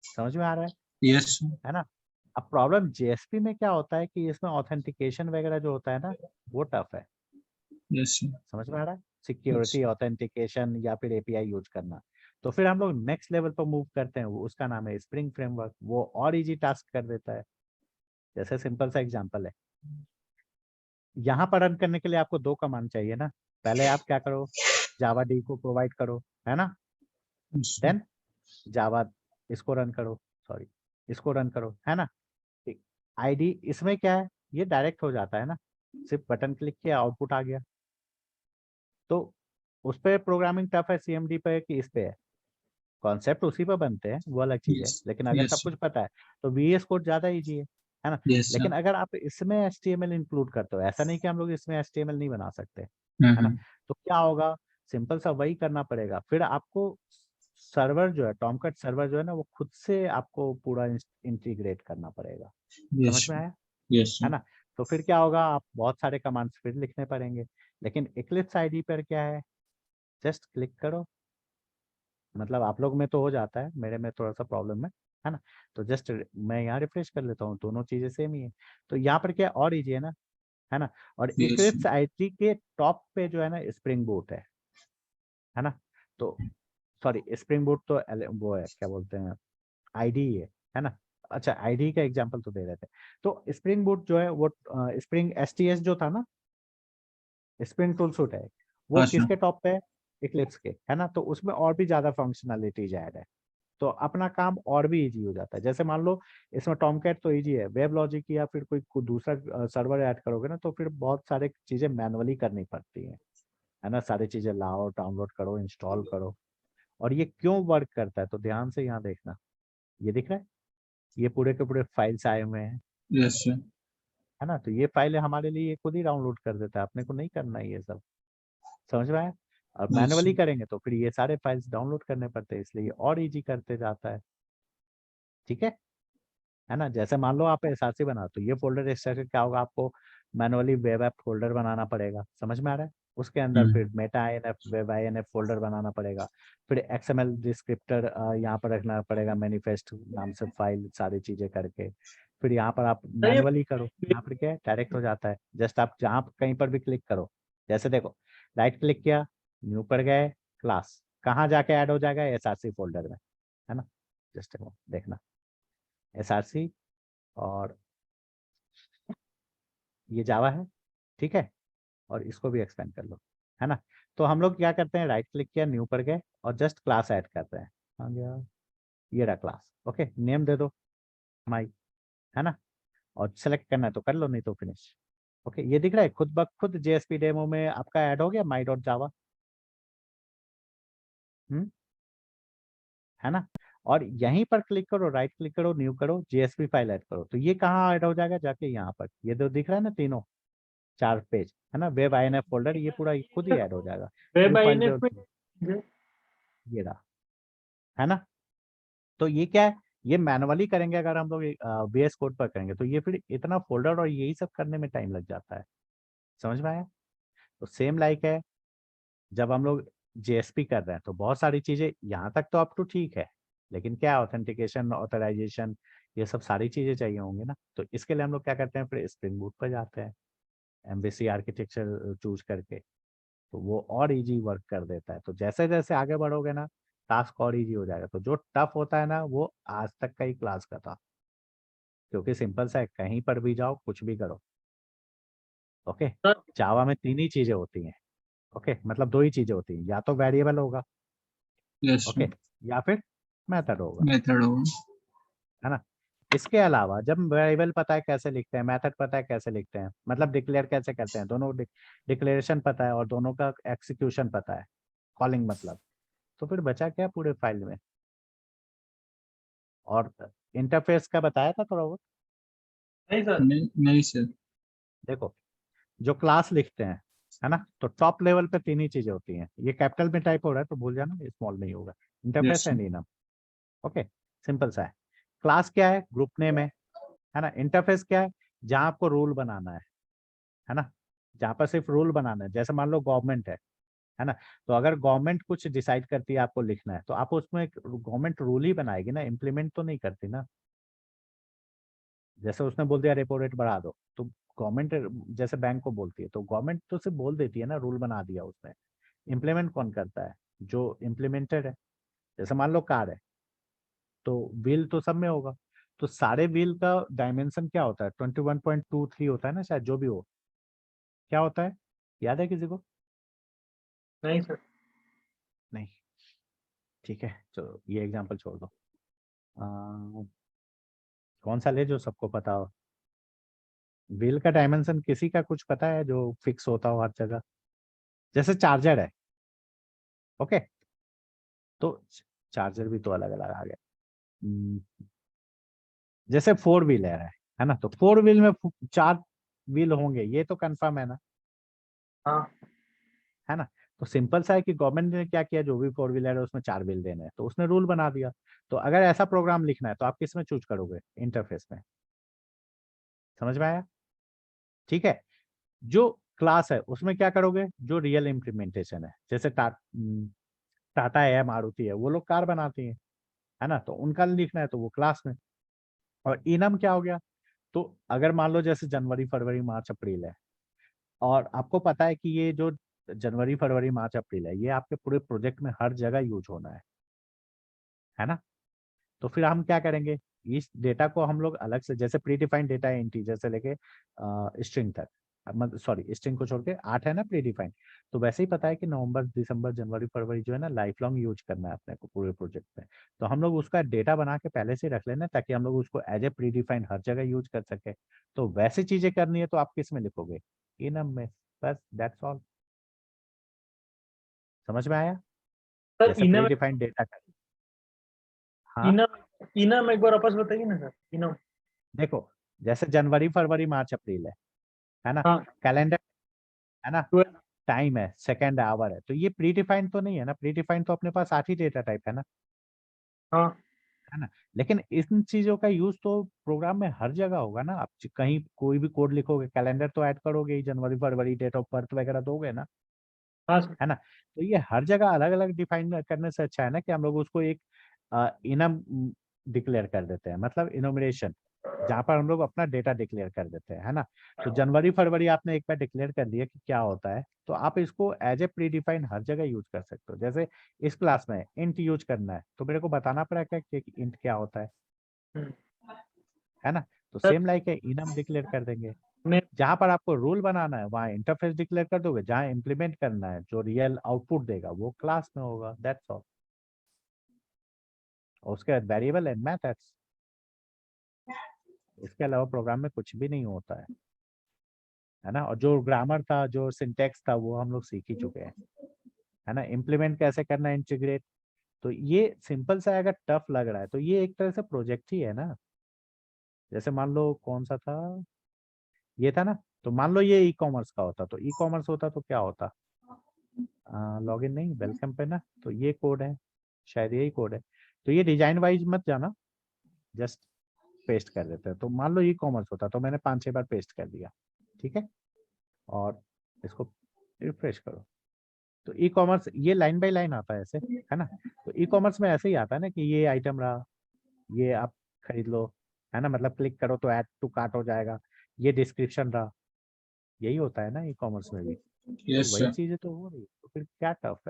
समझ में आ रहा यस सर। है ना। अब प्रॉब्लम JSP में क्या होता है कि इसमें ऑथेंटिकेशन वगैरह जो होता है ना, वो टफ है, यस सर। समझ में आ रहा है, सिक्योरिटी ऑथेंटिकेशन या फिर API यूज करना। तो फिर हम लोग नेक्स्ट लेवल पर मूव करते हैं, उसका नाम है स्प्रिंग फ्रेमवर्क, वो और इजी टास्क कर देता है। जैसे सिंपल सा एग्जांपल है, यहाँ पर रन करने के लिए आपको 2 कमांड चाहिए ना, पहले आप क्या करो, जावा डी को प्रोवाइड करो, है ना, देन जावा इसको रन करो, सॉरी इसको रन करो, है ना। ठीक, ID इसमें क्या है, ये डायरेक्ट हो जाता है ना, सिर्फ बटन क्लिक किया आउटपुट आ गया। तो उस पे प्रोग्रामिंग टफ है CMD पे कि इस पे है, कॉन्सेप्ट उसी पे बनते हैं, वो अलग चीज है, लेकिन अगर सब यस कुछ पता है तो VS कोड ज्यादा इजी है ना। यस लेकिन सर। अगर आप इसमें HTML इंक्लूड करते हो, ऐसा नहीं कि हम लोग इसमें HTML नहीं बना सकते, है ना, तो क्या होगा, सिंपल सा वही करना पड़ेगा, फिर आपको सर्वर जो है, टॉमकैट सर्वर जो है ना, वो खुद से आपको पूरा इंटीग्रेट करना पड़ेगा, समझ यस में आया, यस है ना। तो फिर क्या होगा, आप बहुत सारे कमांड्स फिर लिखने पड़ेंगे, लेकिन Eclipse IDE पर क्या है, जस्ट क्लिक करो, मतलब आप लोग में तो हो जाता है, मेरे में थोड़ा सा प्रॉब्लम है ना। तो जस्ट मैं यहाँ रिफ्रेश कर लेता हूँ, दोनों चीजें सेम ही है। तो यहाँ पर क्या और इजी है ना। और यस इक्लिप्स आईटी के टॉप पे जो है ना स्प्रिंग बूट है ना। तो सॉरी, स्प्रिंग बूट तो वो है, क्या बोलते हैं, आईडी है ना। अच्छा, आईडी का एग्जांपल तो दे रहे थे। तो स्प्रिंग बूट जो है वो स्प्रिंग एसटीएस जो था ना, स्प्रिंग टूल सूट है, वो अच्छा किसके टॉप पे है, इक्लिप्स के, है ना। तो उसमें और भी ज्यादा फंक्शनलिटीज ऐड है, तो अपना काम और भी इजी हो जाता है। जैसे मान लो इसमें टॉमकैट तो इजी है, वेब लॉजिक या फिर कोई दूसरा सर्वर ऐड करोगे ना, तो फिर बहुत सारे चीजें मैनुअली करनी पड़ती है ना। सारी चीजें लाओ, डाउनलोड करो, इंस्टॉल करो। और ये क्यों वर्क करता है, तो ध्यान से यहाँ देखना, ये दिख रहा है, ये पूरे के पूरे फाइल्स आए हुए हैं, यस सर है ना। तो ये फाइल हमारे लिए ये खुद ही डाउनलोड कर देता है, अपने को नहीं करना है ये सब, समझ में आया। और यस मैनुअली करेंगे तो फिर ये सारे फाइल्स डाउनलोड करने पड़ते हैं, इसलिए ये और इजी करते जाता है। ठीक है ना। जैसे मान लो आप एसआरसी बना, तो ये फोल्डर एक्सट्रैक्ट क्या होगा, आपको मैनुअली वेब ऐप फोल्डर बनाना पड़ेगा, समझ में आ रहा है। उसके अंदर फिर meta INF, web INF folder बनाना पड़ेगा। फिर एक्सएमएल डिस्क्रिप्टर यहाँ पर रखना पड़ेगा, मैनिफेस्ट नाम से फाइल, सारी चीजें करके। फिर यहाँ पर आप सर मैनुअली करो, यहाँ पर क्या है, डायरेक्ट हो जाता है। जस्ट आप जहाँ कहीं पर भी क्लिक करो, जैसे देखो, राइट क्लिक किया, न्यू पर गए, क्लास कहाँ जाके ऐड हो जाएगा, एसआरसी फोल्डर में, है ना। जस्ट देखना, एसआरसी, और ये जावा है, ठीक है। और इसको भी एक्सपेंड कर लो, है ना। तो हम लोग क्या करते हैं, राइट क्लिक किया, न्यू पर गए, और जस्ट क्लास ऐड करते हैं। आ गया, ये रहा क्लास, ओके, नेम दे दो माई, है ना। और सेलेक्ट करना है तो कर लो, नहीं तो फिनिश। ओके, ये दिख रहा है खुद ब खुद जेएसपी डेमो में आपका ऐड हो गया माई डॉट जावा, है ना। और यहीं पर क्लिक करो, राइट क्लिक करो, न्यू करो, जेएसपी फाइल ऐड करो, तो ये कहाँ ऐड हो जाएगा, जाके यहाँ पर, ये जो दिख रहा है ना तीनों 4 पेज, है ना, वेब आईएनएफ फोल्डर, ये पूरा खुद ही ऐड हो जाएगा। वेब न्यू फाइल आईएनएफ जो में ये रहा, है ना। तो ये क्या है, ये मैनुअली करेंगे अगर हम लोग VS कोड पर करेंगे, तो ये फिर इतना फोल्डर और यही सब करने में टाइम लग जाता है, समझ में आया। तो सेम लाइक है, जब हम लोग जेएसपी कर रहे हैं तो बहुत सारी चीजें यहाँ तक तो अप टू ठीक है, लेकिन क्या ऑथेंटिकेशन, ऑथराइजेशन, ये सब सारी चीजें चाहिए होंगी ना। तो इसके लिए हम लोग क्या करते हैं, फिर स्प्रिंग बूट पर जाते हैं, एमबीसी आर्किटेक्चर चूज करके, तो वो और इजी वर्क कर देता है। तो जैसे जैसे आगे बढ़ोगे ना, टास्क और इजी हो जाएगा। तो जो टफ होता है ना, वो आज तक का ही क्लास का था, क्योंकि सिंपल सा है, कहीं पर भी जाओ, कुछ भी करो। ओके, सर जावा में 3 ही चीजें होती हैं। ओके, मतलब 2 ही चीजें होती हैं, या तो वेरिएबल होगा, यस ओके, या फिर मेथड होगा, मेथड होगा है ना। इसके अलावा जब वेरिएबल पता है कैसे लिखते हैं, मेथड पता है कैसे लिखते हैं, मतलब डिक्लेयर कैसे करते हैं, दोनों डिक्लेरेशन पता है और दोनों का एक्सिक्यूशन पता है, कॉलिंग मतलब, तो फिर बचा क्या पूरे फाइल में। और इंटरफेस का बताया था थोड़ा बहुत। नहीं सर। नहीं नहीं सर देखो, जो क्लास लिखते हैं, है ना, तो टॉप लेवल पे 3 ही चीजें होती हैं। ये कैपिटल में टाइप हो रहा है तो भूल जाना, स्मॉल में ही होगा। Yes interface and enum, okay, simple सा है। क्लास क्या है, ग्रुप नेम है ना। इंटरफेस क्या है, जहाँ आपको रूल बनाना है ना, जहाँ पर सिर्फ रूल बनाना है। जैसे मान लो गवर्नमेंट है ना, तो अगर गवर्नमेंट कुछ डिसाइड करती है आपको लिखना है, तो आप उसमें एक गवर्नमेंट रूल ही बनाएगी ना, इम्प्लीमेंट तो नहीं करती ना। जैसे उसने बोल दिया रेपो रेट बढ़ा दो, तो गवर्नमेंट जैसे बैंक को बोलती है, तो गवर्नमेंट तो सिर्फ बोल देती है ना, रूल बना दिया उसने। इम्प्लीमेंट कौन करता है, जो इम्प्लीमेंटेड है। जैसे मान लो कार है, तो व्हील तो सब में होगा, तो सारे व्हील का डायमेंशन क्या होता है, 21.23 होता है ना शायद, जो भी हो, क्या होता है, याद है किसी को। नहीं सर। नहीं, ठीक है, तो ये एग्जांपल छोड़ दो। अ, कौन सा ले जो सबको पता हो। व्हील का डायमेंशन किसी का कुछ पता है जो फिक्स होता हो हर जगह, जैसे चार्जर है, ओके, तो चार्जर भी तो अलग अलग आ गया। हम्म, जैसे 4 व्हीलर है ना, तो 4 व्हील में 4 व्हील होंगे, ये तो कंफर्म है ना, हाँ है ना। तो सिंपल सा है कि गवर्नमेंट ने क्या किया, जो भी 4 व्हीलर है उसमें 4 व्हील देने हैं, तो उसने रूल बना दिया। तो अगर ऐसा प्रोग्राम लिखना है तो आप किस में चूज करोगे, इंटरफेस में, समझ में आया। ठीक है, जो क्लास है उसमें क्या करोगे, जो रियल इम्प्लीमेंटेशन है, जैसे टाटा है, मारुति है, वो लोग कार बनाती हैं, है ना, तो उनका लिखना है तो वो क्लास में। और इनम क्या हो गया, तो अगर मान लो जैसे जनवरी फरवरी मार्च अप्रैल है, और आपको पता है कि ये जो जनवरी फरवरी मार्च अप्रैल है, ये आपके पूरे प्रोजेक्ट में हर जगह यूज होना है ना, तो फिर हम क्या करेंगे, इस डेटा को हम लोग अलग से, जैसे प्री डिफाइंड डेटा है इंटीजर से लेके स्ट्रिंग तक, सॉरी स्ट्रिंग को छोड़ के 8 है ना प्री डिफाइंड, तो वैसे ही पता है कि नवंबर दिसंबर जनवरी फरवरी जो है ना लाइफ लॉन्ग यूज करना है अपने को पूरे प्रोजेक्ट में, तो हम लोग उसका डेटा बना के पहले से रख लेना, ताकि हम लोग उसको एज ए प्री डिफाइंड हर जगह यूज कर सके। तो वैसे चीजें करनी है तो आप किस में लिखोगे, इनम में, बस दैट्स ऑल। समझ में आया, सर जैसे प्री डिफाइंड डेटा का। हाँ इनम इनम एक बार वापस बताइए ना सर, इनम। देखो, जैसे जनवरी फरवरी मार्च अप्रैल है ना, हाँ कैलेंडर है ना, 12। टाइम है, सेकेंड आवर है, तो ये प्री डिफाइंड तो नहीं है ना, प्री डिफाइंड तो अपने पास 8 ही डेटा टाइप हाँ है ना, लेकिन इन चीजों का यूज तो प्रोग्राम में हर जगह होगा ना, आप कहीं कोई भी कोड लिखोगे, कैलेंडर तो ऐड करोगे ही, जनवरी फरवरी डेट ऑफ बर्थ वगैरह दोगे ना, हाँ सर। है ना, तो ये हर जगह अलग अलग डिफाइन करने से अच्छा है ना कि हम लोग उसको एक इनम डिक्लेयर कर देते हैं, मतलब इनोमिनेशन, जहाँ पर हम लोग अपना डेटा डिक्लेयर कर देते हैं, है ना, तो जनवरी फरवरी आपने एक बार डिक्लेयर कर दिया कि क्या होता है, तो आप इसको एज ए प्री डिफाइंड हर जगह यूज कर सकते हो। जैसे इस क्लास में इंट यूज करना है, तो मेरे को बताना पड़ेगा कि इंट क्या होता हम्म। है ना, तो सर सेम लाइक है, इनम डिक्लेयर कर देंगे। मैं जहां पर आपको रूल बनाना है वहां इंटरफेस डिक्लेयर कर दोगे, जहां इम्प्लीमेंट करना है जो रियल आउटपुट देगा वो क्लास में होगा, दैट्स ऑल। और उसके बाद वेरिएबल एंड मेथड्स, इसके अलावा प्रोग्राम में कुछ भी नहीं होता है ना, और जो ग्रामर था जो सिंटेक्स था वो हम लोग सीख ही चुके हैं, है ना, इम्प्लीमेंट कैसे करना है, इंटीग्रेट, तो ये सिंपल सा है। अगर टफ लग रहा है तो ये एक तरह से प्रोजेक्ट ही है ना, जैसे मान लो कौन सा था, ये था ना, तो मान लो ये ई कॉमर्स का होता, तो ई कॉमर्स होता तो क्या होता, लॉगिन नहीं, वेलकम पे ना, तो ये कोड है, शायद यही कोड है, तो ये डिजाइन वाइज मत जाना, जस्ट पेस्ट कर देते हैं। तो मान लो ई कॉमर्स होता तो मैंने 5-6 बार पेस्ट कर दिया, ठीक है, और इसको रिफ्रेश करो, तो ई कॉमर्स ये लाइन बाय लाइन आता है ऐसे, है ना, तो ई कॉमर्स में ऐसे ही आता है ना कि ये आइटम रहा, ये आप खरीद लो, है ना, मतलब क्लिक करो तो ऐड टू कार्ट हो जाएगा, ये डिस्क्रिप्शन रहा, यही होता है ना ई कॉमर्स में भी, तो यस वही सर। चीजें तो हो रही है, तो फिर क्या टफ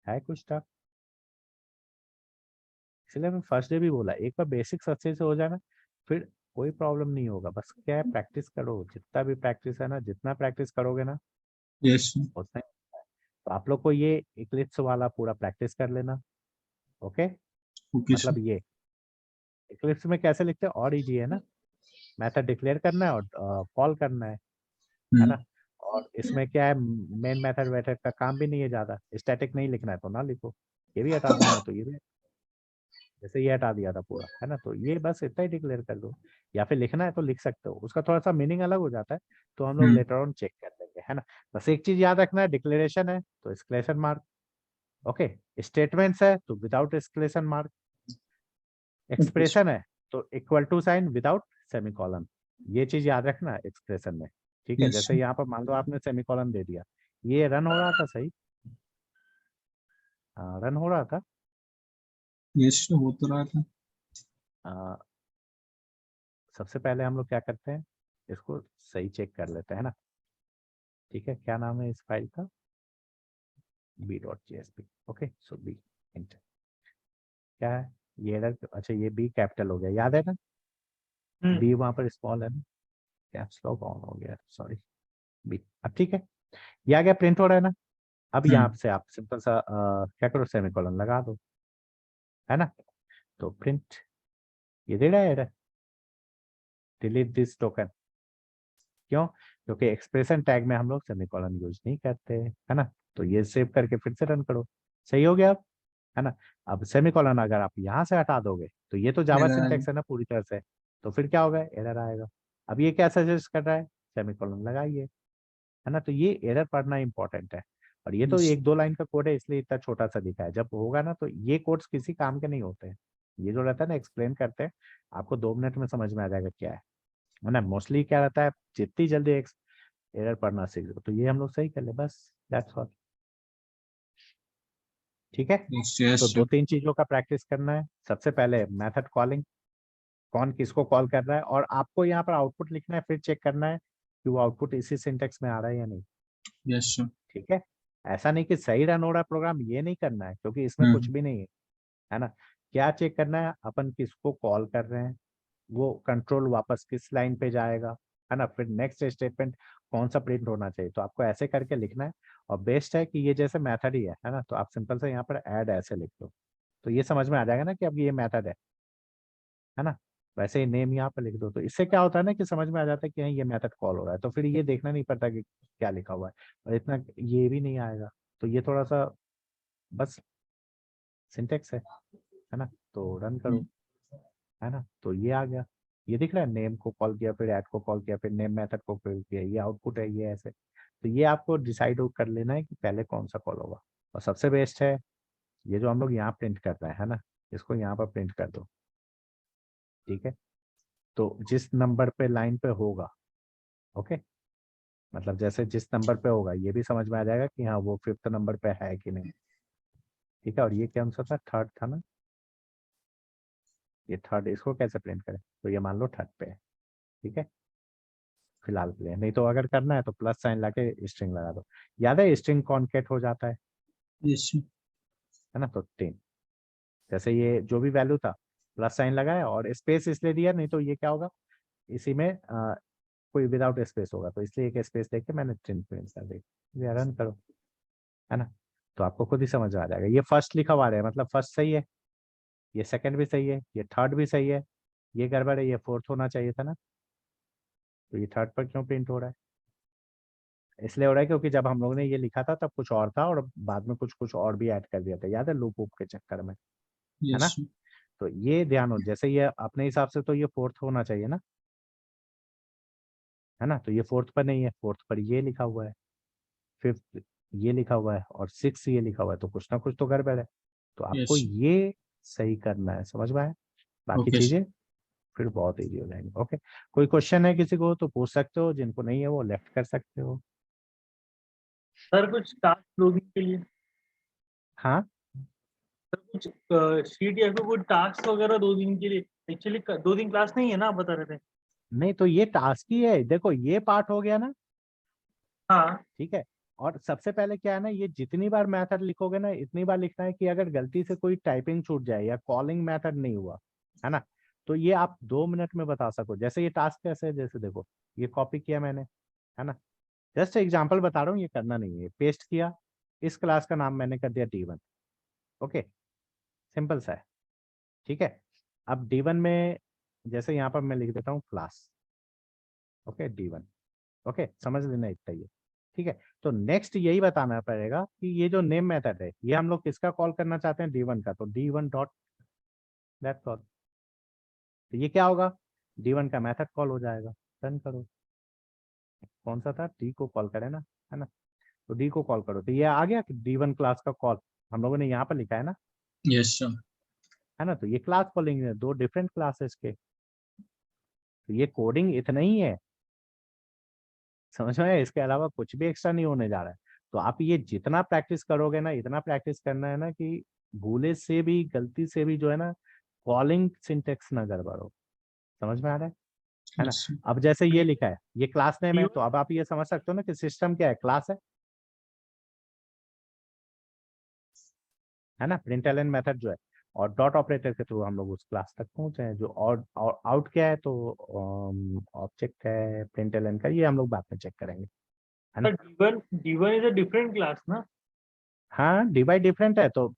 है कुछ टफ, इसलिए मैं फर्स्ट डे भी बोला, एक बार बेसिक्स अच्छे से हो जाना, फिर कोई प्रॉब्लम नहीं होगा, बस क्या है प्रैक्टिस करो, जितना भी प्रैक्टिस है ना, जितना प्रैक्टिस करोगे ना यस सर। उतना ही। तो आप लोग को ये इक्लिप्स वाला पूरा प्रैक्टिस कर लेना, ओके, ओके सर। मतलब ये इक्लिप्स में कैसे लिखते हैं, और इजी है ना, मेथड डिक्लेयर करना है और कॉल करना है ना, और इसमें क्या है, मेन मेथड वेथड का काम भी नहीं है ज्यादा, स्टैटिक नहीं लिखना है तो ना लिखो, ये भी हटा देना है तो ये भी, जैसे ये हटा दिया था पूरा, है ना, तो ये बस इतना ही डिक्लेयर कर दो, या फिर लिखना है तो लिख सकते हो, उसका थोड़ा सा मीनिंग अलग हो जाता है, तो हम लोग लेटर ऑन चेक कर लेंगे, है ना, बस एक चीज याद रखना है, डिक्लेरेशन है तो एक्सक्लेमेशन मार्क, ओके, स्टेटमेंट्स है तो without exclamation mark, okay sir. Expression है तो equal to sign without semicolon, ये चीज याद रखना एक्सप्रेशन में, ठीक है, यस जैसे सर। यहाँ पर मान लो आपने सेमीकोलन दे दिया, ये रन हो रहा था सही, हाँ रन हो रहा था, यस सर, हो तो रहा था। आ, सबसे पहले हम लोग क्या करते हैं, इसको सही चेक कर लेते हैं ना, ठीक है, क्या नाम है इस फाइल का, b.jsp, ओके, सो b एंटर, क्या है ये एरर, अच्छा ये b कैपिटल हो गया, याद है ना, b वहां पर स्मॉल है ना, कैप्स लॉक ऑन हो गया, सॉरी, b, अब ठीक है, ये आ गया, प्रिंट हो रहा है ना, अब यहाँ से आप सिंपल सा क्या करो, सेमीकोलन लगा दो, है ना, तो प्रिंट, ये दे रहा है एरर, डिलीट दिस टोकन, क्यों, क्योंकि एक्सप्रेशन टैग में हम लोग सेमीकोलन यूज नहीं करते, है ना, तो ये सेव करके फिर से रन करो, सही हो गया अब, है ना, अब सेमीकोलन अगर आप यहाँ से हटा दोगे तो ये तो जावा सिंटैक्स है ना पूरी तरह से, तो फिर क्या होगा, एरर आएगा, अब ये क्या सजेस्ट कर रहा है, सेमीकोलन लगाइए, है ना, तो ये एरर पढ़ना इंपॉर्टेंट है, और ये तो 1-2 लाइन का कोड है इसलिए इतना छोटा सा दिखा है, जब होगा ना तो ये कोड्स किसी काम के नहीं होते हैं, ये जो रहता है ना एक्सप्लेन करते हैं, आपको 2 मिनट में समझ में आ जाएगा क्या है ना, मोस्टली क्या रहता है, जितनी जल्दी एरर पढ़ना सीख लो तो ये हम लोग सही कर ले, बस दैट्स ऑल। ठीक है। यस यस तो 2-3 चीजों का प्रैक्टिस करना है। सबसे पहले मेथड कॉलिंग, कौन किसको कॉल कर रहा है, और आपको यहाँ पर आउटपुट लिखना है, फिर चेक करना है कि वो आउटपुट इसी सिंटेक्स में आ रहा है या नहीं। Yes sir. ठीक है। ऐसा नहीं कि सही रन हो रहा है प्रोग्राम, ये नहीं करना है, क्योंकि इसमें कुछ भी नहीं है ना। क्या चेक करना है, अपन किसको कॉल कर रहे हैं, वो कंट्रोल वापस किस लाइन पे जाएगा, है ना। फिर नेक्स्ट स्टेटमेंट कौन सा प्रिंट होना चाहिए, तो आपको ऐसे करके लिखना है। और बेस्ट है कि ये जैसे मेथड ही है ना, तो आप सिंपल से यहाँ पर ऐड ऐसे लिख दो, तो ये समझ में आ जाएगा ना कि अब ये मेथड है ना। वैसे ही नेम यहाँ पर लिख दो, तो इससे क्या होता है ना कि समझ में आ जाता है कि हाँ ये मेथड कॉल हो रहा है, तो फिर ये देखना नहीं पड़ता कि क्या लिखा हुआ है, और इतना ये भी नहीं आएगा। तो ये थोड़ा सा बस सिंटेक्स है ना। तो रन करो, है ना। तो ये आ गया, ये दिख रहा है, नेम को कॉल किया, फिर ऐड को कॉल किया, फिर नेम मेथड को कॉल किया, ये आउटपुट है, ये ऐसे। तो ये आपको डिसाइड कर लेना है कि पहले कौन सा कॉल होगा। और सबसे बेस्ट है ये जो हम लोग यहाँ प्रिंट कर रहे हैं, है ना, इसको यहाँ पर प्रिंट कर दो। ठीक है। तो जिस नंबर पे लाइन पे होगा, ओके, मतलब जैसे जिस नंबर पे होगा ये भी समझ में आ जाएगा कि हाँ वो 5th नंबर पे है कि नहीं। ठीक है। और ये कौन सा था, थर्ड था ना, ये थर्ड, इसको कैसे प्रिंट करें, तो ये मान लो थर्ड पे है। ठीक है। फिलहाल के लिए, नहीं तो अगर करना है तो प्लस साइन लाके स्ट्रिंग लगा दो। याद है स्ट्रिंग कॉन्केट हो जाता यस है ना। तो 10, जैसे ये जो भी वैल्यू था प्लस साइन लगाया और स्पेस इसलिए दिया, नहीं तो ये क्या होगा, इसी में कोई विदाउट स्पेस होगा, तो इसलिए एक स्पेस देके मैंने 10 प्रिंट कर दी। ये रन करो, है ना। तो आपको खुद ही समझ में आ जाएगा। ये फर्स्ट लिखा हुआ है, मतलब फर्स्ट सही है, ये सेकंड भी सही है, ये थर्ड भी सही है, ये गड़बड़ है, ये फोर्थ होना चाहिए था ना। तो ये थर्ड पर क्यों प्रिंट हो रहा है, इसलिए हो रहा है क्योंकि जब हम लोगों ने ये लिखा था तब कुछ और था, और बाद में कुछ कुछ और भी ऐड कर दिया था, याद है, लूप वूप के चक्कर में, है ना। यस तो ये ध्यान हो, जैसे ये अपने हिसाब से तो ये फोर्थ होना चाहिए ना, है ना। तो ये फोर्थ पर नहीं है, फोर्थ पर ये लिखा हुआ है, फिफ्थ ये लिखा हुआ है, और 6 ये लिखा हुआ है, तो कुछ ना कुछ तो गड़बड़ है। तो आपको यस। ये सही करना है, समझ में आया। बाकी ओके चीजें फिर बहुत इजी हो जाएंगी। ओके। कोई क्वेश्चन है किसी को तो पूछ सकते हो, जिनको नहीं है वो लेफ्ट कर सकते हो। सर कुछ टास्क 2 दिन के लिए, हाँ, सर कुछ शीट या फिर कोई टास्क वगैरह 2 दिन के लिए, एक्चुअली 2 दिन क्लास नहीं है ना, आप बता रहे थे। नहीं तो ये टास्क ही है, देखो ये पार्ट हो गया ना। हाँ ठीक है। और सबसे पहले क्या है ना, ये जितनी बार मेथड लिखोगे ना, इतनी बार लिखना है कि अगर गलती से कोई टाइपिंग छूट जाए या कॉलिंग मेथड नहीं हुआ, है ना, तो ये आप 2 मिनट में बता सको। जैसे ये टास्क कैसे है, जैसे देखो ये कॉपी किया मैंने, है ना, जस्ट एग्जांपल बता रहा हूँ, ये करना नहीं है, पेस्ट किया, इस क्लास का नाम मैंने कर दिया D1। ओके, सिंपल सा है। ठीक है। अब D1 में जैसे यहाँ पर मैं लिख देता हूँ क्लास, ओके D1, ओके, समझ लेना इतना ही है। ठीक है। तो नेक्स्ट यही बताना पड़ेगा कि ये जो नेम मेथड है, ये हम लोग किसका कॉल करना चाहते हैं, D1 का, तो D1 डॉट दैट्स ऑल। तो ये क्या होगा, D1 का मेथड कॉल हो जाएगा। रन करो, कौन सा था, डी को कॉल करें ना, है ना। तो डी को कॉल करो, तो ये आ गया कि D1 क्लास का कॉल हम लोगों ने यहाँ पर लिखा है ना, यस सर। है ना। तो ये क्लास कॉलिंग है, 2 डिफरेंट क्लासेस के, तो ये कोडिंग इतना ही है, समझ में आया? इसके अलावा कुछ भी एक्स्ट्रा नहीं होने जा रहा है। तो आप ये जितना प्रैक्टिस करोगे ना, इतना प्रैक्टिस करना है ना कि भूले से भी, गलती से भी जो है ना, कॉलिंग सिंटेक्स ना गड़बड़ हो। समझ में आ रहा है ना। Yes sir. अब जैसे ये लिखा है, ये क्लास नेम है, D1 तो अब आप ये समझ सकते हो ना कि सिस्टम क्या है, क्लास है ना। प्रिंटलन मेथड जो है, और डॉट ऑपरेटर के थ्रू हम लोग उस क्लास तक पहुंचे हैं। जो और आउट क्या है, तो ऑब्जेक्ट है प्रिंटलन का, ये हम लोग बाद में चेक करेंगे, है ना। Sir D1 is a different class ना। हाँ, डिवाइड डिफरेंट है, तो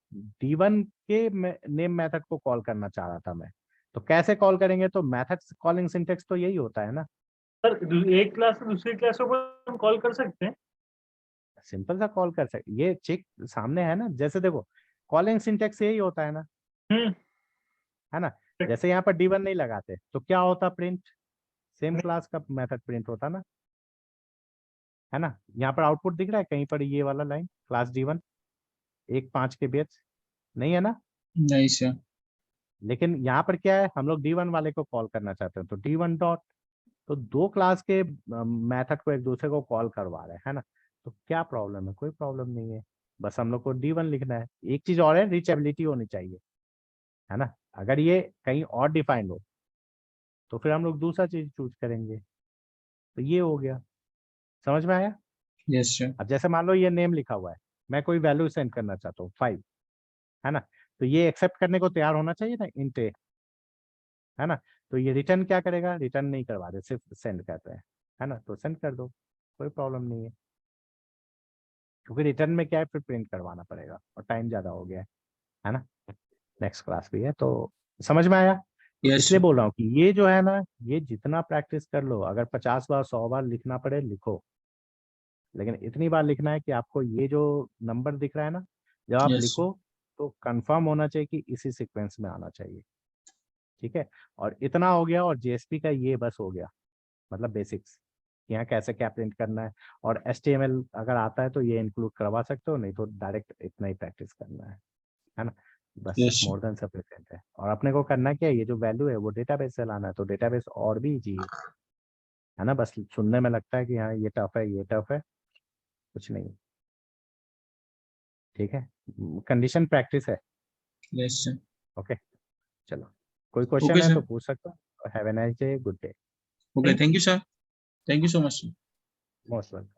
D1 के नेम मेथड को कॉल करना चाह रहा था मैं, तो कैसे कॉल करेंगे, तो मेथड कॉलिंग सिंटेक्स तो यही होता है ना। सर एक क्लास से दूसरी क्लास को हम कॉल कर सकते हैं। सिंपल सा कॉल कर सकते, ये चेक सामने है ना, जैसे देखो कॉलिंग सिंटेक्स यही होता है ना, हम्म। है ना। जैसे यहाँ पर D1 नहीं लगाते तो क्या होता, प्रिंट, सेम क्लास का मेथड प्रिंट होता ना, है ना। यहाँ पर आउटपुट दिख रहा है कहीं पर, ये वाला लाइन क्लास D1 1-5 के बीच नहीं है ना। नहीं सर। लेकिन यहाँ पर क्या है, हम लोग D1 वाले को कॉल करना चाहते हैं, तो D1 डॉट, तो 2 क्लास के मेथड को एक दूसरे को कॉल करवा रहे हैं, है ना। तो क्या प्रॉब्लम है, कोई प्रॉब्लम नहीं है। बस हम लोग को D1 लिखना है। एक चीज और है, रीचेबिलिटी होनी चाहिए, है ना। अगर ये कहीं और डिफाइंड हो तो फिर हम लोग दूसरा चीज चूज करेंगे। तो ये हो गया, समझ में आया। Yes sir. अब जैसे मान लो ये नेम लिखा हुआ है, मैं कोई वैल्यू सेंड करना चाहता हूँ 5, है ना। तो ये एक्सेप्ट करने को तैयार होना चाहिए ना, इंट ए, है ना। तो ये रिटर्न क्या करेगा, रिटर्न नहीं करवा रहे, सिर्फ सेंड कर रहे हैं, है ना। तो सेंड कर दो, कोई प्रॉब्लम नहीं है, क्योंकि रिटर्न में क्या है, फिर प्रिंट करवाना पड़ेगा और टाइम ज्यादा हो गया है ना। नेक्स्ट क्लास भी है, तो समझ में आया। तो यस इसलिए सर। बोल रहा हूँ कि ये जो है ना, ये जितना प्रैक्टिस कर लो, अगर 50 बार 100 बार लिखना पड़े लिखो, लेकिन इतनी बार लिखना है कि आपको ये जो नंबर दिख रहा है ना, जब आप यस लिखो तो कंफर्म होना चाहिए कि इसी सीक्वेंस में आना चाहिए, ठीक है। और इतना हो गया, और जेएसपी का ये बस हो गया, मतलब बेसिक्स, यहाँ कैसे क्या प्रिंट करना है। और HTML अगर आता है तो ये इंक्लूड करवा सकते हो, नहीं तो डायरेक्ट इतना ही प्रैक्टिस करना है ना। बस यस मोर देन सफिशिएंट है। और अपने को करना क्या है, ये जो वैल्यू है वो डेटाबेस से लाना है, तो डेटाबेस और भी इजी है ना। बस सुनने में लगता है कि हाँ ये टफ है, ये टफ है, कुछ नहीं, ठीक है। कंडीशन प्रैक्टिस है। Yes sir. ओके, चलो, कोई ओके क्वेश्चन है तो सर। पूछ सकते हो। Have a nice day, good day. Okay, thank you sir. Thank you so much sir. Most welcome.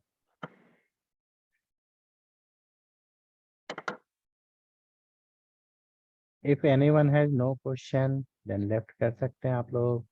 If anyone has no question then left कर सकते हैं आप लोग।